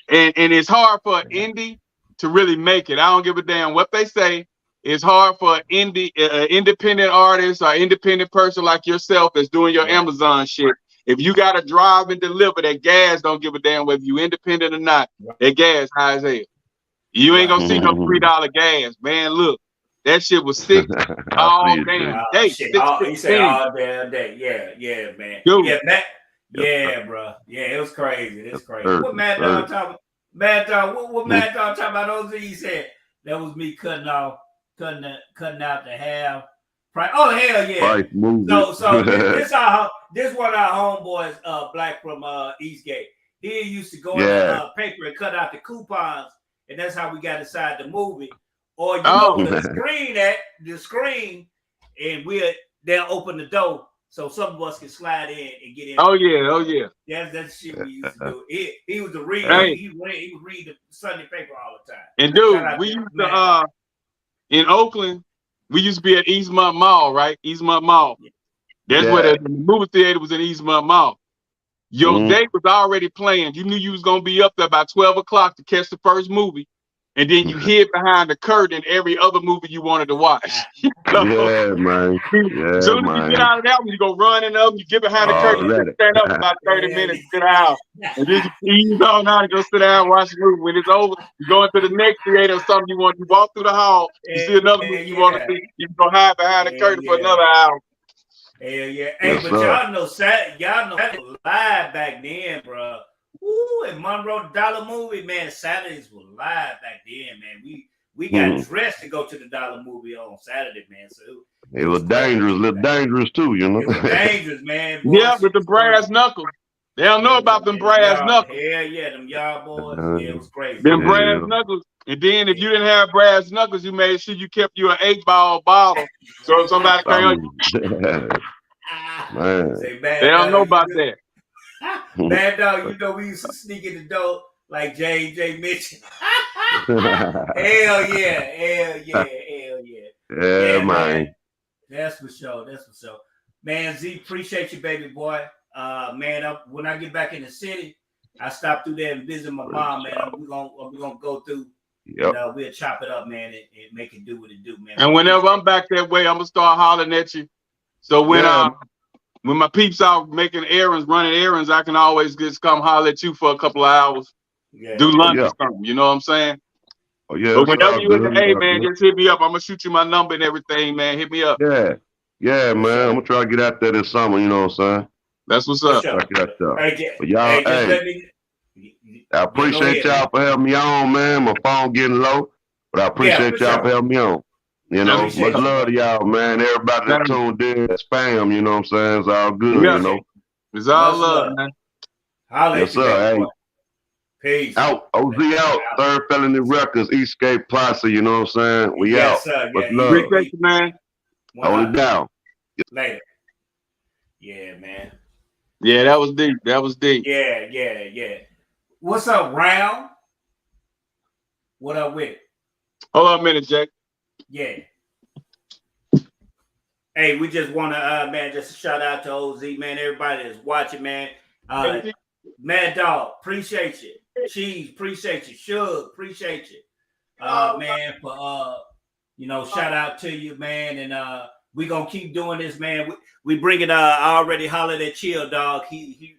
and it's hard for an indie to really make it. I don't give a damn what they say. It's hard for an independent artist or independent person like yourself that's doing your Amazon shit. If you gotta drive and deliver, that gas don't give a damn whether you independent or not. That gas high as hell. You ain't gonna see no $3 gas, man. Look, that shit was $6 all damn day. He said all damn day. Yeah, man. Dude. Yeah, Matt. Yeah, bro. Yeah, it was crazy. It's crazy. What Mad Dog talking? Mad Dog. What Mad Dog talking about? OZ? He said that was me cutting out the half. Oh hell yeah! So this one of our homeboys, Black from Eastgate. He used to go in the paper and cut out the coupons, and that's how we got inside the movie. Or you open the screen, and they'll open the door so some of us can slide in and get in. Oh yeah. That's shit we used to do. He was a reader. Hey. He would read the Sunday paper all the time. And dude, we used to in Oakland, we used to be at Eastmont Mall, right? Eastmont Mall. That's where the movie theater was in Eastmont Mall. Your day was already planned. You knew you was gonna be up there by 12 o'clock to catch the first movie. And then you hid behind the curtain in every other movie you wanted to watch. Yeah, man. As soon as you get out of that one, you go run in up, you get behind the curtain, you stand up about 30 minutes, sit down. And then you ease on out and go sit down and watch the movie. When it's over, you go into the next theater or something you want. You walk through the hall, you see another movie you want to see, you go hide behind the curtain for another hour. Hell yeah. Hey, but y'all know that was live back then, bro. Ooh, in Monroe, the Dollar Movie, man, Saturdays were live back then, man. We got dressed to go to the Dollar Movie on Saturday, man. So it was dangerous, a little dangerous too, you know. It was dangerous, man. Boys. Yeah, with the brass knuckles. They don't know about them brass knuckles. Hell yeah, them y'all boys. Yeah, it was crazy. Them brass knuckles. And then if you didn't have brass knuckles, you made sure you kept you an 8-ball bottle. So if somebody came man. They don't know about that. Mad Dog, you know we used to sneak in the door like J mentioned. Hell yeah. Yeah, man. That's for sure. Man, Z, appreciate you, baby boy. Man, when I get back in the city, I stop through there and visit my mom, man. We're gonna go through. Yep. And, we'll chop it up, man, and make it do what it do, man. And whenever I'm back that way, I'm gonna start hollering at you. So when my peeps out making errands, running errands, I can always just come holler at you for a couple of hours. Yeah. Do lunch or something. You know what I'm saying? Oh yeah. But whenever you in the man, just hit me up. I'm gonna shoot you my number and everything, man. Hit me up. Yeah, man. I'm gonna try to get out there this summer. You know what I'm saying? That's what's up. But y'all, I Yeah, go appreciate ahead. y'all for having me on, man. My phone getting low, but I Yeah, for appreciate y'all for sure. having me on. You know, much Appreciate you, love bro. to y'all, man. Everybody that tuned in, spam, you know what I'm saying? It's all good, Yeah, you know. it's all Much love, love. man. Holla Yes, at you, baby sir. boy. Hey, Peace. out. OZ out. Third Felony Records, Eastgate Plaza, you know what I'm saying? We out. Yes, sir. Much Yeah, love. Appreciate you, man. Hold it 100. down. Later. Yeah, man. Yeah, that was deep. That was deep. Yeah. What's up, Round? What up with it? Hold on a minute, Jake. Yeah. Hey, we just want to, man, just a shout out to OZ, man. Everybody that's watching, man. Mad Dog, appreciate you. Cheese, appreciate you. Suge, appreciate you. Man, for shout out to you, man. And we gonna keep doing this, man. We bring it. I already hollered at Chill Dog. He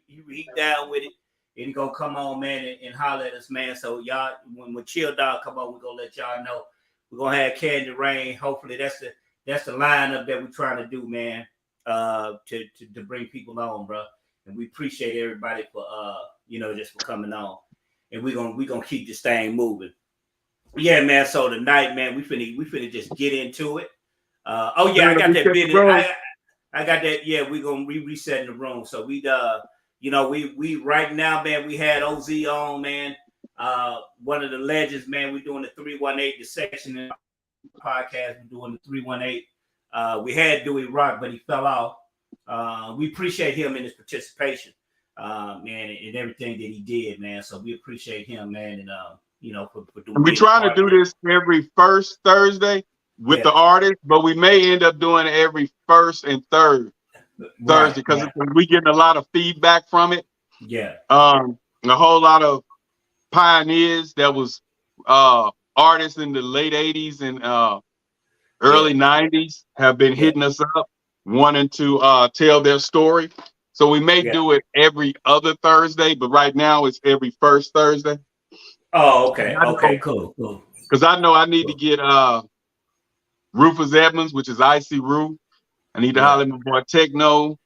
down with it, and he gonna come on, man, and holler at us, man. So y'all, when Chill Dog come on, we gonna let y'all know. We're gonna have Candy Rain. Hopefully, that's the lineup that we're trying to do, man. To bring people on, bro. And we appreciate everybody for just for coming on. And we gonna keep this thing moving. Yeah, man. So tonight, man, we finna just get into it. I got that video. I got that. Yeah, we gonna reset the room. So we we right now, man, we had OZ on, man. One of the legends, man. We're doing the 318 dissection in the podcast. We're doing the 318. We had Dewey Rock, but he fell off. We appreciate him in his participation, man, and everything that he did, man. So we appreciate him, man, and for doing. We're trying to do this every first Thursday with the artist, but we may end up doing it every first and third Thursday because we getting a lot of feedback from it. Yeah. A whole lot of pioneers that was artists in the late 80s and early 90s have been hitting us up wanting to tell their story. So we may do it every other Thursday, but right now it's every first Thursday. Oh, okay. Okay, cool. Because I know I need to get Rufus Edmonds, which is Icy Roo. I need to holler at my boy Techno.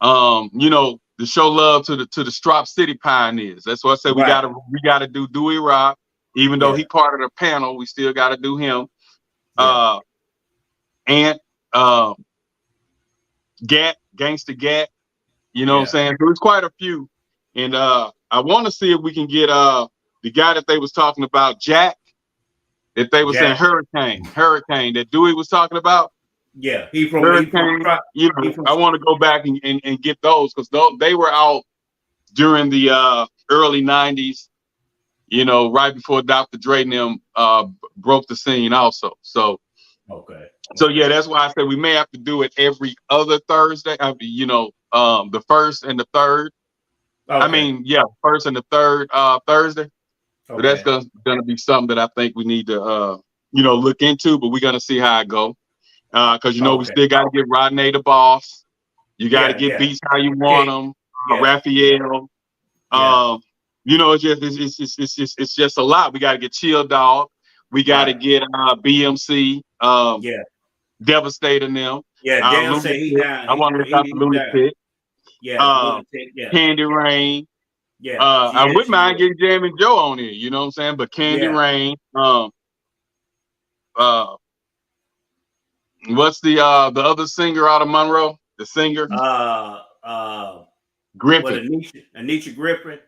To show love to the Strop City pioneers. That's why I said we gotta do Dewey Rock. Even though he part of the panel, we still gotta do him. Ant, Gat, Gangsta Gat. You know what I'm saying? So there's quite a few. And I want to see if we can get the guy that they was talking about, Jack, that they was saying Hurricane that Dewey was talking about. Yeah, he from Hurricane. I want to go back and get those because they were out during the early 90s, right before Dr. Dre and them broke the scene also. So yeah, that's why I said we may have to do it every other Thursday. The first and the third. I mean, first and the third Thursday. So that's gonna be something that I think we need to look into, but we're gonna see how it go. Because we still gotta get Rodney the Boss. You gotta get Beats How You Want Them, Raphael. It's just a lot. We gotta get Chill Dog. We gotta get BMC. Devastating them. Dan say he down. I want to look out the Lunatic. Candy Rain. I wouldn't mind getting Jam and Joe on here, you know what I'm saying? But Candy Rain. What's the other singer out of Monroe? The singer? Griffin. Anitra Griffin.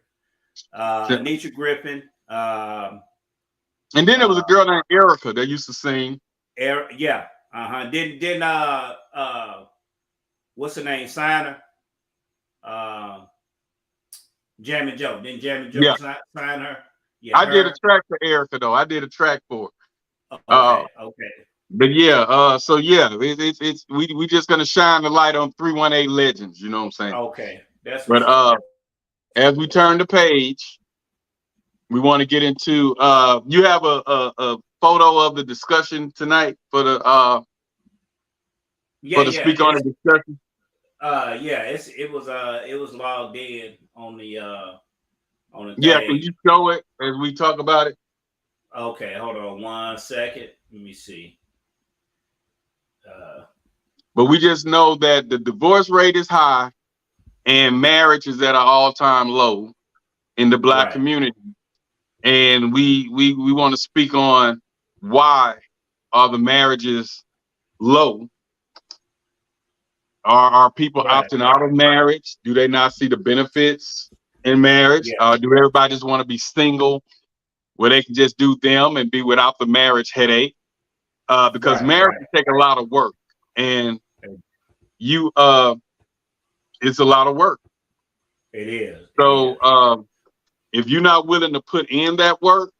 Anitra Griffin. And then there was a girl named Erica that used to sing. Didn't what's her name? Signer. Jam and Joe. Didn't Jam and Joe sign her? Yeah. I did a track for Erica though. I did a track for her. Okay. But it's we just gonna shine the light on 318 Legends, you know what I'm saying? Okay. As we turn the page, we want to get into you have a photo of the discussion tonight for the speak on the discussion. It was logged in on the thing. Can you show it as we talk about it? Okay, hold on 1 second. Let me see. But we just know that the divorce rate is high and marriage is at an all-time low. in the Black Right. community, and we want to speak on why are the marriages low. Are people Right. opting out of marriage? Do they not see the benefits in marriage? Yeah. Do everybody just want to be single where they can just do them and be without the marriage headache? Because Right. marriage Right. take a lot of work, and It you it's a lot of work. is. It So is. if you're not willing to put in that work,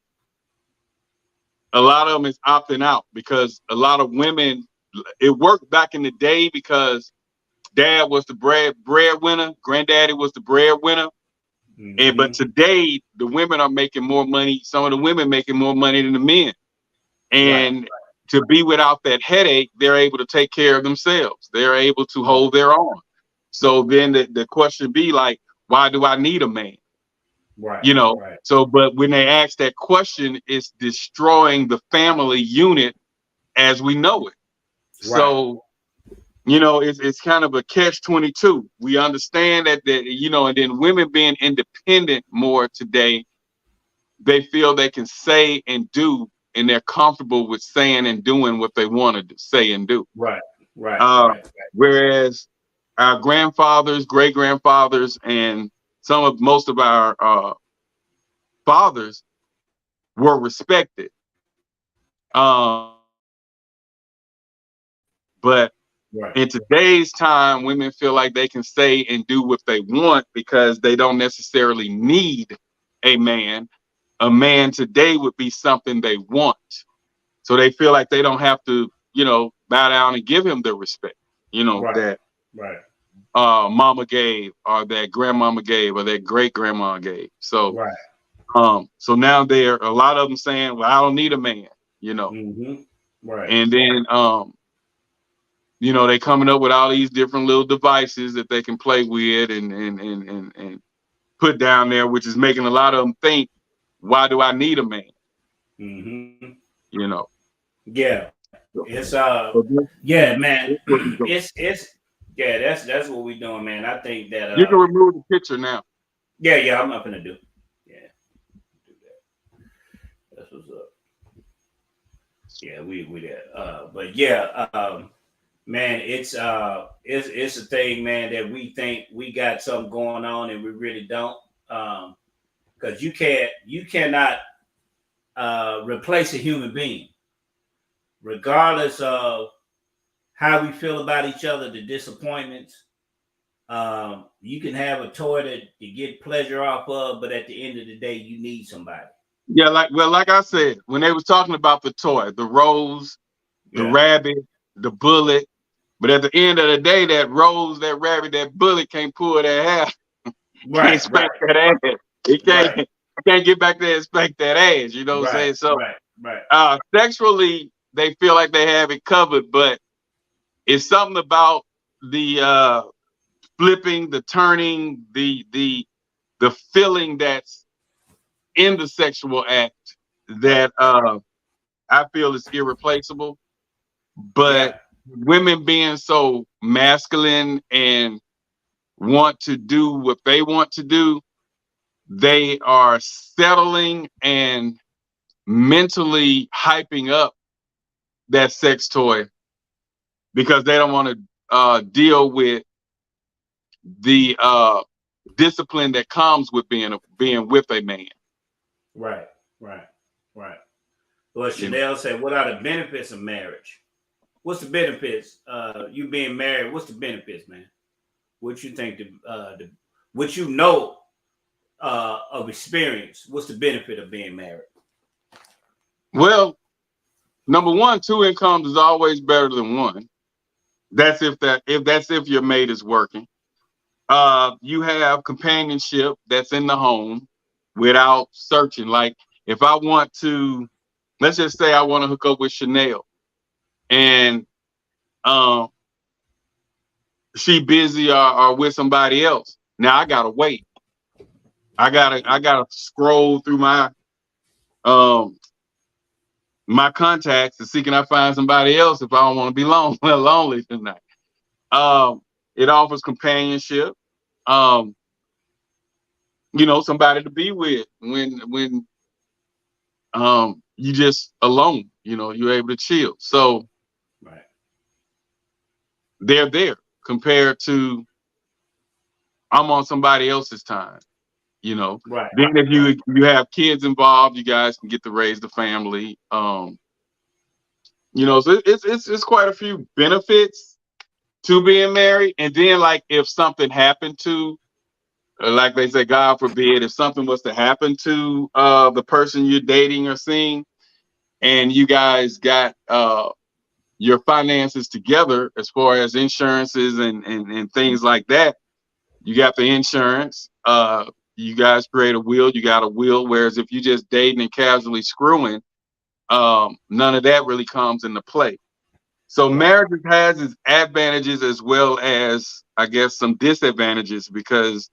a lot of them is opting out because a lot of women, it worked back in the day because dad was the breadwinner, granddaddy was the breadwinner. And but Mm-hmm. today the women are making more money. Some of the women making more money than the men. Right. And to be without that headache, they're able to take care of themselves. They're able to hold their own. So then the question be like, why do I need a man? Right. You know, Right. so but when they ask that question, it's destroying the family unit as we know it. Right. So, you know, it's kind of a catch-22. We understand that, you know, and then women being independent more today, they feel they can say and do, and they're comfortable with saying and doing what they want to say and do. Right. Right. Uh, Right. Whereas our grandfathers, great grandfathers, and most of our fathers were respected. But Right. in today's time, women feel like they can say and do what they want because they don't necessarily need a man. A man today would be something they want. So they feel like they don't have to, you know, bow down and give him the respect, you know, Right. that Right. mama gave or that grandmama gave or that great grandma gave. So Right. so now they're a lot of them saying, well, I don't need a man, you know. Mm-hmm. Right. And then you know, they coming up with all these different little devices that they can play with and put down there, which is making a lot of them think, why do I need a man? Mm-hmm. You know. Yeah. So, It's so yeah, man. this what we do. It's yeah, that's what we're doing, man. I think that You can remove the picture now. yeah, I'm not gonna do. Yeah, do that. That's what's up. Yeah, we there. But yeah, man, it's a thing, man, that we think we got something going on and we really don't. Because you cannot replace a human being, regardless of how we feel about each other, the disappointments. You can have a toy to get pleasure off of, but at the end of the day, you need somebody. Yeah, like I said, when they was talking about the toy, the rose, the Yeah. rabbit, the bullet, but at the end of the day, that rose, that rabbit, that bullet can't pull that hair, can't Right. Right. spank that ass. It Right. can't get back there and spank that ass. You know what I'm Right. saying? So Right. Right. sexually, they feel like they have it covered, but it's something about the flipping, the turning, the feeling that's in the sexual act that I feel is irreplaceable. But Yeah. women being so masculine and want to do what they want to do, they are settling and mentally hyping up that sex toy because they don't want to deal with the discipline that comes with being with a man. Right. Right. Right. Well, You know. Chanel said, "What are the benefits of marriage? What's the benefits? You being married. What's the benefits, man? What you think? What you know of experience? What's the benefit of being married? Well, number one, two incomes is always better than one. That's if your mate is working. You have companionship that's in the home without searching. Like if I want to, let's just say I want to hook up with Chanel and um, she busy or with somebody else. Now I gotta wait. I gotta scroll through um my contacts to see can I find somebody else if I don't want to be lonely tonight. Um, it offers companionship. Um, you know, somebody to be with when you just alone, you know, you're able to chill. So Right. they're there compared to I'm on somebody else's time, you know. Right. Then if you have kids involved, you guys can get to raise the family. You know, so it's quite a few benefits to being married. And then like if something happened to like they say, God forbid, if something was to happen to the person you're dating or seeing, and you guys got your finances together as far as insurances and things like that, you got the insurance. You guys create a will, you got a will. Whereas if you just dating and casually screwing, none of that really comes into play. So Right. marriage has its advantages as well as, I guess, some disadvantages because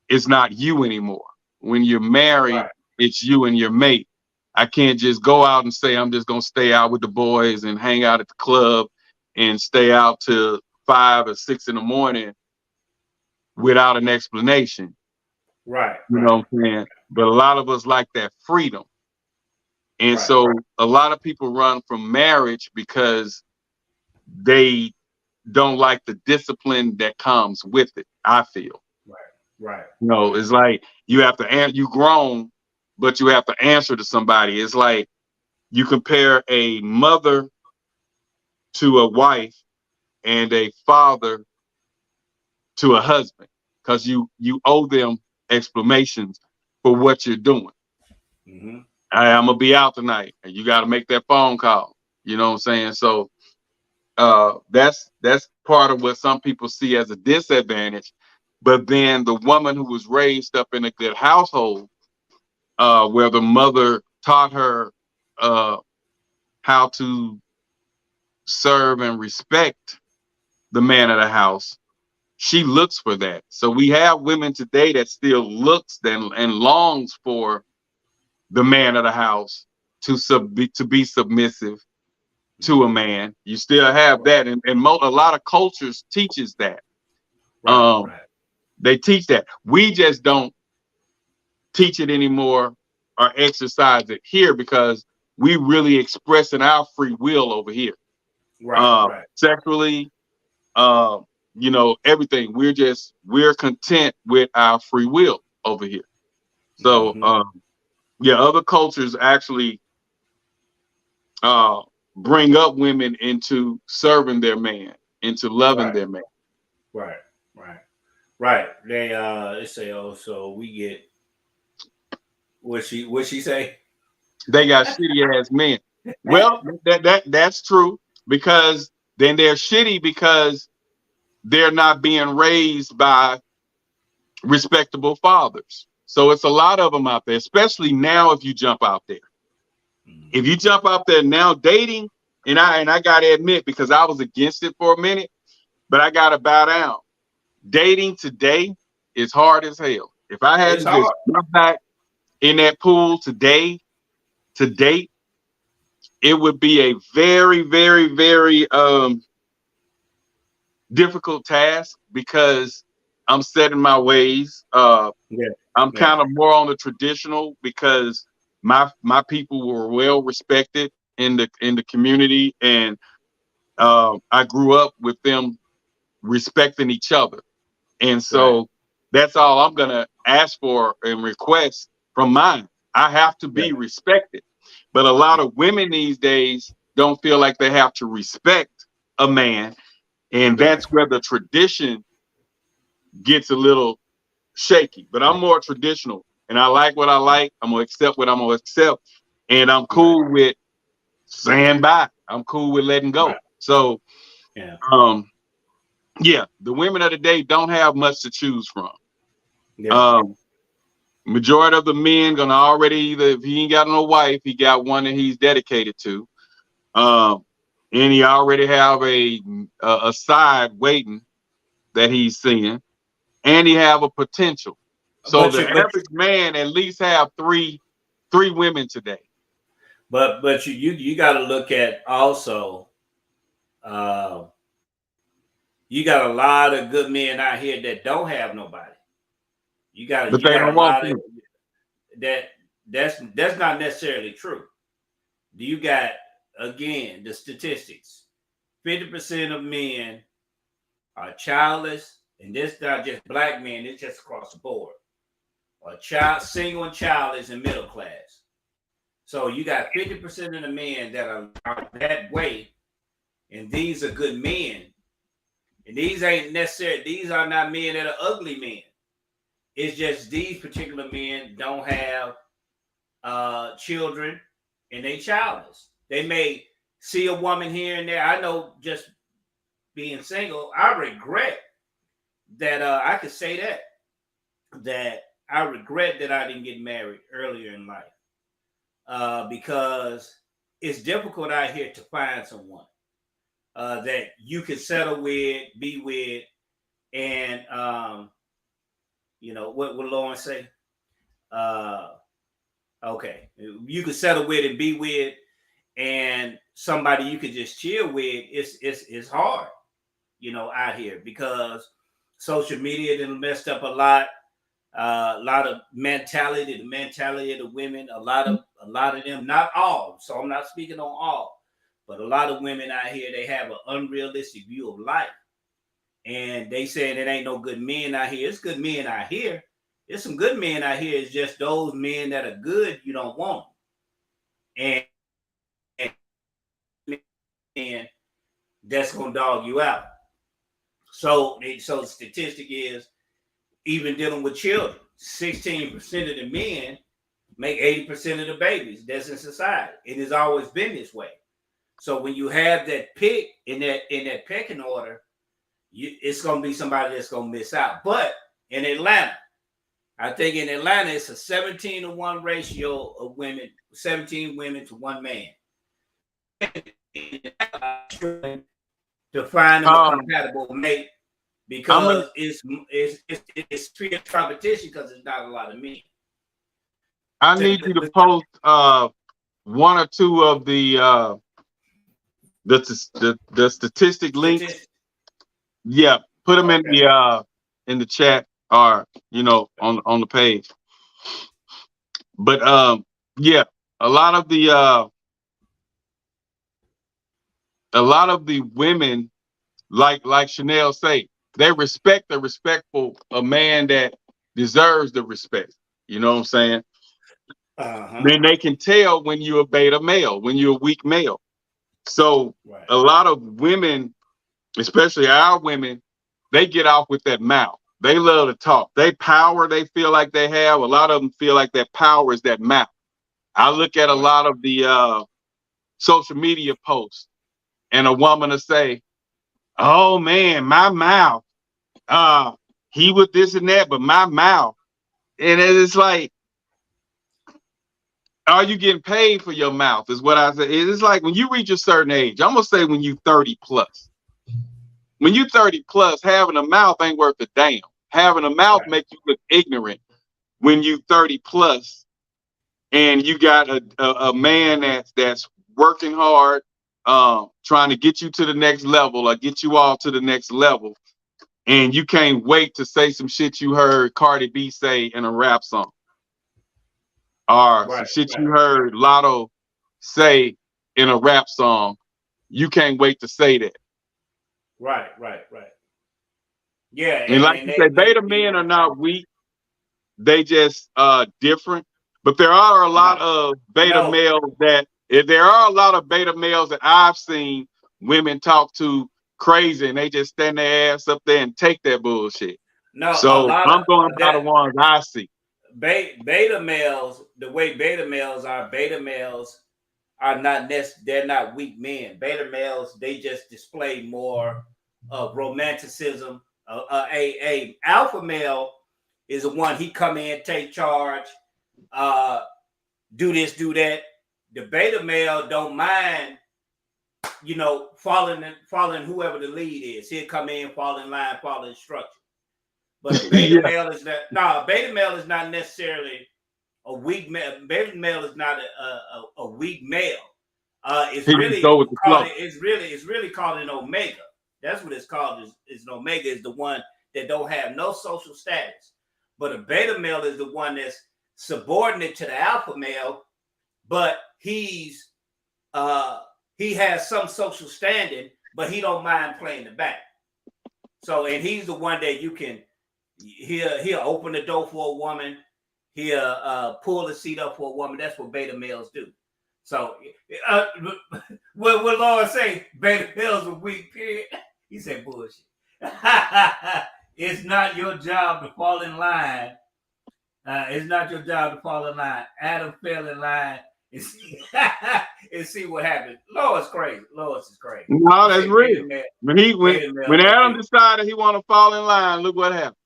it's not you anymore. When you're married, Right. it's you and your mate. I can't just go out and say I'm just gonna stay out with the boys and hang out at the club and stay out till 5 or 6 in the morning without an explanation. Right. You know what I'm saying? But a lot of us like that freedom. And Right. so a lot of people run from marriage because they don't like the discipline that comes with it, I feel. Right. You know, it's like you have to you grown, but you have to answer to somebody. It's like you compare a mother to a wife and a father to a husband because you owe them explanations for what you're doing. Mm-hmm. I'm gonna be out tonight, and you got to make that phone call. You know what I'm saying? So that's part of what some people see as a disadvantage. But then the woman who was raised up in a good household, where the mother taught her how to serve and respect the man of the house, she looks for that. So we have women today that still looks and longs for the man of the house to be submissive to a man. You still have that, and a lot of cultures teaches that. Right. Right. They teach that. We just don't teach it anymore or exercise it here because we really expressing our free will over here. Right. Sexually, you know, everything. We're content with our free will over here. So Mm-hmm. yeah, other cultures actually bring up women into serving their man, into loving Right. their man. Right. Right. Right. They say, oh, so we get what she say? They got shitty ass men. Well, that's true because then they're shitty because they're not being raised by respectable fathers. So it's a lot of them out there, especially now if you jump out there. If you jump out there now dating, and I gotta admit, because I was against it for a minute, but I gotta bow down. Dating today is hard as hell. If I had It's to just hard. jump back in that pool today to date, it would be a very, very, very difficult task because I'm set in my ways. Yeah. I'm Yeah. kind of more on the traditional because my people were well respected in the community, and I grew up with them respecting each other, and Right. so that's all I'm gonna ask for and request from mine. I have to Yeah. be respected, but a lot of women these days don't feel like they have to respect a man, and Right. that's where the tradition gets a little shaky. But I'm more traditional, and I like what I like. I'm gonna accept what I'm gonna accept, and I'm Right. cool with saying bye. I'm cool with letting go. Right. So, Yeah. yeah, the women of the day don't have much to choose from. Yeah. Um, Majority of the men gonna already either, if he ain't got no wife, he got one that he's dedicated to, um, and he already have a side waiting that he's seeing, and he have a potential. So But the you, but average man at least have three women today. but you got to look at also. Uh, you got a lot of good men out here that don't have nobody. You got But they a don't lot want of to. that's not necessarily true. You got, again, the statistics. 50% of men are childless, and this not just black men, it's just across the board. Single and childless and middle class. So you got 50% of the men that are that way, and these are good men. And these are not men that are ugly men. It's just these particular men don't have children, and they childless. They may see a woman here and there. I know, just being single, I regret that I could say that I regret that I didn't get married earlier in life, because it's difficult out here to find someone that you could settle with, be with, and what would Lauren say? Okay, you could settle with and be with, and somebody you could just chill with. It's hard, out here, because social media done messed up a lot of mentality, the mentality of the women. A lot of them, not all. So I'm not speaking on all, but a lot of women out here, they have an unrealistic view of life, and they saying it ain't no good men out here. It's good men out here. There's some good men out here. It's just those men that are good, you don't want them. And that's gonna dog you out. So the statistic is, even dealing with children, 16% of the men make 80% of the babies that's in society. It has always been this way. So when you have that pick in that pecking order, it's gonna be somebody that's gonna miss out. But in Atlanta, I think in Atlanta, it's a 17-to-1 ratio of women, 17 women to 1 man. To find a compatible mate, because it's pure competition, because there's not a lot of men. I need you to post one or two of the statistic links. Yeah, put them in the chat, or on the page. But yeah, a lot of the women, like Chanel say, they respect a man that deserves the respect. You know what I'm saying? Then they can tell when you're a beta male, when you're a weak male. So a lot of women, especially our women, they get off with that mouth. They love to talk. They feel like they have. A lot of them feel like that power is that mouth. I look at a lot of the social media posts, and a woman will say, "Oh man, my mouth. He was this and that, but my mouth." And it's like, are you getting paid for your mouth? Is what I say. It's like when you reach a certain age, I'm gonna say when you 30 plus. When you 30 plus, having a mouth ain't worth a damn. Having a mouth makes you look ignorant when you 30 plus, and you got a man that's working hard, trying to get you to the next level, or get you all to the next level, and you can't wait to say some shit you heard Cardi B say in a rap song, or some shit you heard Lotto say in a rap song. You can't wait to say that. Right. Yeah, and like you say, beta men are not weak. They just different. But there are a lot of beta males that I've seen women talk to crazy, and they just stand their ass up there and take that bullshit. No, so I'm going by the ones I see. Beta males, the way beta males are not they're not weak men. Beta males, they just display more of romanticism. A alpha male is the one, he come in, take charge, do this, do that. The beta male don't mind, following whoever the lead is. He'll come in, fall in line, follow instructions. But a beta male is not. Beta male is not necessarily a weak male. Beta male is not a weak male. It's really called an omega. That's what it's called. Is an omega is the one that don't have no social status, But a beta male is the one that's subordinate to the alpha male, but he has some social standing, but he don't mind playing the back. So, and he's the one that he'll open the door for a woman, he'll pull the seat up for a woman. That's what beta males do. So, what Lord say? Beta males are weak. Period. He said bullshit. It's not your job to fall in line. It's not your job to fall in line. Adam fell in line and see what happened. Lois crazy. Lois is crazy. No, that's real. When Adam decided he want to fall in line, look what happened.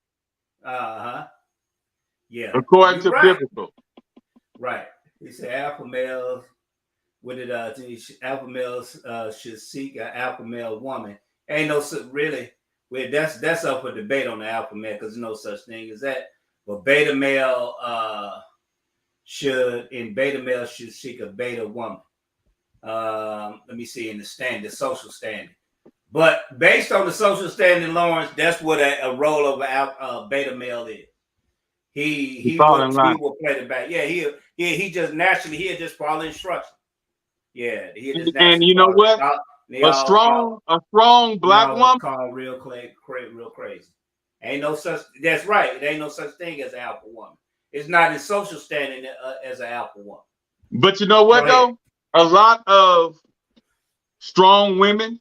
Yeah. According to biblical. Right. He said alpha males. What did alpha males should seek an alpha male woman? Ain't no really. Well, that's up for debate on the alpha male because there's no such thing as that. But beta male should seek a beta woman. Let me see in the social standing. But based on the social standing, Lawrence, that's what a role of a beta male is. He will play the back. Yeah, he just naturally he'll just follow instructions. Yeah, and you know what? A strong black woman call real crazy. Ain't no such. That's right. It ain't no such thing as an alpha woman. It's not in social standing as an alpha woman. But you know what though? A lot of strong women,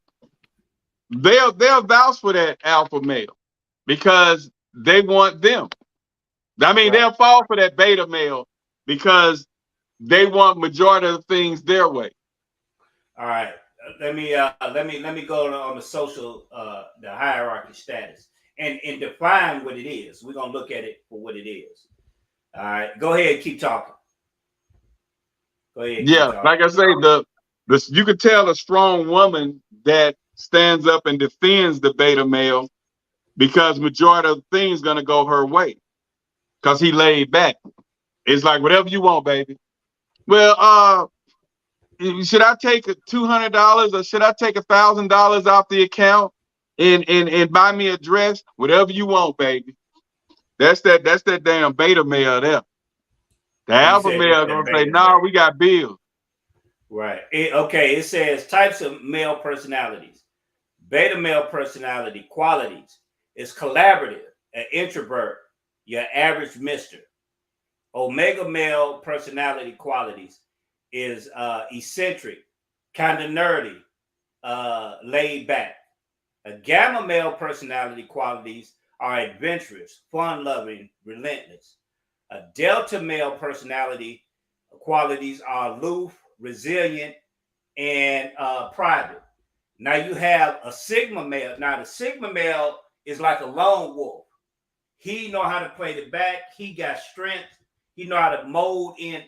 they'll vouch for that alpha male because they want them. I mean, they'll fall for that beta male because they want majority of the things their way. All right. Let me go on the social the hierarchy status and define what it is. We're gonna look at it for what it is. All right, go ahead and keep talking. Go ahead. Yeah, like I say, you could tell a strong woman that stands up and defends the beta male because majority of the things gonna go her way because he laid back. It's like whatever you want, baby. Well, should I take $200 or should I take $1,000 off the account and buy me a dress? Whatever you want, baby. That's that damn beta male there. The alpha male gonna say, "No, we got bills." Right. It says types of male personalities. Beta male personality qualities is collaborative, an introvert, your average mister. Omega male personality qualities is eccentric, kind of nerdy, laid back. A gamma male personality qualities are adventurous, fun-loving, relentless. A delta male personality qualities are aloof, resilient, and private. Now you have a sigma male. Now the sigma male is like a lone wolf. He know how to play the back. He got strength. He know how to mold in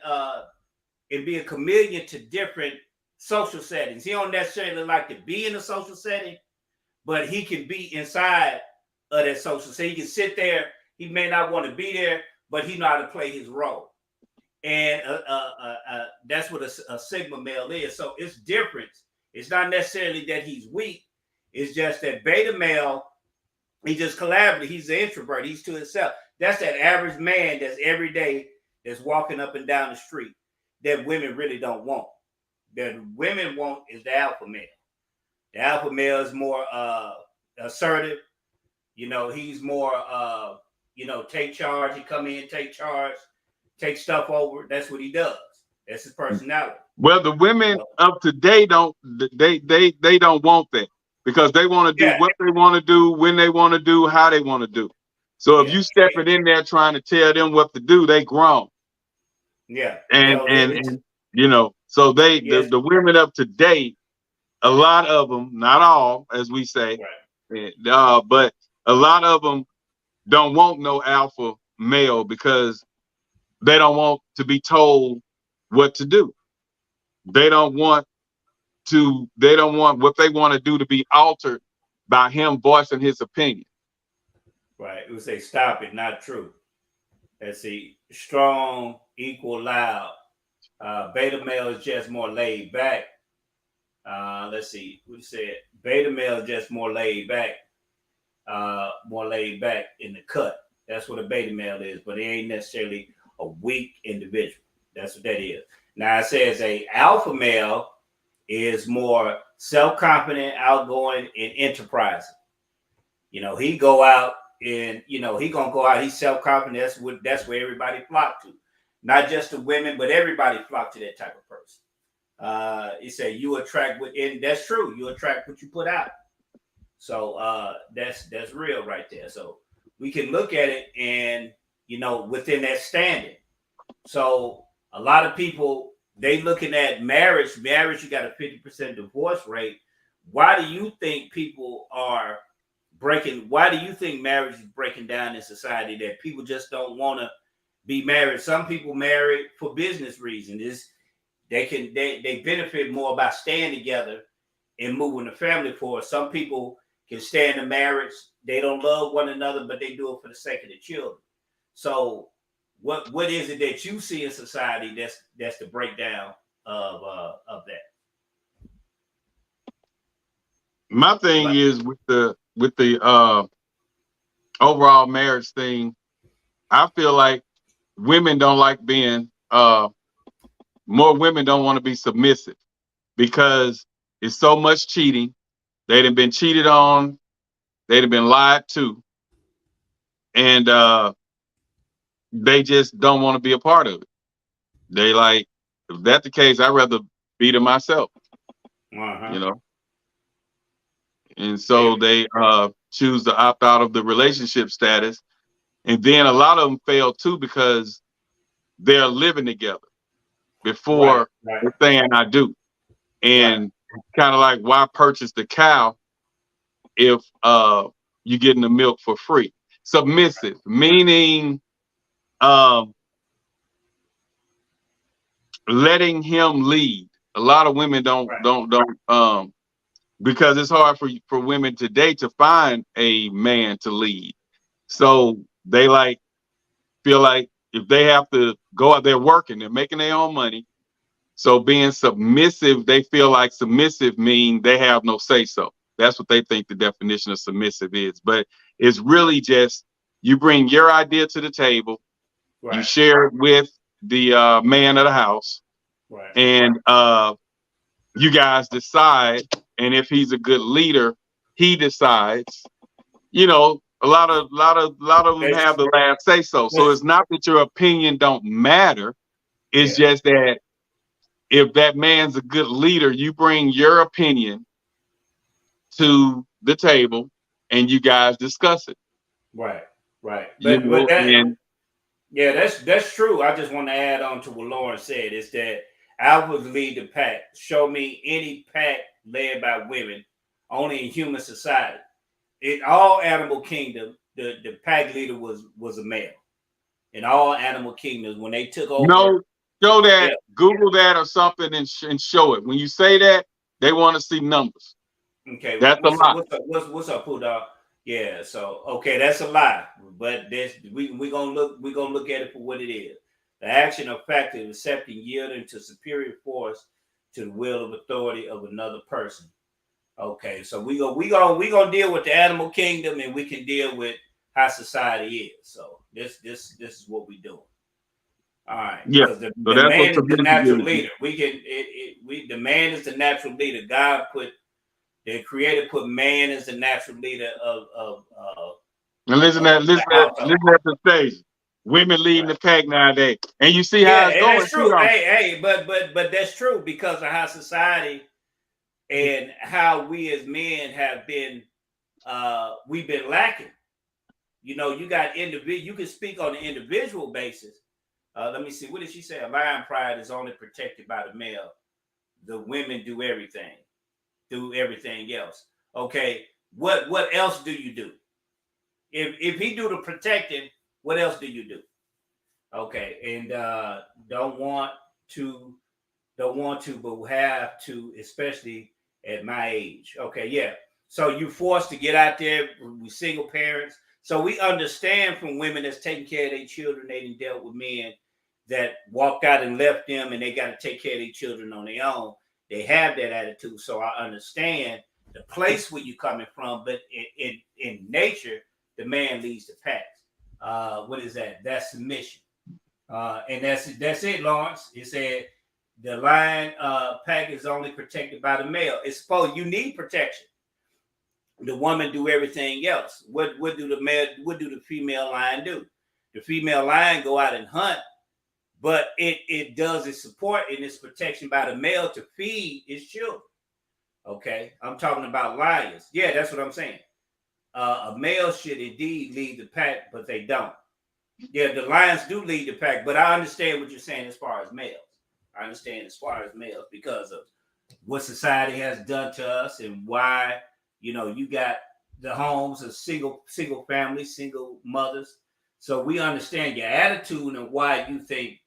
and be a chameleon to different social settings. He don't necessarily like to be in a social setting, but he can be inside of that social setting. He can sit there. He may not want to be there, but he know how to play his role. And that's what a sigma male is. So it's different. It's not necessarily that he's weak. It's just that beta male, he just collaborative. He's an introvert. He's to himself. That's that average man that's every day that's walking up and down the street that women really don't want. That women want is the alpha male. The alpha male is more assertive. You know, he's more take charge. He come in, take charge, take stuff over. That's what he does. That's his personality. Well, the women of today don't want that because they want to do what they want to do, when they want to do, how they want to do. So if you stepping in there trying to tell them what to do, they grown. Yeah. And you know, so the women of today, a lot of them, not all, as we say, but a lot of them don't want no alpha male because they don't want to be told what to do. They don't want what they want to do to be altered by him voicing his opinion. Right. It would say stop it, not true. Let's see. Strong, equal, loud. Beta male is just more laid back. Let's see. We said beta male is just more laid back in the cut. That's what a beta male is, but it ain't necessarily a weak individual. That's what that is. Now it says a alpha male is more self-confident, outgoing, and enterprising. He go out and he gonna go out. He's self-confident. That's where everybody flock to, not just the women, but everybody flock to that type of person. He said you attract what, and that's true. You attract what you put out. So that's real right there. So we can look at it and within that standing. So a lot of people, they looking at marriage, you got a 50% divorce rate. Why do you think people are why do you think marriage is breaking down in society, that people just don't want to be married? Some people marry for business reasons. They benefit more by staying together and moving the family forward. Some people can stay in a marriage. They don't love one another, but they do it for the sake of the children. So what is it that you see in society that's the breakdown of that? My thing is with the overall marriage thing, I feel like women don't like being more women don't want to be submissive because it's so much cheating. They done been cheated on, they'd have been lied to, and they just don't want to be a part of it. They like, if that's the case, I'd rather be to myself. And so they choose to opt out of the relationship status. And then a lot of them fail too because they're living together before they're saying I do. And kind of like, why purchase the cow if you're getting the milk for free? Submissive, meaning letting him lead. A lot of women don't because it's hard for women today to find a man to lead. So they feel like if they have to go out there working, they're making their own money. So being submissive, they feel like submissive means they have no say so. That's what they think the definition of submissive is. But it's really just you bring your idea to the table, you share it with the man of the house, and you guys decide. And if he's a good leader, he decides. A lot of them have the last say so. So it's not that your opinion don't matter. It's just that if that man's a good leader, you bring your opinion to the table and you guys discuss it. Right. That's true. I just want to add on to what Lauren said, is that alphas lead the pack. Show me any pack led by women, only in human society. In all animal kingdom, the pack leader was a male. In all animal kingdoms, when they took over. No, show that, Google that or something and show it. When you say that, they want to see numbers. Okay, that's a lie. What's up, Pooh Dog? Yeah, so okay, that's a lie. But we're gonna look at it for what it is. The action or fact of accepting, yielding to superior force to the will of authority of another person. Okay, so we gonna deal with the animal kingdom, and we can deal with how society is. So this is what we doing. All right. Yeah. The man is the natural leader. The man is the natural leader. The Creator put man as the natural leader of. And listen at the stage. Women leading the pack nowadays, and you see how it's going. That's true. Hey, but that's true because of how society and how we as men have been. We've been lacking. You got you can speak on an individual basis. Let me see. What did she say? A lion pride is only protected by the male. The women do everything else. Okay. What else do you do? If he do the protecting, what else do you do? Okay. And don't want to, but have to, especially at my age. Okay. Yeah. So you forced to get out there. We single parents. So we understand from women that's taking care of their children, they done dealt with men that walked out and left them, and they got to take care of their children on their own. They have that attitude. So I understand the place where you're coming from, but in nature, the man leads the pack. What is that? That's submission. And that's it, Lawrence. It said the lion pack is only protected by the male. It's supposed you need protection. The woman do everything else. What do the male? What do the female lion do? The female lion go out and hunt, but it does its support and its protection by the male to feed its children. Okay, I'm talking about lions. Yeah, that's what I'm saying. A male should indeed lead the pack, but they don't. Yeah, the lions do lead the pack, but I understand what you're saying as far as males. I understand as far as males because of what society has done to us and why, you got the homes of single families, single mothers. So we understand your attitude and why you think,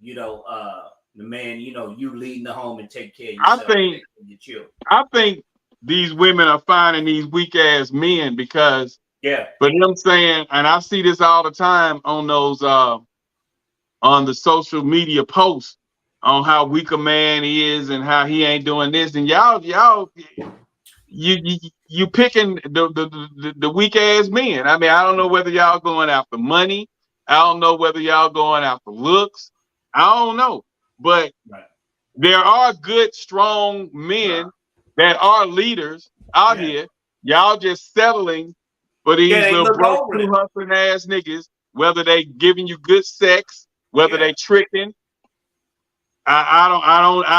the man, you leading the home and take care of yourself and your children. I think these women are finding these weak ass men because but them saying, and I see this all the time on those on the social media posts on how weak a man is and how he ain't doing this, and y'all you picking the weak ass men. I mean, I don't know whether y'all going after money. I don't know whether y'all going after looks. I don't know, but there are good, strong men that are leaders out here. Y'all just settling for these little broke, hustling ass niggas. Whether they giving you good sex, whether they tricking, I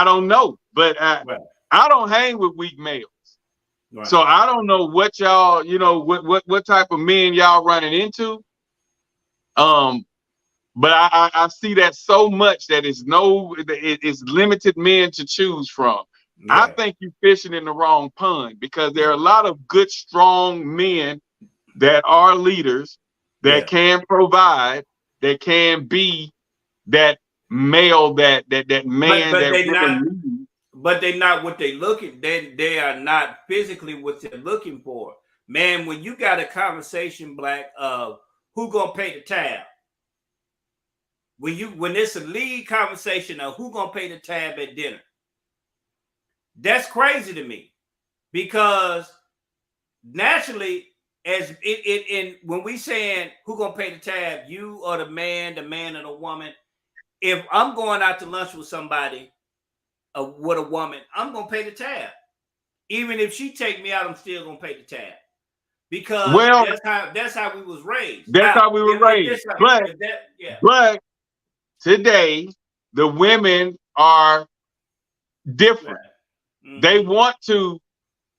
don't know. But I don't hang with weak males. So I don't know what y'all, what type of men y'all running into. But I see that so much that it's limited men to choose from. I think you're fishing in the wrong pond because there are a lot of good, strong men that are leaders that can provide, that can be that male, that man that women need. But they're not what they looking. They are not physically what they're looking for. Man, when you got a conversation, Black, of who gonna pay the tab, when it's a lead conversation of who gonna pay the tab at dinner, that's crazy to me because naturally, as when we saying who gonna pay the tab, you or the man or the woman. If I'm going out to lunch with somebody, with a woman, I'm gonna pay the tab. Even if she take me out, I'm still gonna pay the tab because that's how we was raised. That's how we were raised. But today, the women are different. They want to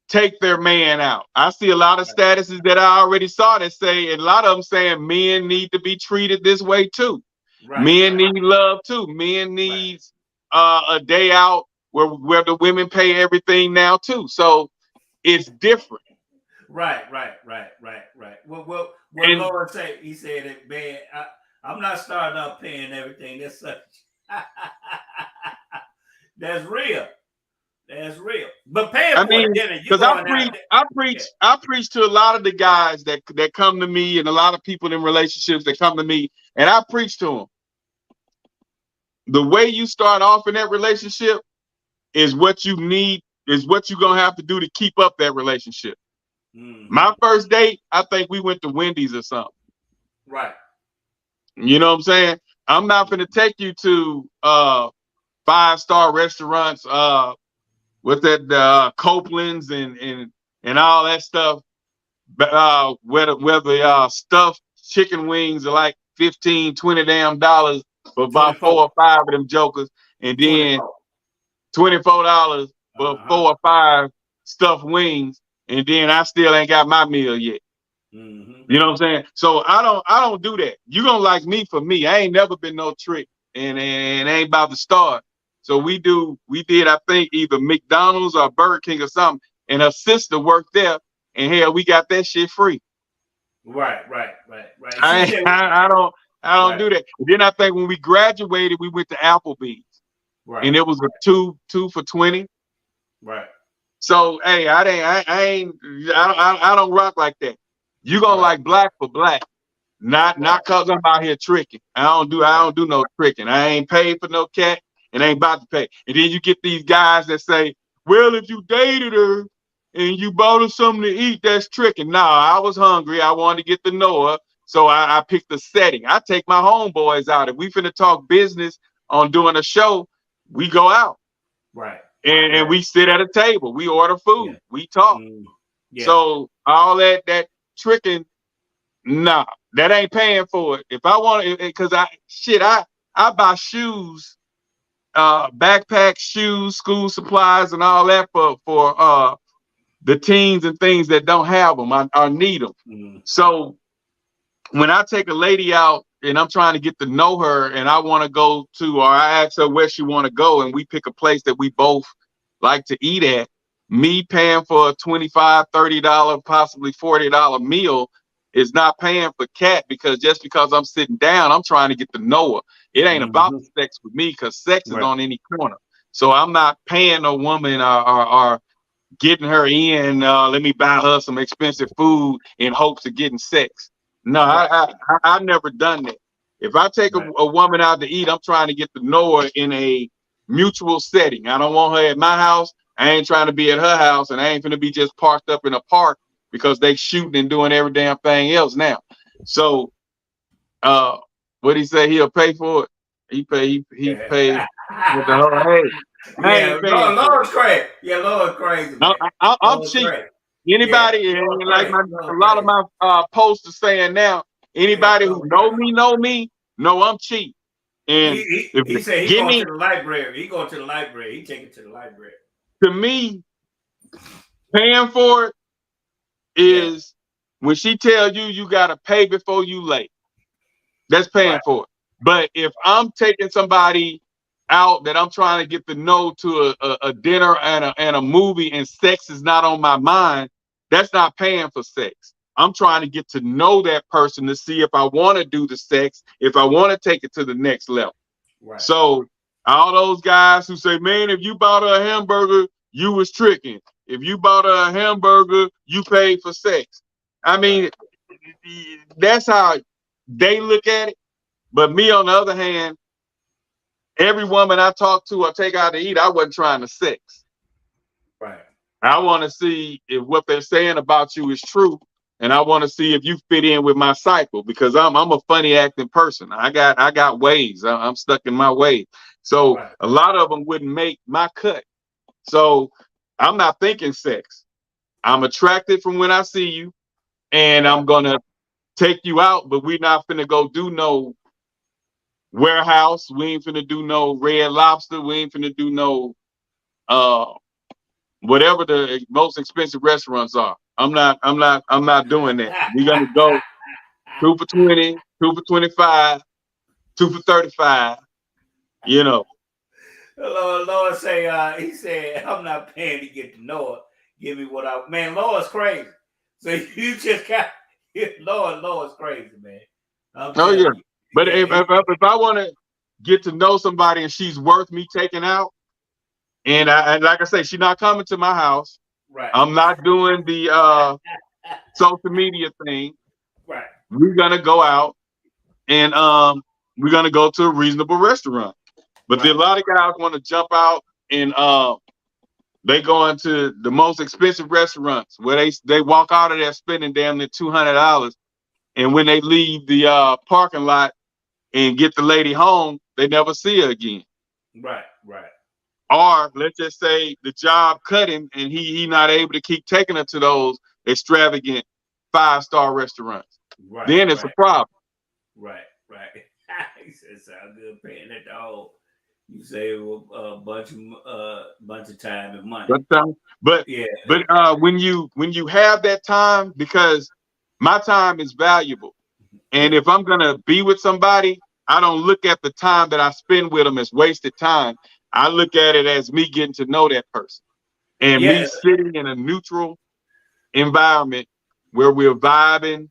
take their man out. I see a lot of statuses that I already saw that say, and a lot of them saying men need to be treated this way too. Men need love too. Men need a day out where the women pay everything now too. So it's different. Right. Well, Lord say, he said it, man. I'm not starting up paying everything. That's such. That's real. That's real. But paying for dinner, because I preach to a lot of the guys that come to me and a lot of people in relationships that come to me, and I preach to them. The way you start off in that relationship is what you need, is what you're gonna have to do to keep up that relationship. My first date, I think we went to Wendy's or something. Right. You know what I'm saying? I'm not gonna take you to 5-star restaurants, with that Copeland's and all that stuff. Where the stuffed chicken wings are like $15-20 damn dollars for about 4 or 5 of them jokers, and then $24 for 4 or 5 stuffed wings, and then I still ain't got my meal yet. You know what I'm saying? So I don't do that. You gonna like me for me. I ain't never been no trick, and ain't about to start. So we did, I think, either McDonald's or Burger King or something, and her sister worked there, and hell, we got that shit free. Right. I don't do that. Then I think when we graduated, we went to Applebee's, and it was a two for $20. Right. So hey, I don't rock like that. You gonna like black for black, not cause I'm out here tricking. I don't do no tricking. I ain't paid for no cat and ain't about to pay. And then you get these guys that say, well, if you dated her and you bought her something to eat, that's tricking. Nah, I was hungry. I wanted to get to know her. So I pick the setting. I take my homeboys out. If we finna talk business on doing a show, we go out. Right. And we sit at a table. We order food. Yeah. We talk. Yeah. So all that tricking, nah, that ain't paying for it. If I want it, because I buy shoes, backpacks, shoes, school supplies, and all that for the teens and things that don't have them or need them. So when I take a lady out and I'm trying to get to know her and I want to go to, or I ask her where she want to go and we pick a place that we both like to eat at, me paying for a $25, $30, possibly $40 meal is not paying for Cat, because just because I'm sitting down, I'm trying to get to know her. It ain't about the sex with me, because sex is on any corner. So I'm not paying a woman or getting her in, let me buy her some expensive food in hopes of getting sex. No, I've never done that. If I take a woman out to eat, I'm trying to get to know her in a mutual setting. I don't want her at my house. I ain't trying to be at her house, and I ain't gonna be just parked up in a park because they shooting and doing every damn thing else now. So, what he say? He'll pay for it. He pay with the whole hey. Yeah, Lord's crazy. Yeah, Lord's crazy. Man. I'm cheap. Crazy. Anybody, and like a lot of my posts are saying now, anybody who know me, know I'm cheap. And he said he going to the library. He going to the library. He take it to the library. To me, paying for it is when she tells you gotta pay before you late. That's paying for it. But if I'm taking somebody out that I'm trying to get to know to a dinner and a movie, and sex is not on my mind, that's not paying for sex. I'm trying to get to know that person to see if I want to do the sex, if I want to take it to the next level. Right. So all those guys who say, man, if you bought her a hamburger, you was tricking. If you bought her a hamburger, you paid for sex. I mean, that's how they look at it. But me, on the other hand, every woman I talk to or take out to eat, I wasn't trying to sex. Right. I want to see if what they're saying about you is true, and I want to see if you fit in with my cycle, because I'm a funny acting person. I got ways. I'm stuck in my ways. So a lot of them wouldn't make my cut. So I'm not thinking sex. I'm attracted from when I see you, and I'm gonna take you out, but we're not finna go do no warehouse. We ain't finna do no Red Lobster. We ain't finna do no whatever the most expensive restaurants are. I'm not doing that. We're gonna go 2 for 20, 2 for 25, 2 for 35. You know. Lord say he said, I'm not paying to get to know her. Give me what I man, Lord's crazy. So you just got Lord's crazy, man. Oh yeah. But if I want to get to know somebody and she's worth me taking out, and like I say, she's not coming to my house. Right. I'm not doing the social media thing. Right. We're gonna go out and we're gonna go to a reasonable restaurant. But a lot of guys want to jump out and they go into the most expensive restaurants where they walk out of there spending damn near $200, and when they leave the parking lot and get the lady home, they never see her again. Right. Or let's just say the job cut him and he not able to keep taking her to those extravagant 5-star restaurants. Right. Then it's a problem. Right. He said, sound good paying at the whole. You save a bunch of time and money. But when you have that time, because my time is valuable, and if I'm gonna be with somebody, I don't look at the time that I spend with them as wasted time. I look at it as me getting to know that person, and me sitting in a neutral environment where we're vibing,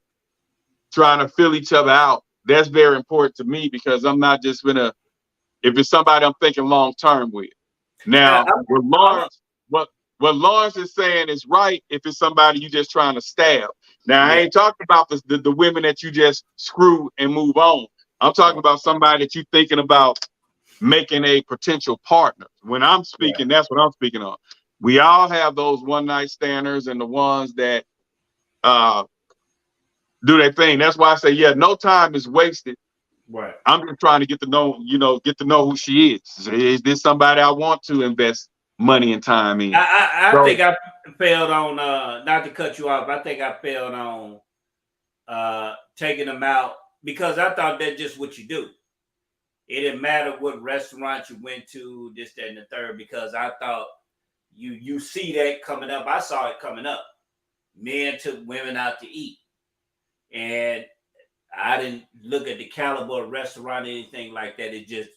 trying to fill each other out. That's very important to me, because I'm not just gonna. If it's somebody I'm thinking long term with. Now, what Lawrence is saying is right. If it's somebody you just trying to stab. Now, I ain't talking about the women that you just screw and move on. I'm talking about somebody that you're thinking about making a potential partner. When I'm speaking, that's what I'm speaking on. We all have those one night standers and the ones that do their thing. That's why I say, yeah, no time is wasted. Right. I'm just trying to get to know who she is. Is this somebody I want to invest money and time in? I So, think I failed on not to cut you off. I think I failed on taking them out because I thought that's just what you do. It didn't matter what restaurant you went to, this, that, and the third, because I thought you see that coming up. I saw it coming up. Men took women out to eat. And I didn't look at the caliber of restaurant or anything like that. It's just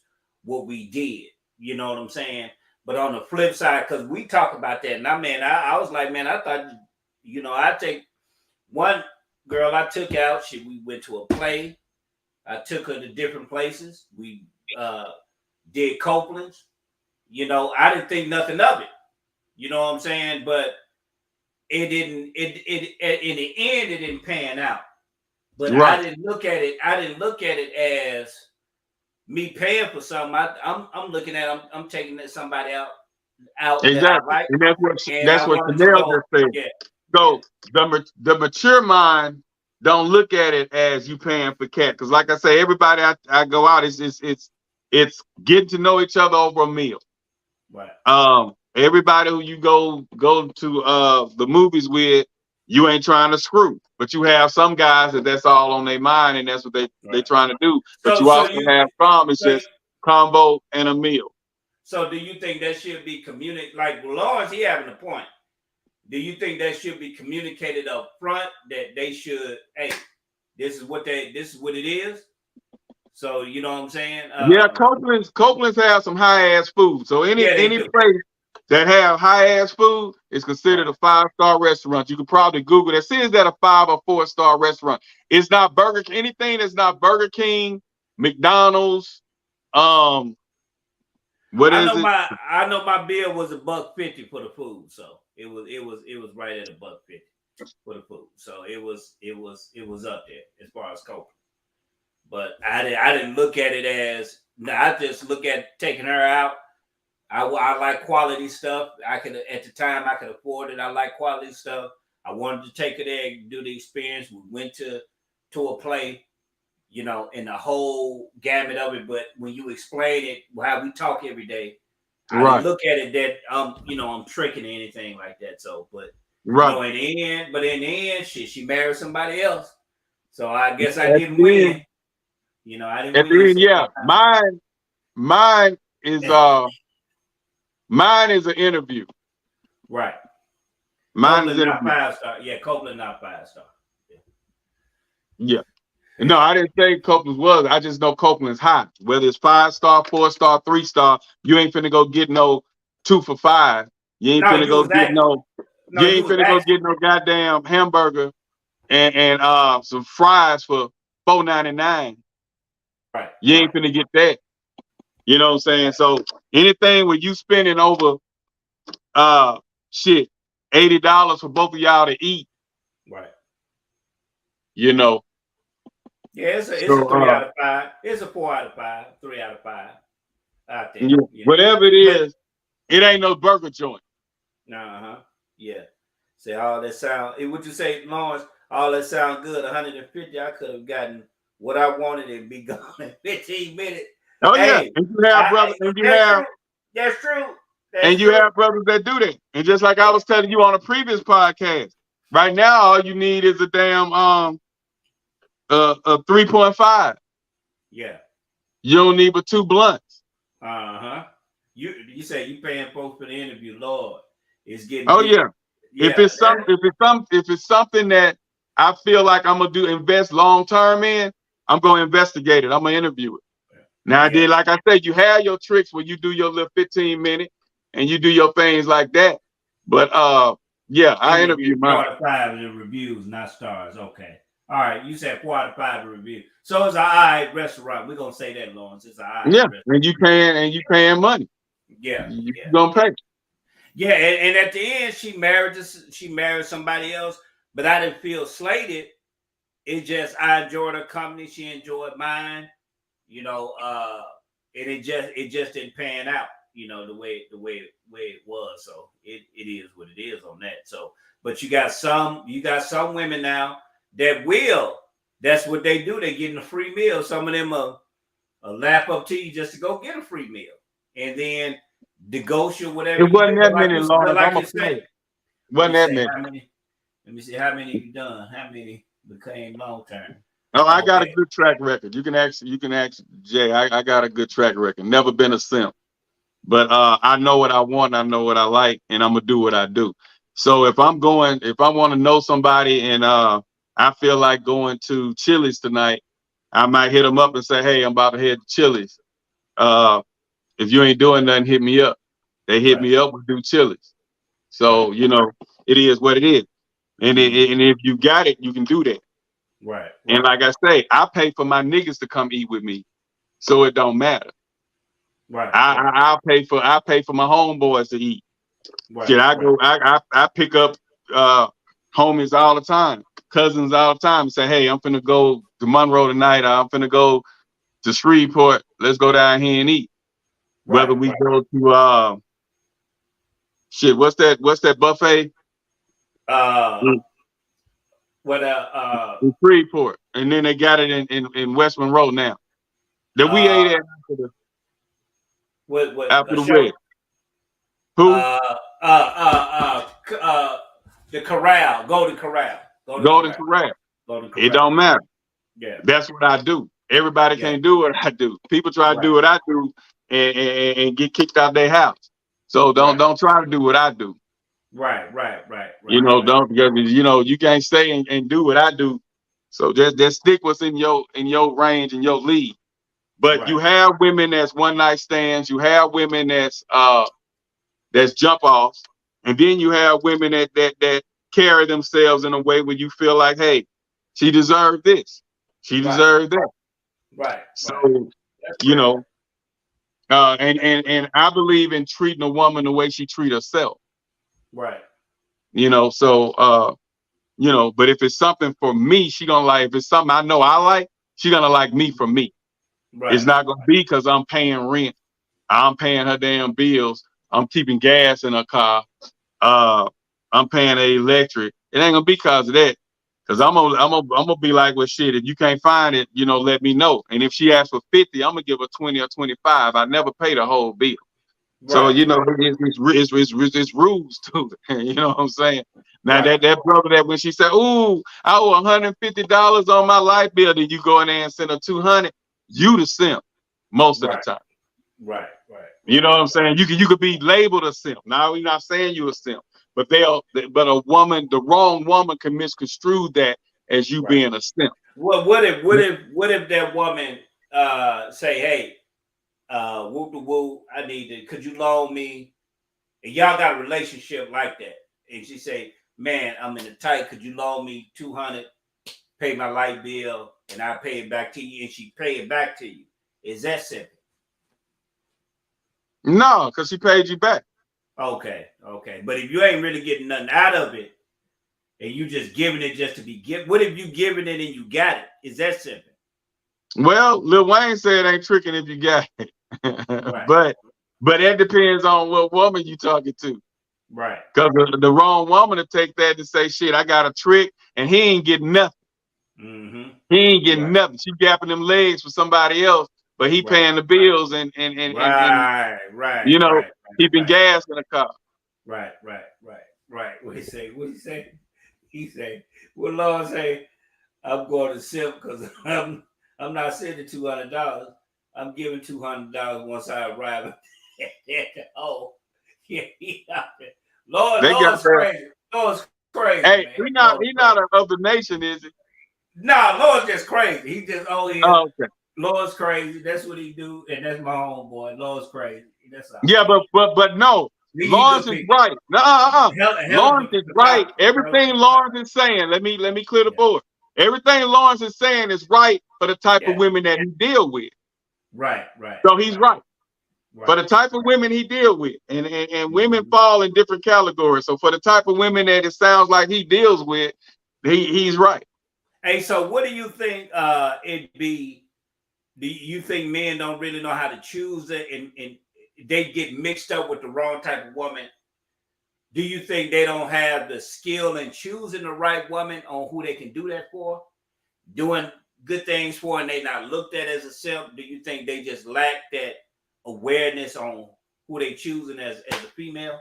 what we did. You know what I'm saying? But on the flip side, because we talk about that, and I was like, man, I thought, I take one girl I took out. We went to a play. I took her to different places. We did Copeland's. I didn't think nothing of it. You know what I'm saying? But it didn't. It in the end, it didn't pan out. But right. I didn't look at it as me paying for something. I'm looking at I'm taking somebody out. Exactly. Like, and that's what Chanel just said. Yeah. So the mature mind don't look at it as you paying for cat. Because like I say, everybody I go out, it's getting to know each other over a meal. Right. Everybody who you go to the movies with, you ain't trying to screw. But you have some guys that's all on their mind, and that's what they're trying to do. But you also have some, it's just combo and a meal. So do you think that should be communicated? Like Lawrence, he having a point. Do you think that should be communicated up front that they should, hey, this is what it is? So you know what I'm saying? Yeah, Copeland's have some high ass food. So any place that have high ass food is considered a 5-star restaurant. You could probably Google that. See, is that a 5 or 4-star restaurant? It's not Burger King. Anything that's not Burger King, McDonald's. What is it? I know my bill was $1.50 for the food, so it was right at $1.50 for the food. So it was up there as far as Copeland. But I didn't look at it as. I just look at taking her out. I like quality stuff. At the time I could afford it. I like quality stuff. I wanted to take her there and do the experience. We went to a play, in the whole gamut of it. But when you explain it, how we talk every day, I didn't look at it that I'm tricking or anything like that. So, but in the end, she married somebody else. So I guess I didn't win. I didn't win. Yeah, mine is mine is an interview. Right. Mine is not 5-star. Yeah, Copeland not 5-star. Yeah. No, I didn't say Copeland's was. I just know Copeland's hot. Whether it's 5-star, 4-star, 3-star, you ain't finna go get no 2 for $5. You ain't finna go get you ain't finna go get no goddamn hamburger and some fries for $4.99. Right. You ain't finna get that. You know what I'm saying? So anything where you spending over $80 for both of y'all to eat. Right. Yeah, it's a 3 out of 5. It's a 4 out of 5, 3 out of 5 out there. Yeah. Whatever it is, it ain't no burger joint. Yeah. Say all that sound. Would you say, Lawrence? All that sound good. 150. I could have gotten what I wanted and be gone in 15 minutes. Oh yeah, and you have brothers, and you have. That's true. And you have brothers that do that. And just like I was telling you on a previous podcast, right now all you need is a damn a 3.5. Yeah. You don't need but 2 blunts. You say you paying folks for the interview, Lord. It's getting. Oh yeah. If it's something that I feel like I'm gonna invest long term in, I'm gonna investigate it. I'm gonna interview it. Now, then, like I said, you have your tricks where you do your little 15-minute and you do your things like that. But I interview mine. 4 out of 5 in reviews, not stars. Okay. All right. You said 4 out of 5 in review. So it's an all right restaurant. We're gonna say that, Lawrence. It's an all right restaurant. And you paying money. Yeah. You gonna pay. Yeah, and at the end, she married somebody else, but I didn't feel slated. It's just I enjoyed her company. She enjoyed mine. And it just didn't pan out, the way it was. So it is what it is on that. So, but you got some women now that will. That's what they do. They getting a free meal. Some of them a lap up to you just to go get a free meal, and then negotiate whatever It you do. wasn't that many, Lawrence. I'm Like a you player. say, Wasn't that many. how many? Let me see how many you done. How many became long term? Oh, I got a Okay. good track record. You can ask Jay. I got a good track record. Never been a simp. But I know what I want, I know what I like, and I'm gonna do what I do. So if I want to know somebody and I feel like going to Chili's tonight, I might hit them up and say, hey, I'm about to head to Chili's. If you ain't doing nothing, hit me up. They hit me up, we do Chili's. So, it is what it is. And if you got it, you can do that. Right. And like I say, I pay for my niggas to come eat with me, so it don't matter. Right. I pay for my homeboys to eat. Right. Shit, I pick up homies all the time, cousins all the time, and say, hey, I'm finna go to Monroe tonight. I'm finna go to Shreveport. Let's go down here and eat. Whether we go to what's that buffet? In Shreveport, and then they got it in West Monroe now. That we ate at after the wedding. Who? The Corral, Golden Corral. Golden Corral. It don't matter. Yeah. That's what I do. Everybody can't do what I do. People try to do what I do and get kicked out their house. So don't try to do what I do. Right. Don't, because you can't stay and do what I do. So just stick what's in your range and your league. But you have women that's one night stands. You have women that's jump offs, and then you have women that carry themselves in a way where you feel like, hey, she deserved this, she deserved that. Right. So and I believe in treating a woman the way she treat herself. Right. But if it's something for me, she gonna like. If it's something I know I like, she gonna like me for me. Right. It's not gonna be because I'm paying rent. I'm paying her damn bills. I'm keeping gas in her car. I'm paying her electric. It ain't gonna be because of that. Cause I'm gonna be like, well, shit. If you can't find it, let me know. And if she asks for 50, I'm gonna give her 20 or 25. I never pay the whole bill. Right. So it's rules to it. You know what I'm saying? Now that brother that when she said, "Ooh, I owe $150 on my light bill," then you go in there and send her 200. You the simp most of the time. Right. You know what I'm saying? You could be labeled a simp. Now we're not saying you a simp, but a woman, the wrong woman, can misconstrue that as you being a simp. Well, what if that woman say, hey, woo, I need to, could you loan me? And y'all got a relationship like that, and she say, man, I'm in the tight. Could you loan me 200? Pay my light bill, and I pay it back to you, and she pay it back to you. Is that simple? No, because she paid you back. Okay. But if you ain't really getting nothing out of it, and you just giving it just to be given, what if you giving it and you got it? Is that simple? Well, Lil Wayne said ain't tricking if you got it. Right. But that depends on what woman you talking to. Right. Because the wrong woman to take that to say, shit, I got a trick, and he ain't getting nothing. Mm-hmm. He ain't getting nothing. She gapping them legs for somebody else, but he paying the bills and keeping gas in the car. Right. What he say? He say, well, Lord say, I'm going to simp because I'm not sending $200. I'm giving $200 once I arrive at the home. Lord's crazy. Lord's crazy. Hey, man. He not of the nation, is he? Nah, Lord's just crazy. He just okay. Lord's crazy. That's what he do, and that's my homeboy. Lord's crazy. That's all. Yeah, but no. Lawrence is right. Lawrence is right. Everything Lawrence is saying, let me clear the board. Everything Lawrence is saying is right for the type of women that he deal with. Right. So he's right. For the type of women he deal with, and women fall in different categories. So for the type of women that it sounds like he deals with, he's right. Hey, so what do you think it'd be? Do you think men don't really know how to choose it, and they get mixed up with the wrong type of woman Do you think they don't have the skill in choosing the right woman on who they can do that for, doing good things for, and they not looked at as a simp? Do you think they just lack that awareness on who they choosing as a female?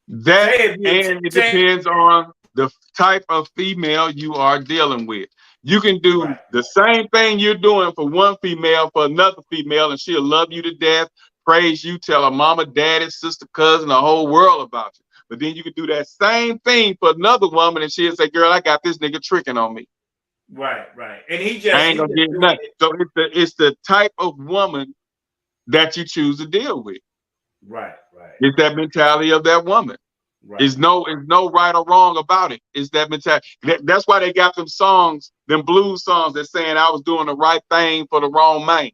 That, Say if you and it say depends on the type of female you are dealing with. You can do right, the same thing you're doing for one female for another female, and she'll love you to death, praise you, tell her mama, daddy, sister, cousin, the whole world about you. But then you can do that same thing for another woman, and she'll say, "Girl, I got this nigga tricking on me. right, and he I just ain't he gonna just get doing nothing." it So it's the type of woman that you choose to deal with. right, It's that mentality of that woman. right, Is no right or wrong about it. It's that mentality. That's why they got them songs, them blues songs that saying I was doing the right thing for the wrong man.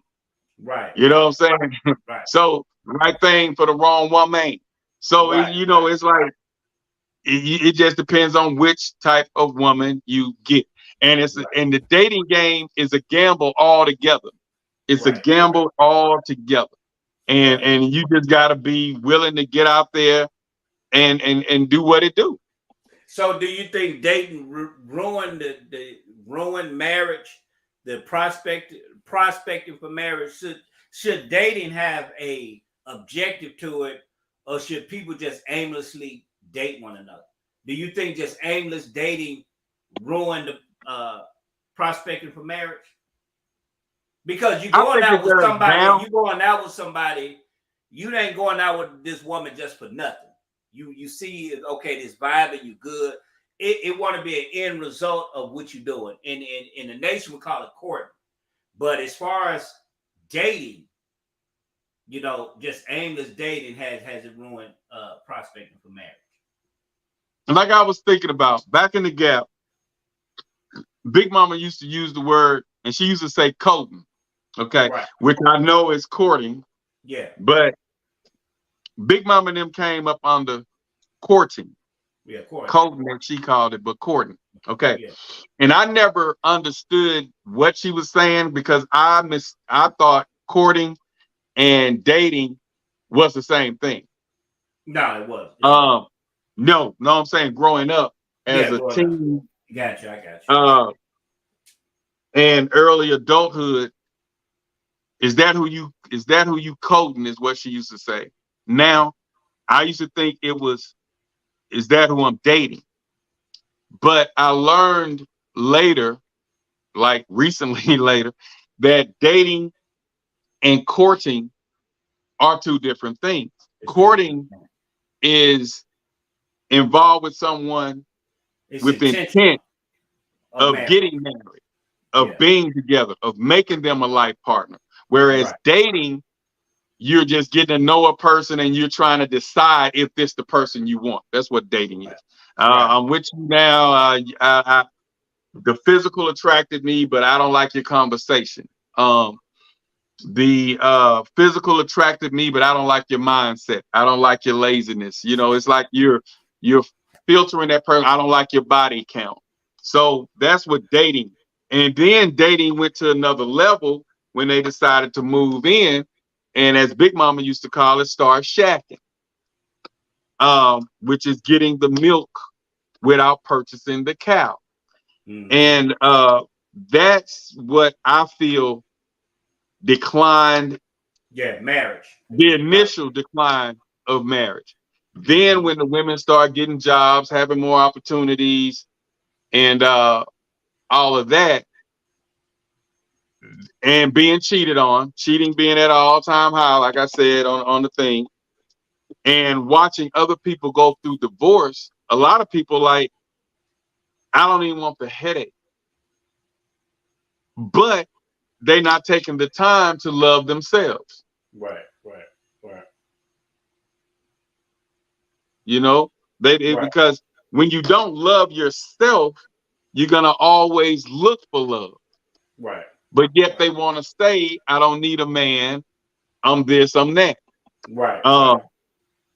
right, You know what I'm saying? right, So right thing for the wrong woman. So right, it's like it just depends on which type of woman you get. And the dating game is a gamble altogether. It's a right, gamble altogether. And right. and you just gotta be willing to get out there and do what it do. So, do you think dating ruined the ruined marriage, the prospecting for marriage? Should dating have a objective to it, or should people just aimlessly date one another? Do you think just aimless dating ruined the prospecting for marriage? Because I think it does now. you ain't going out with this woman just for nothing. You see, okay, this vibe and you good. It want to be an end result of what you're doing. In the nation we call it courting. But as far as dating, just aimless dating has it ruined prospecting for marriage. Like I was thinking about back in the gap, Big Mama used to use the word, and she used to say courting, okay, Right. which I know is courting, Yeah. but Big Mama and them came up under courting, Yeah, courting. courting that she called it, but courting, okay. Yeah. And I never understood what she was saying because I thought courting and dating was the same thing. No, it was. No, I'm saying growing up as Yeah, a growing up. teen, Gotcha, I got you. and early adulthood, is that who you coding, is what she used to say. Now I used to think it was, is that who I'm dating? But I learned later, like recently later, that dating and courting are two different things. Courting is involved with someone It's with intentional intent of of marriage. getting married, of Yeah. being together, of making them a life partner. Whereas Right. dating, you're just getting to know a person and you're trying to decide if this the person you want. That's what dating is. Right. I'm with you now. The physical attracted me, but I don't like your conversation. The physical attracted me, but I don't like your mindset. I don't like your laziness. It's like you're filtering that person. I don't like your body count. So that's what dating. And then dating went to another level when they decided to move in, and as Big Mama used to call it, start shacking, which is getting the milk without purchasing the cow. Mm-hmm. And that's what I feel declined. Yeah, marriage. The initial decline of marriage. Then when the women start getting jobs, having more opportunities, and all of that, and being cheated on, cheating being at an all-time high, like I said on the thing, and watching other people go through divorce, a lot of people like, I don't even want the headache. But they're not taking the time to love themselves. Right. Right. Because when you don't love yourself, you're gonna always look for love. Right. But yet they want to say, I don't need a man. I'm this, I'm that. Right.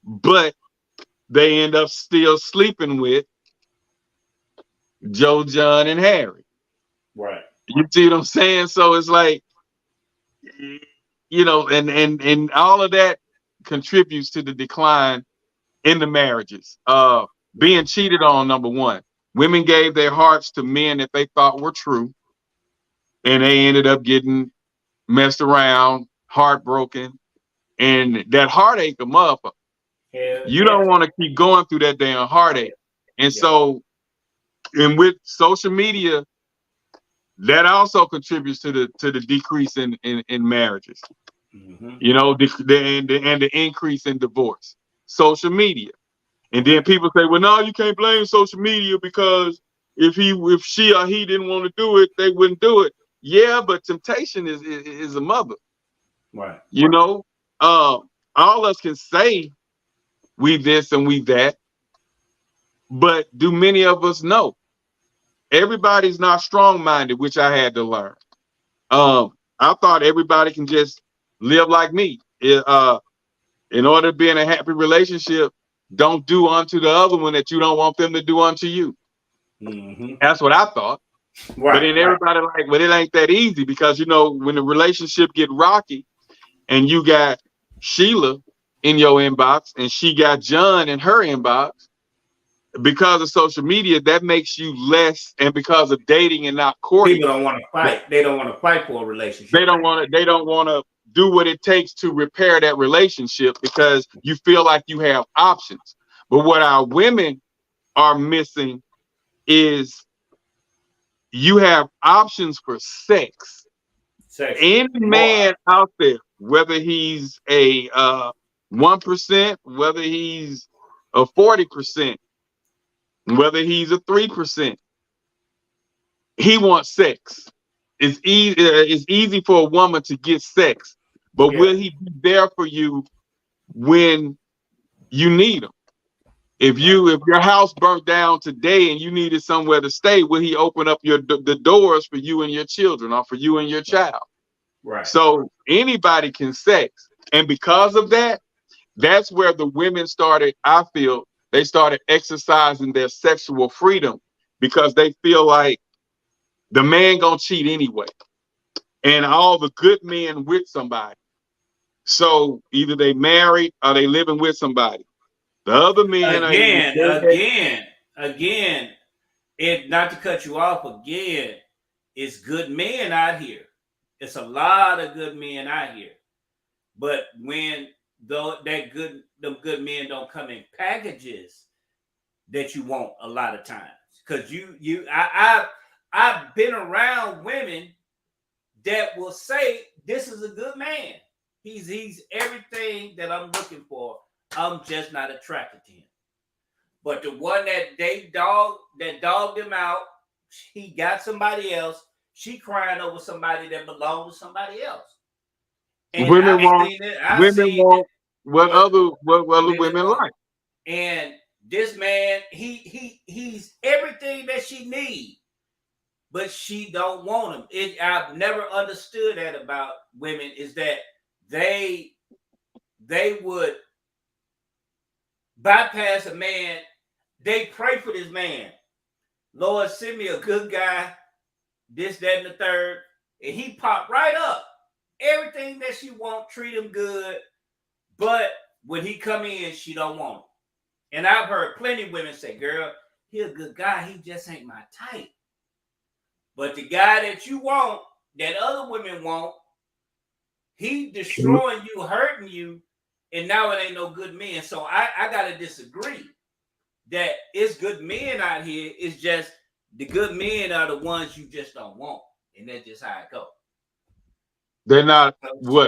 But they end up still sleeping with Joe, John, and Harry. Right. You see what I'm saying? So it's like, and all of that contributes to the decline in the marriages. Being cheated on, number one. Women gave their hearts to men that they thought were true, and they ended up getting messed around, heartbroken, and that heartache, a motherfucker. Hell You yeah. don't want to keep going through that damn heartache. And Yeah. so, and with social media, that also contributes to the decrease in marriages. Mm-hmm. You know, and the increase in divorce. Social media. And then people say, well, no, you can't blame social media because if she or he didn't want to do it, they wouldn't do it. Yeah, but temptation is a mother. Right. You know, all us can say we this and we that, but do many of us know? Everybody's not strong-minded, which I had to learn. I thought everybody can just live like me. In order to be in a happy relationship, don't do unto the other one that you don't want them to do unto you. Mm-hmm. That's what I thought. Right. But then everybody like, well, it ain't that easy because you know when the relationship get rocky, and you got Sheila in your inbox, and she got John in her inbox, because of social media, that makes you less, and because of dating and not courting, People don't want to fight. They don't want to fight for a relationship. they don't want to do what it takes to repair that relationship because you feel like you have options. But what our women are missing is you have options for sex. Sex. Any man out there, whether he's a 1%, whether he's a 40%, whether he's a 3%, he wants sex. It's easy for a woman to get sex, but will he be there for you when you need him? If your house burnt down today and you needed somewhere to stay, will he open up the doors for you and your children, or for you and your child? Right. So anybody can sex, and because of that, that's where the women started. I feel they started exercising their sexual freedom because they feel like the man gonna cheat anyway, and all the good men with somebody. So either they married or they living with somebody. The other men are Again, it, not to cut you off again, it's good men out here. It's a lot of good men out here. But when them good men don't come in packages that you want a lot of times. Because I've been around women that will say this is a good man. He's everything that I'm looking for. I'm just not attracted to him. But the one that dogged him out, he got somebody else. She crying over somebody that belonged to somebody else. And women want what other women like. And this man, he's everything that she needs, but she don't want him. I've never understood that about women, is that they would bypass a man. They pray for this man. Lord, send me a good guy, this, that, and the third. And he popped right up. Everything that she want, treat him good. But when he come in, she don't want him. And I've heard plenty of women say, girl, he a good guy. He just ain't my type. But the guy that you want, that other women want, he destroying you, hurting you, and now it ain't no good men. So I got to disagree that it's good men out here. It's just the good men are the ones you just don't want. And that's just how it goes. They're not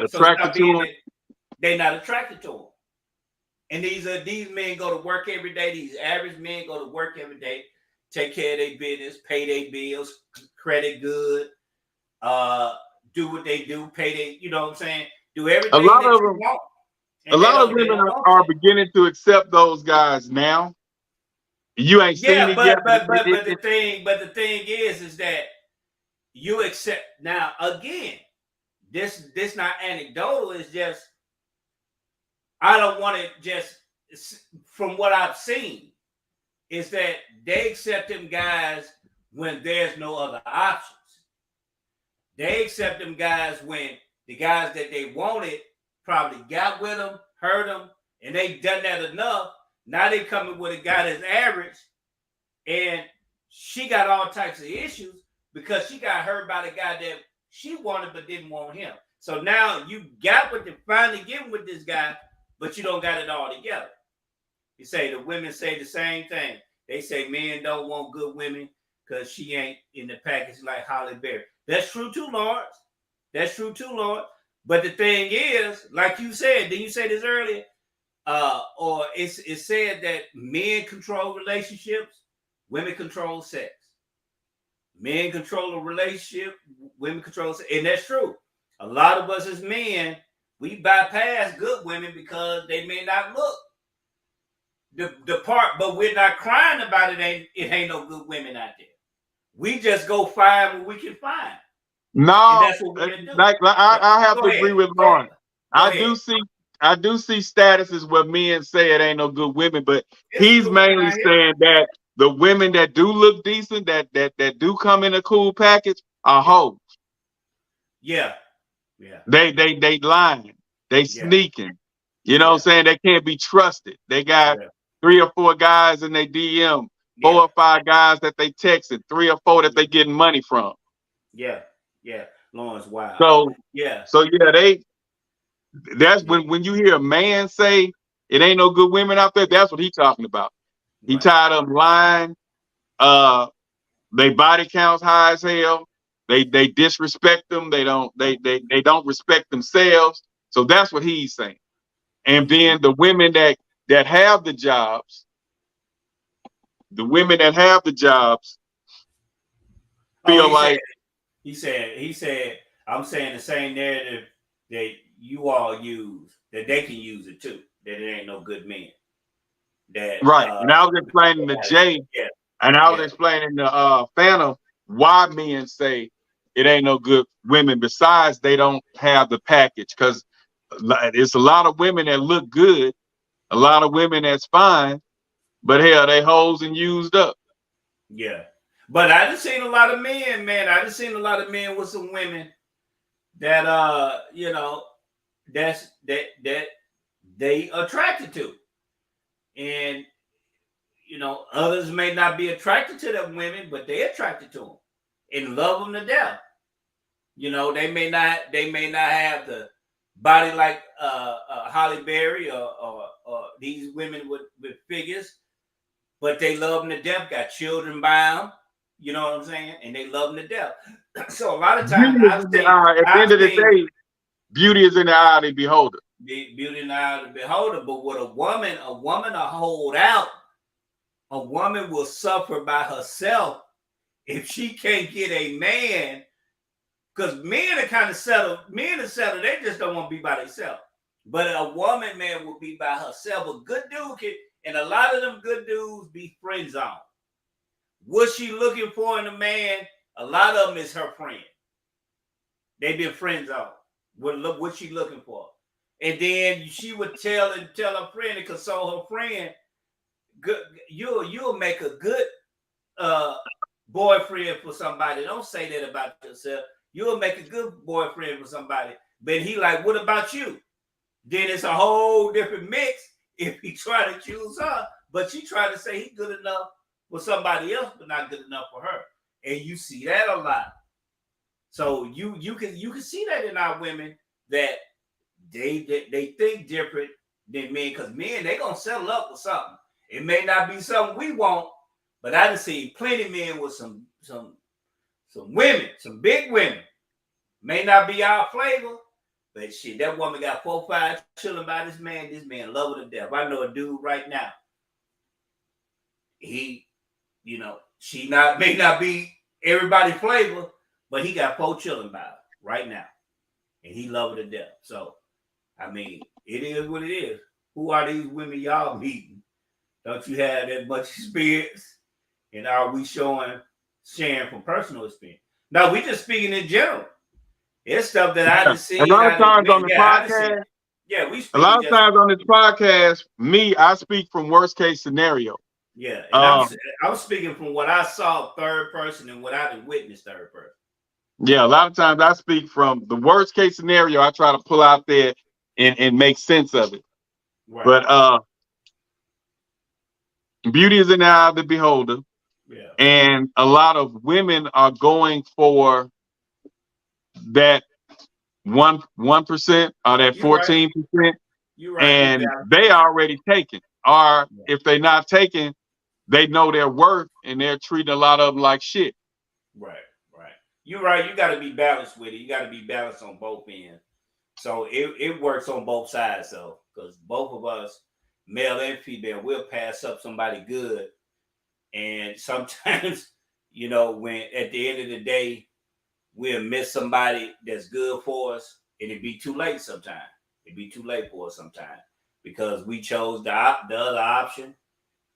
attracted to him? They're not attracted to him. And these men go to work every day. These average men go to work every day, take care of their business, pay their bills, credit good, do what they do, pay their, you know what I'm saying? Do everything that you want. A lot of women are beginning to accept those guys now. You ain't seen it yet. But the thing is that you accept now. Again, this not anecdotal. It's just I don't want it. Just from what I've seen, is that they accept them guys when there's no other options. They accept them guys when the guys that they wanted probably got with them, hurt them, and they done that enough Now they coming with a guy that's average, and she got all types of issues because she got hurt by the guy that she wanted but didn't want him. So now you got what you're finally getting with this guy, but you don't got it all together. You say the women say the same thing. They say men don't want good women because she ain't in the package like Holly Berry. That's true too, Lawrence. That's true too, Lord. But the thing is, like you said, did you say this earlier? Or it's said that men control relationships, women control sex. Men control a relationship, women control sex. And that's true. A lot of us as men, we bypass good women because they may not look the part, but we're not crying about it. It ain't no good women out there. We just go find what we can find. No, And that's what we're gonna do. I have to agree with Lauren. I do see statuses where men say it ain't no good women, but It's he's good mainly right here. saying that the women that do look decent, that do come in a cool package, are hoes. Yeah. They lying. They sneaking. You know what I'm saying? They can't be trusted. They got 3 or 4 guys in their DM, 4 or 5 guys that they texted, 3 or 4 that they getting money from. Yeah. Lawrence, wow. So yeah, that's when you hear a man say it ain't no good women out there, that's what he's talking about. He tired of them lying. They body counts high as hell. They disrespect them. They don't respect themselves. So that's what he's saying. And then the women that have the jobs, feel like he said, I'm saying the same narrative that you all use, that they can use it too. That it ain't no good men. That right. And I was explaining to Jay, and I was explaining to Phantom why men say it ain't no good women. Besides, they don't have the package, because it's a lot of women that look good, a lot of women that's fine, but hell, they hoes and used up. Yeah. But I just seen a lot of men, man. I just seen a lot of men with some women that that they attracted to. And others may not be attracted to them women, but they attracted to them and love them to death. They may not have the body like Holly Berry or these women with figures, but they love them to death. Got children by them, you know what I'm saying, and they love them to death. So a lot of times, at the end of the day, beauty is in the eye of the beholder. Beauty in the eye of the beholder. But with a woman will hold out. A woman will suffer by herself if she can't get a man. Because men are kind of settled. Men are settled. They just don't want to be by themselves. But a woman, man, will be by herself. A good dude can, and a lot of them good dudes be friend zone. What she looking for in a man, a lot of them is her friend. They been friend zone. Look what she looking for. And then she would tell her friend and console her friend. Good, you'll make a good boyfriend for somebody. Don't say that about yourself. You'll make a good boyfriend for somebody. But he like, what about you? Then it's a whole different mix if he try to choose her. But she try to say he's good enough for somebody else, but not good enough for her. And you see that a lot. So you can see that in our women, that they think different than men, because men, they gonna settle up with something. It may not be something we want, but I done seen plenty of men with some women, some big women. May not be our flavor, but shit, that woman got 4 or 5 chilling by this man. This man love her to death. I know a dude right now. He, she may not be everybody's flavor, but he got 4 chilling by her right now, and he love her to death. So, I mean, it is what it is. Who are these women y'all meeting? Don't you have that much experience? And are we sharing from personal experience? No, we just speaking in general. It's stuff that I just seen. A lot of times on the podcast, a lot of times on this podcast, I speak from worst case scenario. Yeah, and I'm speaking from what I saw third person and what I didn't witness third person. Yeah, a lot of times I speak from the worst case scenario. I try to pull out there and make sense of it. Right. But beauty is in the eye of the beholder, Yeah. and a lot of women are going for that 1% or that You're right. 14%, You're right. They and balance. they already taken. Or Yeah. if they're not taken, they know their worth, and they're treating a lot of them like shit. Right. Right. You're right. You got to be balanced with it. You got to be balanced on both ends. So it works on both sides, though, because both of us, male and female, will pass up somebody good. And sometimes, when at the end of the day, we'll miss somebody that's good for us, and it'd be too late sometimes. It'd be too late for us sometimes because we chose the other option,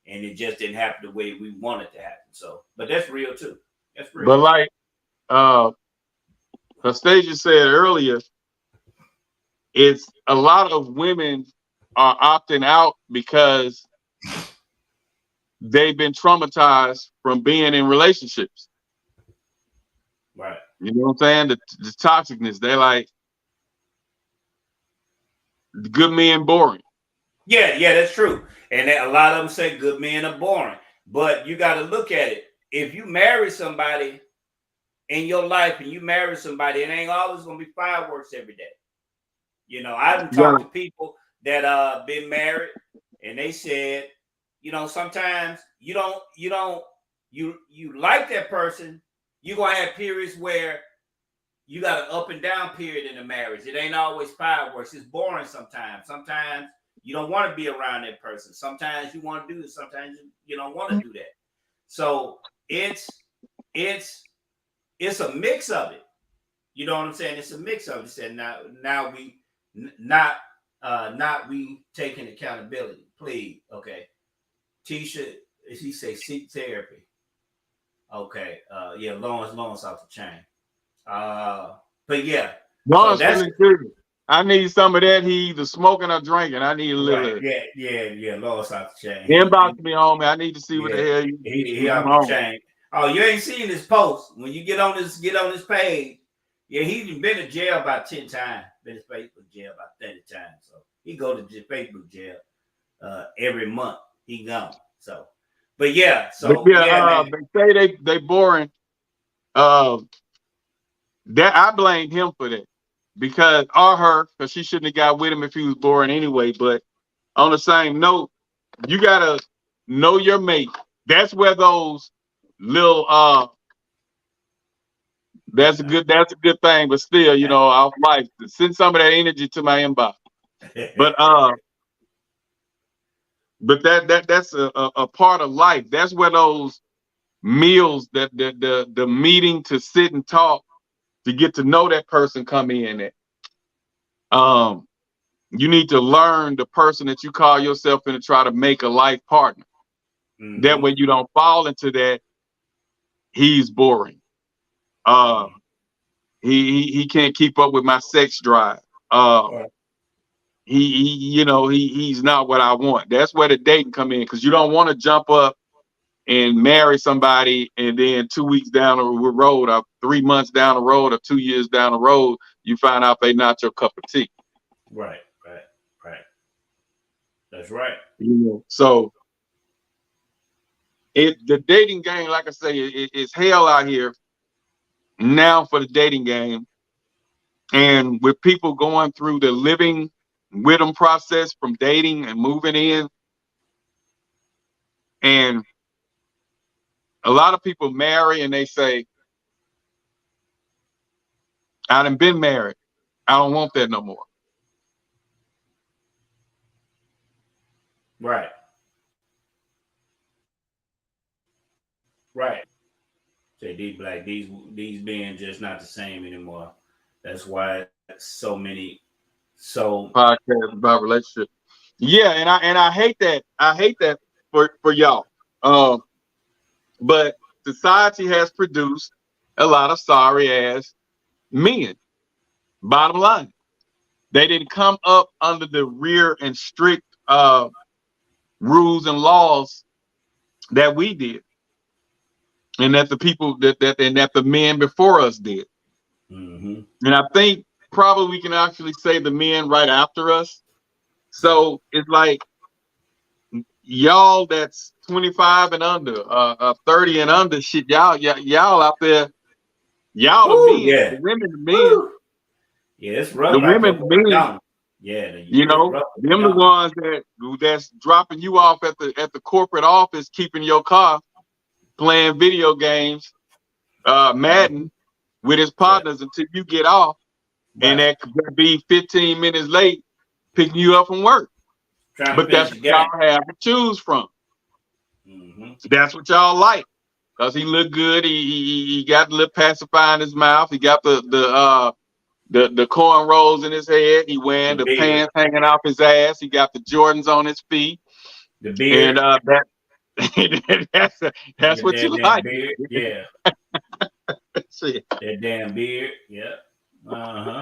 and it just didn't happen the way we wanted to happen. So, but that's real too. That's real. But like Anastasia said earlier, it's a lot of women are opting out because they've been traumatized from being in relationships. Right. You know what I'm saying? The toxicness. They're like, good men boring. Yeah, that's true. And a lot of them say good men are boring. But you got to look at it. If you marry somebody in your life and you marry somebody, it ain't always going to be fireworks every day. I've talked to people that been married, and they said, sometimes you like that person. You're going to have periods where you got an up and down period in the marriage. It ain't always fireworks. It's boring sometimes. Sometimes you don't want to be around that person. Sometimes you want to do this. Sometimes you don't want to do that. So it's a mix of it. You know what I'm saying? It's a mix of it. He said now we not we taking accountability. Please, okay. Tisha, he say seek therapy. Okay. Yeah, Lawrence off the chain. But yeah. Lawrence So that's feeling good. I need some of that. He either smoking or drinking. I need a little. Right. Yeah. Lawrence off the chain. Inbox me, homie. I need to see what the hell he off the chain. Oh, you ain't seen his post. When you get on this page, yeah, he's been to jail about 10 times. Been to Facebook jail about 30 times. So he go to Facebook jail every month. He gone. So, but yeah. So man. They say they boring. That I blame him for that because she shouldn't have got with him if he was boring anyway. But on the same note, you gotta know your mate. That's where those little that's a good thing. But still, I'll like to send some of that energy to my inbox. But that's a part of life. That's where those meals, that the meeting to sit and talk to get to know that person come in at. You need to learn the person that you call yourself in to try to make a life partner. Mm-hmm. That way you don't fall into that. He's boring. He can't keep up with my sex drive. He's not what I want. That's where the dating come in, because you don't want to jump up and marry somebody and then 2 weeks down the road, or 3 months down the road, or 2 years down the road, you find out they're not your cup of tea. Right. That's right. So the dating game, like I say, is hell out here now for the dating game. And with people going through the living with them process from dating and moving in, and a lot of people marry and they say, I done been married. I don't want that no more. Right. Say these being just not the same anymore. That's why so many podcasts about relationships. Yeah, and I hate that. I hate that for y'all. But society has produced a lot of sorry ass men. Bottom line, they didn't come up under the rear and strict rules and laws that we did, and that the people that the men before us did. Mm-hmm. And I think probably we can actually say the men right after us. So it's like y'all that's 25 and under, 30 and under, shit, y'all out there, y'all the Woo, men, yeah. the women, the men, Woo. Yeah, it's rough the out there women, for the men. young. Yeah, You it's know, rough for them the young. ones that's dropping you off at the corporate office, keeping your car, playing video games, Madden with his partners until you get off, and Right. that could be 15 minutes late picking you up from work. Trying to But finish that's the what game. y'all have to choose from. Mm-hmm. That's what y'all like. Cause he look good. He got a little pacifier in his mouth. He got the cornrows in his head. He wearing The the beard. pants hanging off his ass. He got the Jordans on his feet. The beard. And that's what That you damn like. beard. Yeah. Shit. That damn beard. Yeah. Uh-huh.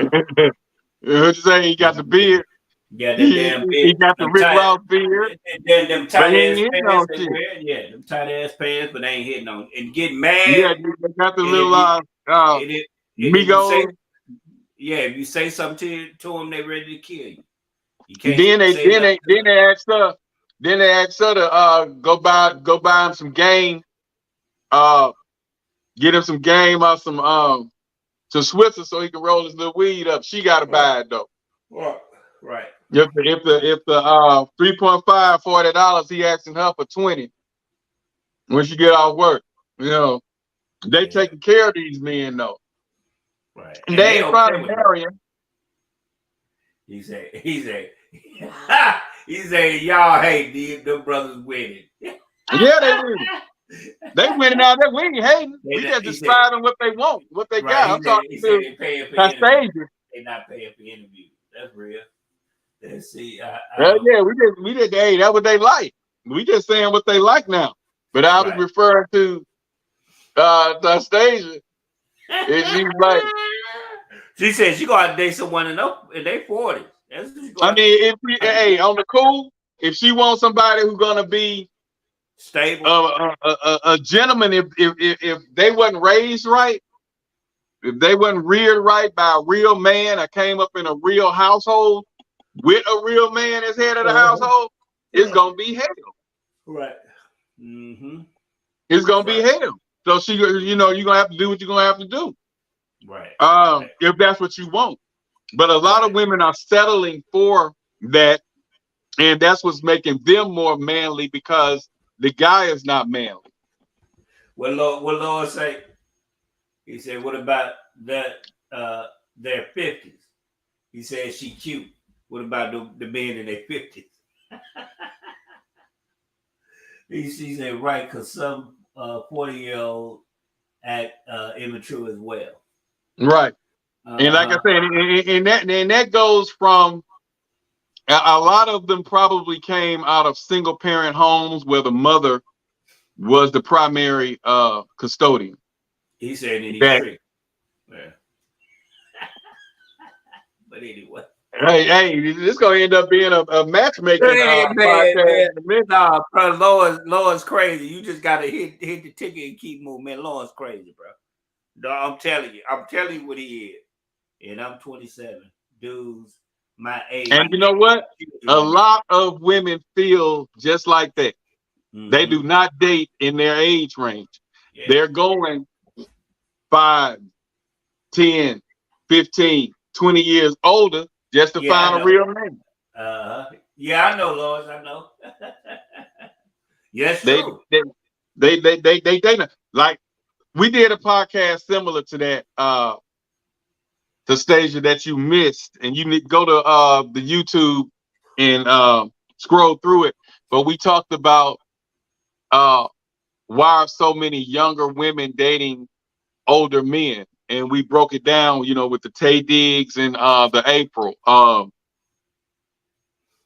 What you say? He got the beard. Yeah, that He, damn he beard. got the Them Rick tight, Ross beard. them But tight he ass ain't hitting pants on they shit. wear. Yeah, them tight ass pants, but they ain't hitting on. And get mad. Yeah, they got the And little and if you say, Migos. yeah, if you say something to them, they ready to kill you. You can't Then they say nothing. then they asked her to go buy him some game, get him some game or some Switzer so he can roll his little weed up. She gotta buy it though. Right. If the 3.5 $40, he asking her for 20 when she get off work. You know, they taking care of these men though. Right. And they ain't trying to marry him. He said, he said, y'all hate the brothers winning. Yeah, they winning. They winning out there. We ain't hating. We just describing what they want, what they got. I'm talking to they paying for Anastasia. They not paying for interviews. That's real. Let's see. Yeah, we did. Hey, that's what they like. We just saying what they like now. But I was referring to Anastasia. And she's like, she said she gonna date someone in their 40s. I mean, hey, on the cool, if she wants somebody who's gonna be stable, a gentleman, if they wasn't raised right, if they wasn't reared right by a real man, I came up in a real household with a real man as head of the household, it's gonna be hell. Right. Mm-hmm. It's gonna be hell. So you're gonna have to do what you're gonna have to do. Right. If that's what you want. But a lot of women are settling for that, and that's what's making them more manly because the guy is not manly. What Lord say? He said, "What about their 50s?" He said, "She cute." What about the men in their 50s? He said, "Right, because some 40-year-old act immature as well." Right. And like I said, and that goes from a lot of them probably came out of single parent homes where the mother was the primary custodian. He said that he's tricked. Yeah. But anyway. Hey, this is gonna end up being a matchmaking podcast. Nah, bro, Lord's crazy. You just gotta hit the ticket and keep moving. Man, Lord's crazy, bro. No, I'm telling you what he is. And I'm 27. Dudes my age. And you know what? A lot of women feel just like that. Mm-hmm. They do not date in their age range. Yeah. They're going 5, 10, 15, 20 years older just to find a real man. Yeah, I know, Lord. I know. Yes, true. They like we did a podcast similar to that. The stage that you missed, and you need to go to the YouTube and scroll through it. But we talked about why are so many younger women dating older men, and we broke it down, with the Tay Diggs and the April,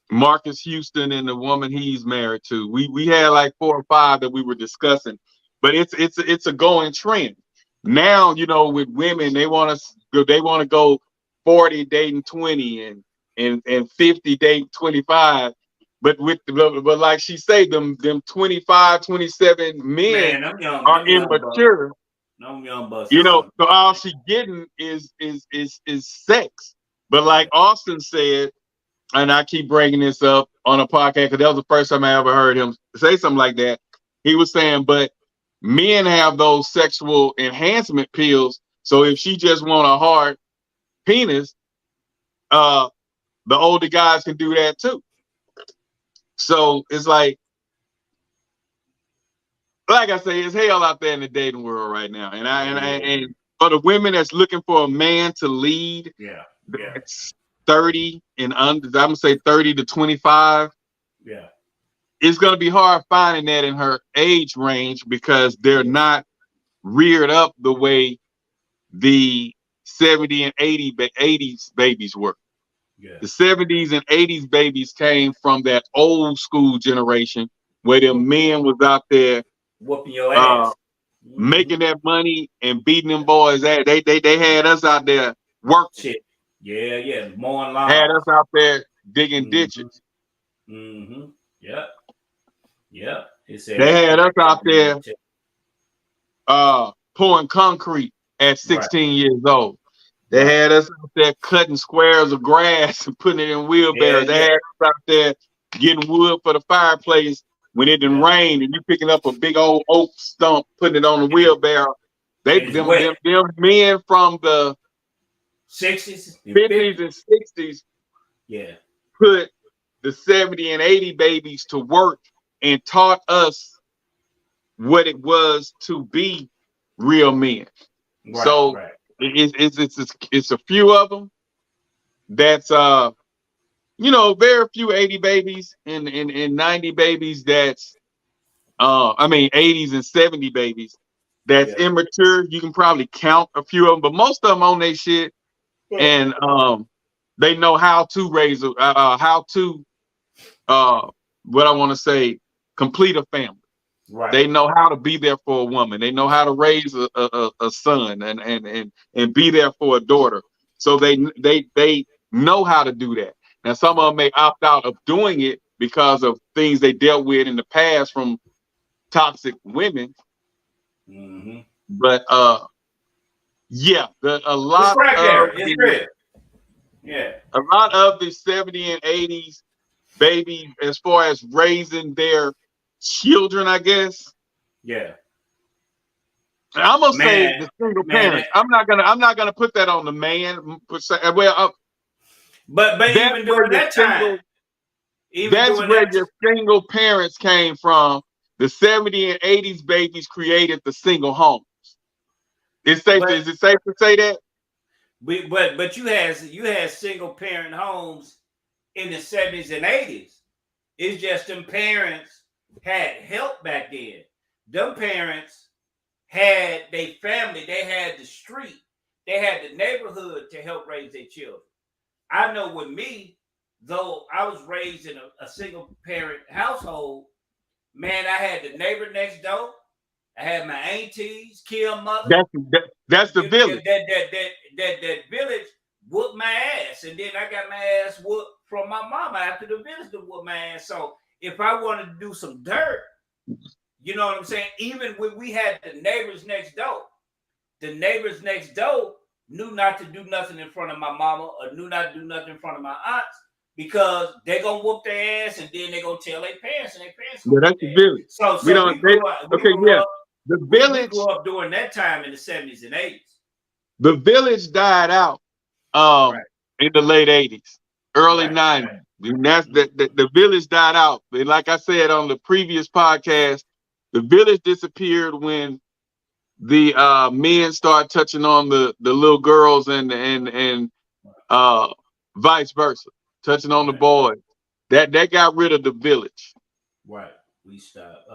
Marcus Houston and the woman he's married to. We had like 4 or 5 that we were discussing, but it's a going trend now. With women, they want to go 40 dating 20 and 50 dating 25. But like she say, them 25, 27 men are immature. Young bucks. So all she getting is sex. But like Austin said, and I keep bringing this up on a podcast because that was the first time I ever heard him say something like that. He was saying, but men have those sexual enhancement pills. So if she just want a hard penis, the older guys can do that too. So it's like I say, it's hell out there in the dating world right now. And for the women that's looking for a man to lead, that's 30 and under, I'm gonna say 30 to 25. Yeah. It's gonna be hard finding that in her age range because they're not reared up the way the 70 and 80s babies were. Yeah. The 70s and 80s babies came from that old school generation where the men was out there whooping your ass, making that money and beating them boys' ass. They had us out there working. Shit. Yeah, mowing lawns. Had us out there digging ditches. Yep. They had us out there pouring concrete at 16 years old. They had us out there cutting squares of grass and putting it in wheelbarrows. They had us out there getting wood for the fireplace when it didn't rain, and you picking up a big old oak stump, putting it on the wheelbarrow. Them men from the 60s, 50s, and 60s, put the 70 and 80 babies to work and taught us what it was to be real men. It's a few of them. That's very few 80 babies and 90 babies. That's 80s and 70 babies. That's immature. You can probably count a few of them, but most of them on their shit, and they know how to raise complete a family. Right. They know how to be there for a woman. They know how to raise a son and be there for a daughter. So they know how to do that. Now some of them may opt out of doing it because of things they dealt with in the past from toxic women. But a lot of the 70 and 80s babies, as far as raising their children, I guess. Yeah. I'm gonna say the single parents. I'm not gonna put that on the man. But even during that time, that's where your single parents came from. The 70 and 80s babies created the single homes. Is it safe to say that? But you had single parent homes in the 70s and 80s. It's just them parents had help back then. Them parents had their family, they had the street, they had the neighborhood to help raise their children. I know with me, though I was raised in a single parent household, man, I had the neighbor next door, I had my aunties, kill mother. That's the village. That village whooped my ass, and then I got my ass whooped from my mama after the village to whoop my ass. So if I wanted to do some dirt, you know what I'm saying? Even when we had the neighbors next door knew not to do nothing in front of my mama or knew not to do nothing in front of my aunts because they gonna whoop their ass and then they gonna tell their parents and their parents. That's the village. The village grew up during that time in the 70s and 80s. The village died out in the late 80s, early 90s. Right. And that's the village died out. And like I said on the previous podcast, the village disappeared when the men start touching on the little girls and vice versa, touching on the boys. That got rid of the village. Right. We stopped.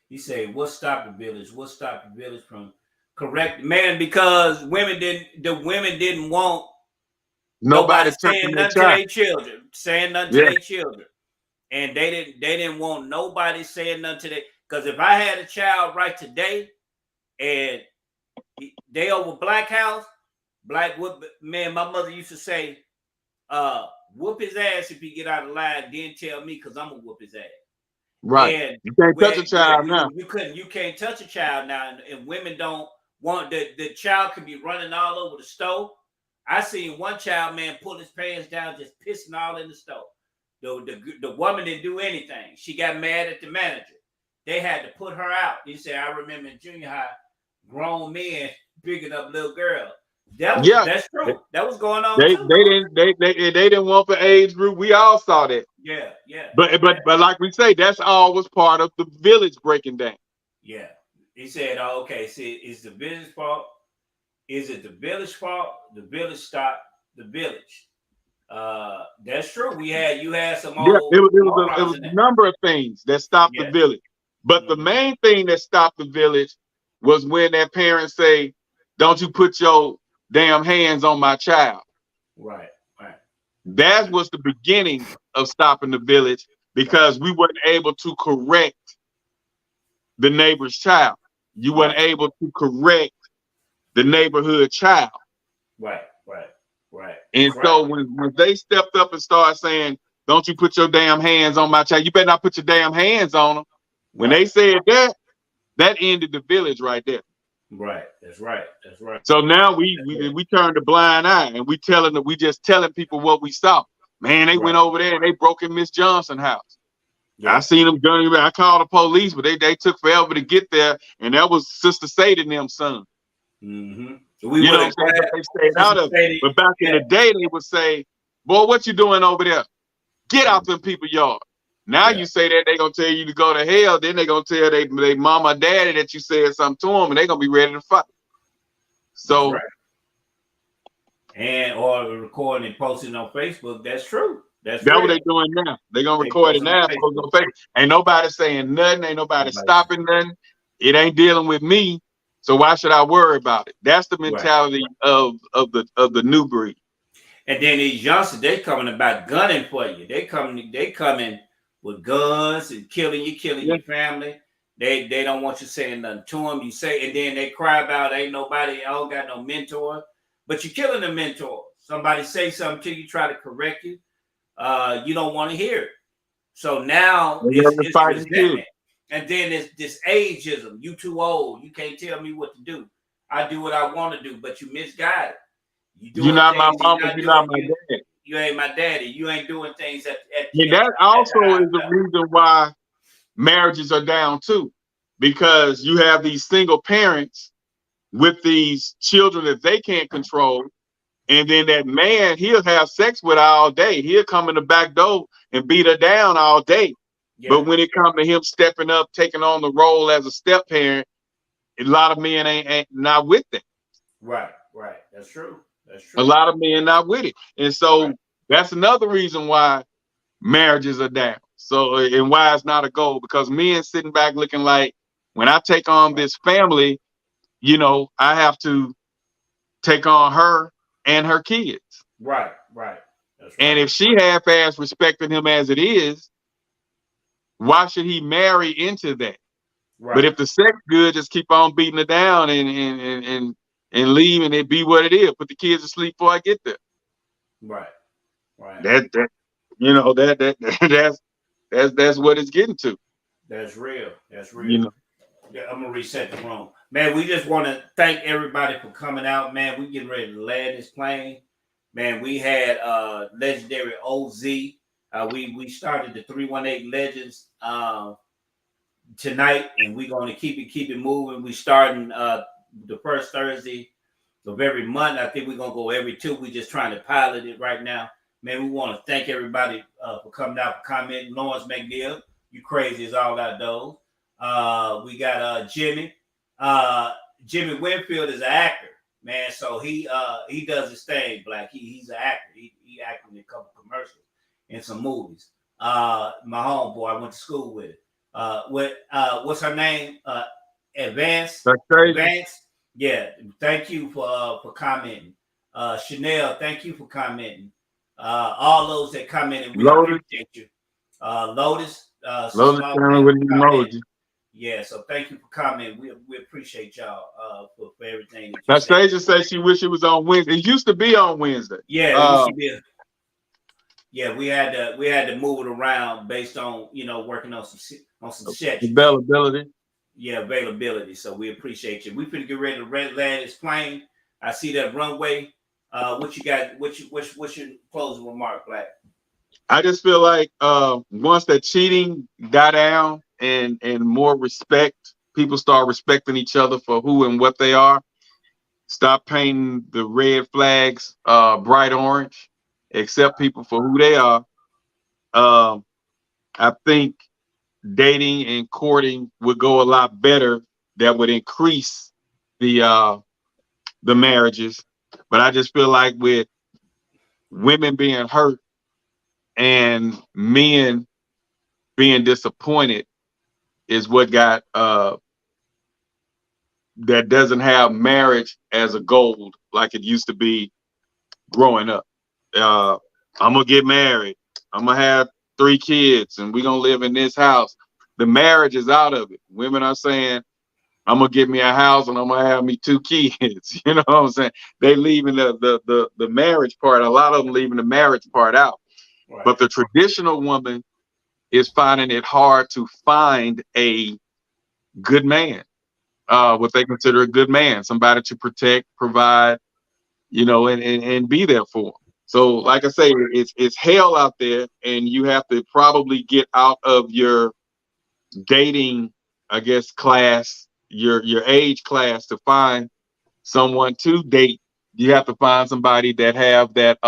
He said, "What stopped the village? What stopped the village from correct man? Because the women didn't want nobody saying nothing to their children, and they didn't want nobody saying nothing to their. Because if I had a child right today, and they over Black House, man, my mother used to say, whoop his ass if he get out of line, then tell me because I'm gonna whoop his ass." Right. And you can't touch a child now. You can't touch a child now, and women don't want the child can be running all over the stove. I seen one child, man, pull his pants down, just pissing all in the stove. The woman didn't do anything. She got mad at the manager. They had to put her out. He said, I remember in junior high, grown men picking up little girls. That's true. That was going on too. They didn't want the age group. We all saw that. Yeah. But like we say, that's all was part of the village breaking down. Yeah. He said, oh, okay, see, is the village fault? Is it the village fault? The village stopped the village. That's true. You had some old it was a number of things that stopped the village. But the main thing that stopped the village was when that parent say, don't you put your damn hands on my child. Right. That was the beginning of stopping the village, because we weren't able to correct the neighbor's child. You weren't able to correct the neighborhood child. Right. And so when they stepped up and started saying, don't you put your damn hands on my child, you better not put your damn hands on them. When they said that ended the village right there. Right. That's right. So now we turned a blind eye, and we just telling people what we saw. Man, they went over there and they broke in Miss Johnson's house. I seen them gunning. I called the police, but they took forever to get there, and that was Sister Sadie and them son. Mm-hmm. You know what I'm saying? But they stayed out of it. But back in the day, they would say, boy, what you doing over there? Get out them people yard. Now you say that, they gonna tell you to go to hell. Then they gonna tell they mama or daddy that you said something to them, and they gonna be ready to fight. So, and or recording and posting on Facebook. That's true. That's what they doing now. They gonna record it now. Ain't nobody saying nothing. Ain't nobody stopping nothing. It ain't dealing with me. So why should I worry about it? That's the mentality of the new breed. And then these youngsters, they coming about gunning for you. They coming with guns and killing your family. They don't want you saying nothing to them. You say, and then they cry about ain't nobody, I don't got no mentor. But you're killing the mentor. Somebody say something to you, try to correct you. You don't want to hear it. So now it's resentment. And then it's this ageism. You too old. You can't tell me what to do. I do what I want to do, but you misguided. You're not my mama. You're not my daddy. You ain't my daddy. You ain't doing things at that also is the reason why marriages are down too, because you have these single parents with these children that they can't control, and then that man, he'll have sex with her all day. He'll come in the back door and beat her down all day. But when it comes to him stepping up, taking on the role as a step parent, a lot of men ain't not with that. Right. That's true. A lot of men not with it. And so that's another reason why marriages are down. So, and why it's not a goal, because men sitting back looking like, when I take on this family, I have to take on her and her kids. Right. That's And if she half-ass respecting him as it is, why should he marry into that? But if the sex good, just keep on beating it down and leave, and it be what it is. Put the kids to sleep before I get there. Right. That's what it's getting to. That's real. I'm gonna reset the room, man. We just want to thank everybody for coming out, man. We getting ready to land this plane, man. We had legendary OZ. We started the 318 Legends tonight, and we're going to keep it moving. We starting the first Thursday of every month. I think we're gonna go every 2. We're just trying to pilot it right now, man. We want to thank everybody for coming out, for commenting. Lawrence McNeil, you crazy as all that though. We got Jimmy. Jimmy Winfield is an actor, man. So he does his thing, Black. He's an actor. He acted in a couple commercials and some movies. My homeboy, I went to school with it. What's her name? Advance. Yeah. Thank you for commenting. Chanel, thank you for commenting. All those that commented, we appreciate you. Lotus, yeah. So thank you for commenting. We appreciate y'all for everything. Now, Stasia said she wish it was on Wednesday. It used to be on Wednesday. Yeah, yeah, we had to move it around based on working on some schedules. Availability. Yeah, availability. So we appreciate you. We finna get ready to land this plane. I see that runway. What you got? What's your closing remark, Black? I just feel like once that cheating die down and more respect, people start respecting each other for who and what they are. Stop painting the red flags bright orange. Accept people for who they are. Um, I think dating and courting would go a lot better. That would increase the marriages. But I just feel like with women being hurt and men being disappointed is what got that doesn't have marriage as a goal like it used to be growing up. Uh, I'm gonna get married. I'm gonna have 3 kids, and we're gonna live in this house. The marriage is out of it. Women are saying, "I'm gonna get me a house, and I'm gonna have me 2 kids." You know what I'm saying? They leaving the marriage part. A lot of them leaving the marriage part out. Right. But the traditional woman is finding it hard to find a good man, what they consider a good man, somebody to protect, provide, and be there for them. So, like I say, it's hell out there, and you have to probably get out of your dating, I guess, class, your age class to find someone to date. You have to find somebody that have that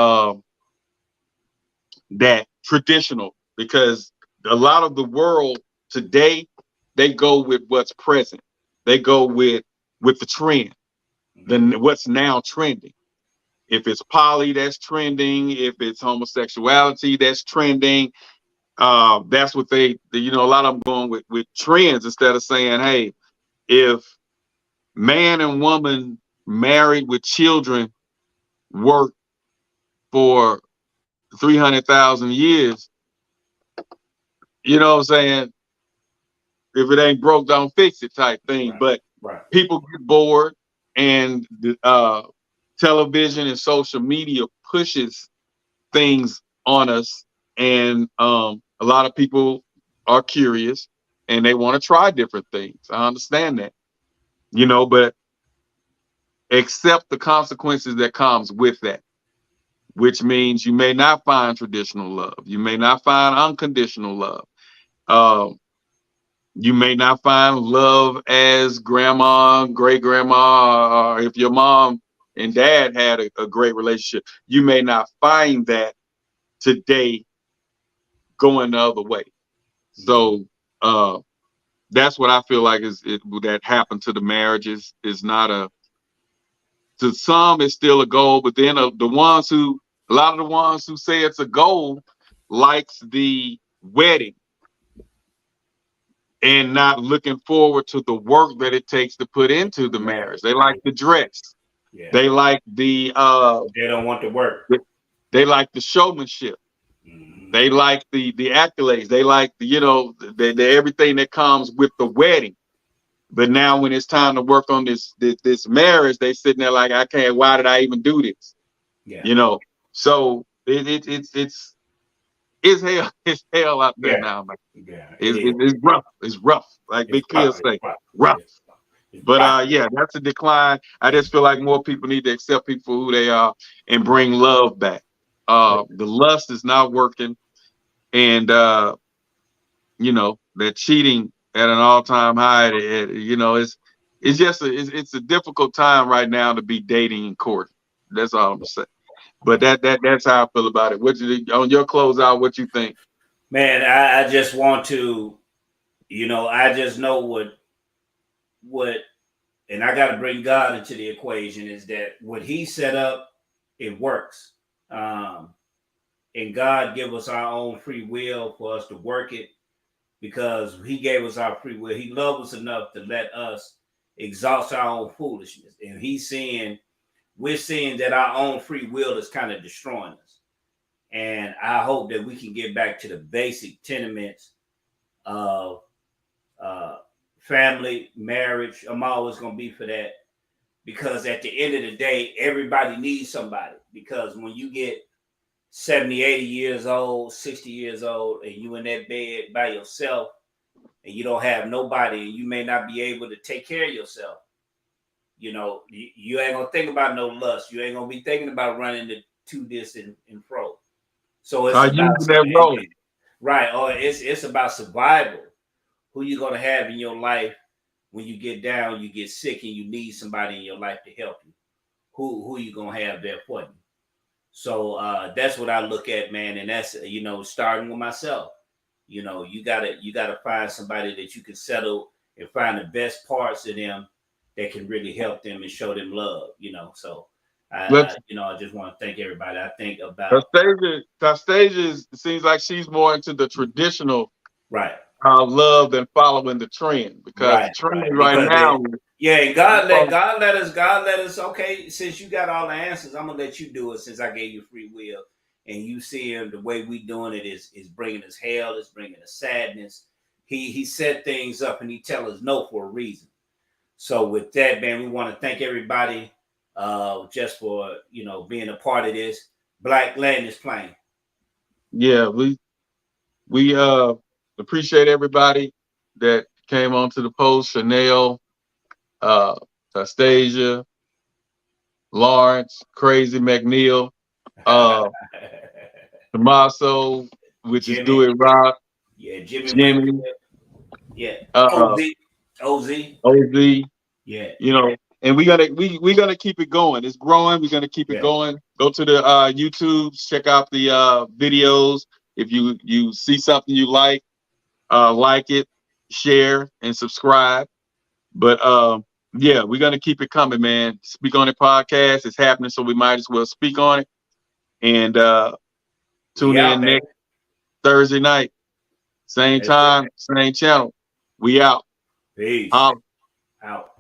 traditional, because a lot of the world today, they go with what's present. They go with the trend, then what's now trending. If it's poly, that's trending. If it's homosexuality, that's trending. That's what a lot of them going with trends instead of saying, hey, if man and woman married with children work for 300,000 years, you know what I'm saying? If it ain't broke, don't fix it type thing. Right. But Right. people get bored, and television and social media pushes things on us, and a lot of people are curious and they want to try different things. I understand that, but accept the consequences that comes with that, which means you may not find traditional love, you may not find unconditional love, um, you may not find love as grandma, great grandma, or if your mom and dad had a great relationship, you may not find that today going the other way. So that's what I feel like that happened to the marriages is not to some it's still a goal, but then a lot of the ones who say it's a goal likes the wedding and not looking forward to the work that it takes to put into the marriage. They like the dress. Yeah. They like the They don't want to work. they like the showmanship. Mm-hmm. They like the accolades. They like the everything that comes with the wedding. But now when it's time to work on this marriage, they sitting there like, I can't. Why did I even do this? Yeah. So it's hell. It's hell out there now, man. Yeah. It's rough. It's rough. Like Big Kill say, rough. But yeah, that's a decline. I just feel like more people need to accept people for who they are and bring love back. The lust is not working, and they're cheating at an all-time high. It's a difficult time right now to be dating and courting. That's all I'm saying. But that's how I feel about it. On your closeout, what you think? Man, I just want to, I just know what, and I got to bring God into the equation, is that what He set up, it works. And God give us our own free will for us to work it, because He gave us our free will. He loved us enough to let us exhaust our own foolishness. And we're seeing that our own free will is kind of destroying us. And I hope that we can get back to the basic tenements of family, marriage. I'm always going to be for that, because at the end of the day, everybody needs somebody. Because when you get 70, 80 years old, 60 years old, and you in that bed by yourself, and you don't have nobody, and you may not be able to take care of yourself, you ain't going to think about no lust. You ain't going to be thinking about running to this and fro. So it's Are using about that role. right, or it's about survival. Who you gonna have in your life when you get down, you get sick, and you need somebody in your life to help you? Who you gonna have there for you? So that's what I look at, man, and that's starting with myself. You gotta find somebody that you can settle and find the best parts of them that can really help them and show them love. So But I just want to thank everybody. I think about Tastasia seems like she's more into the traditional right. love than following the trend, because the Right, trend right. right Because now and is, God let us. Okay, since you got all the answers, I'm gonna let you do it. Since I gave you free will, and you see him the way we doing it is bringing us hell, is bringing us sadness. He set things up, and he tell us no for a reason. So with that, man, we want to thank everybody, just for being a part of this. Black Land is playing. yeah, we appreciate everybody that came onto the post. Chanel, uh, Tastasia, Lawrence, Crazy McNeil, uh, Tommaso, which is Do Jimmy, It Rock, yeah, Jimmy Jimmy, Winfield, yeah, uh, OZ, OZ, yeah, you know, and we're gonna keep it going. It's growing. We're gonna keep it yeah. going. Go to the YouTube, check out the videos. If you see something you like it, share and subscribe. But yeah, we're gonna keep it coming, man. Speak on It podcast. It's happening, so we might as well speak on it. And We tune out, in baby. next Thursday night, same That's it. time, same channel. We out. Peace. Holla. Out.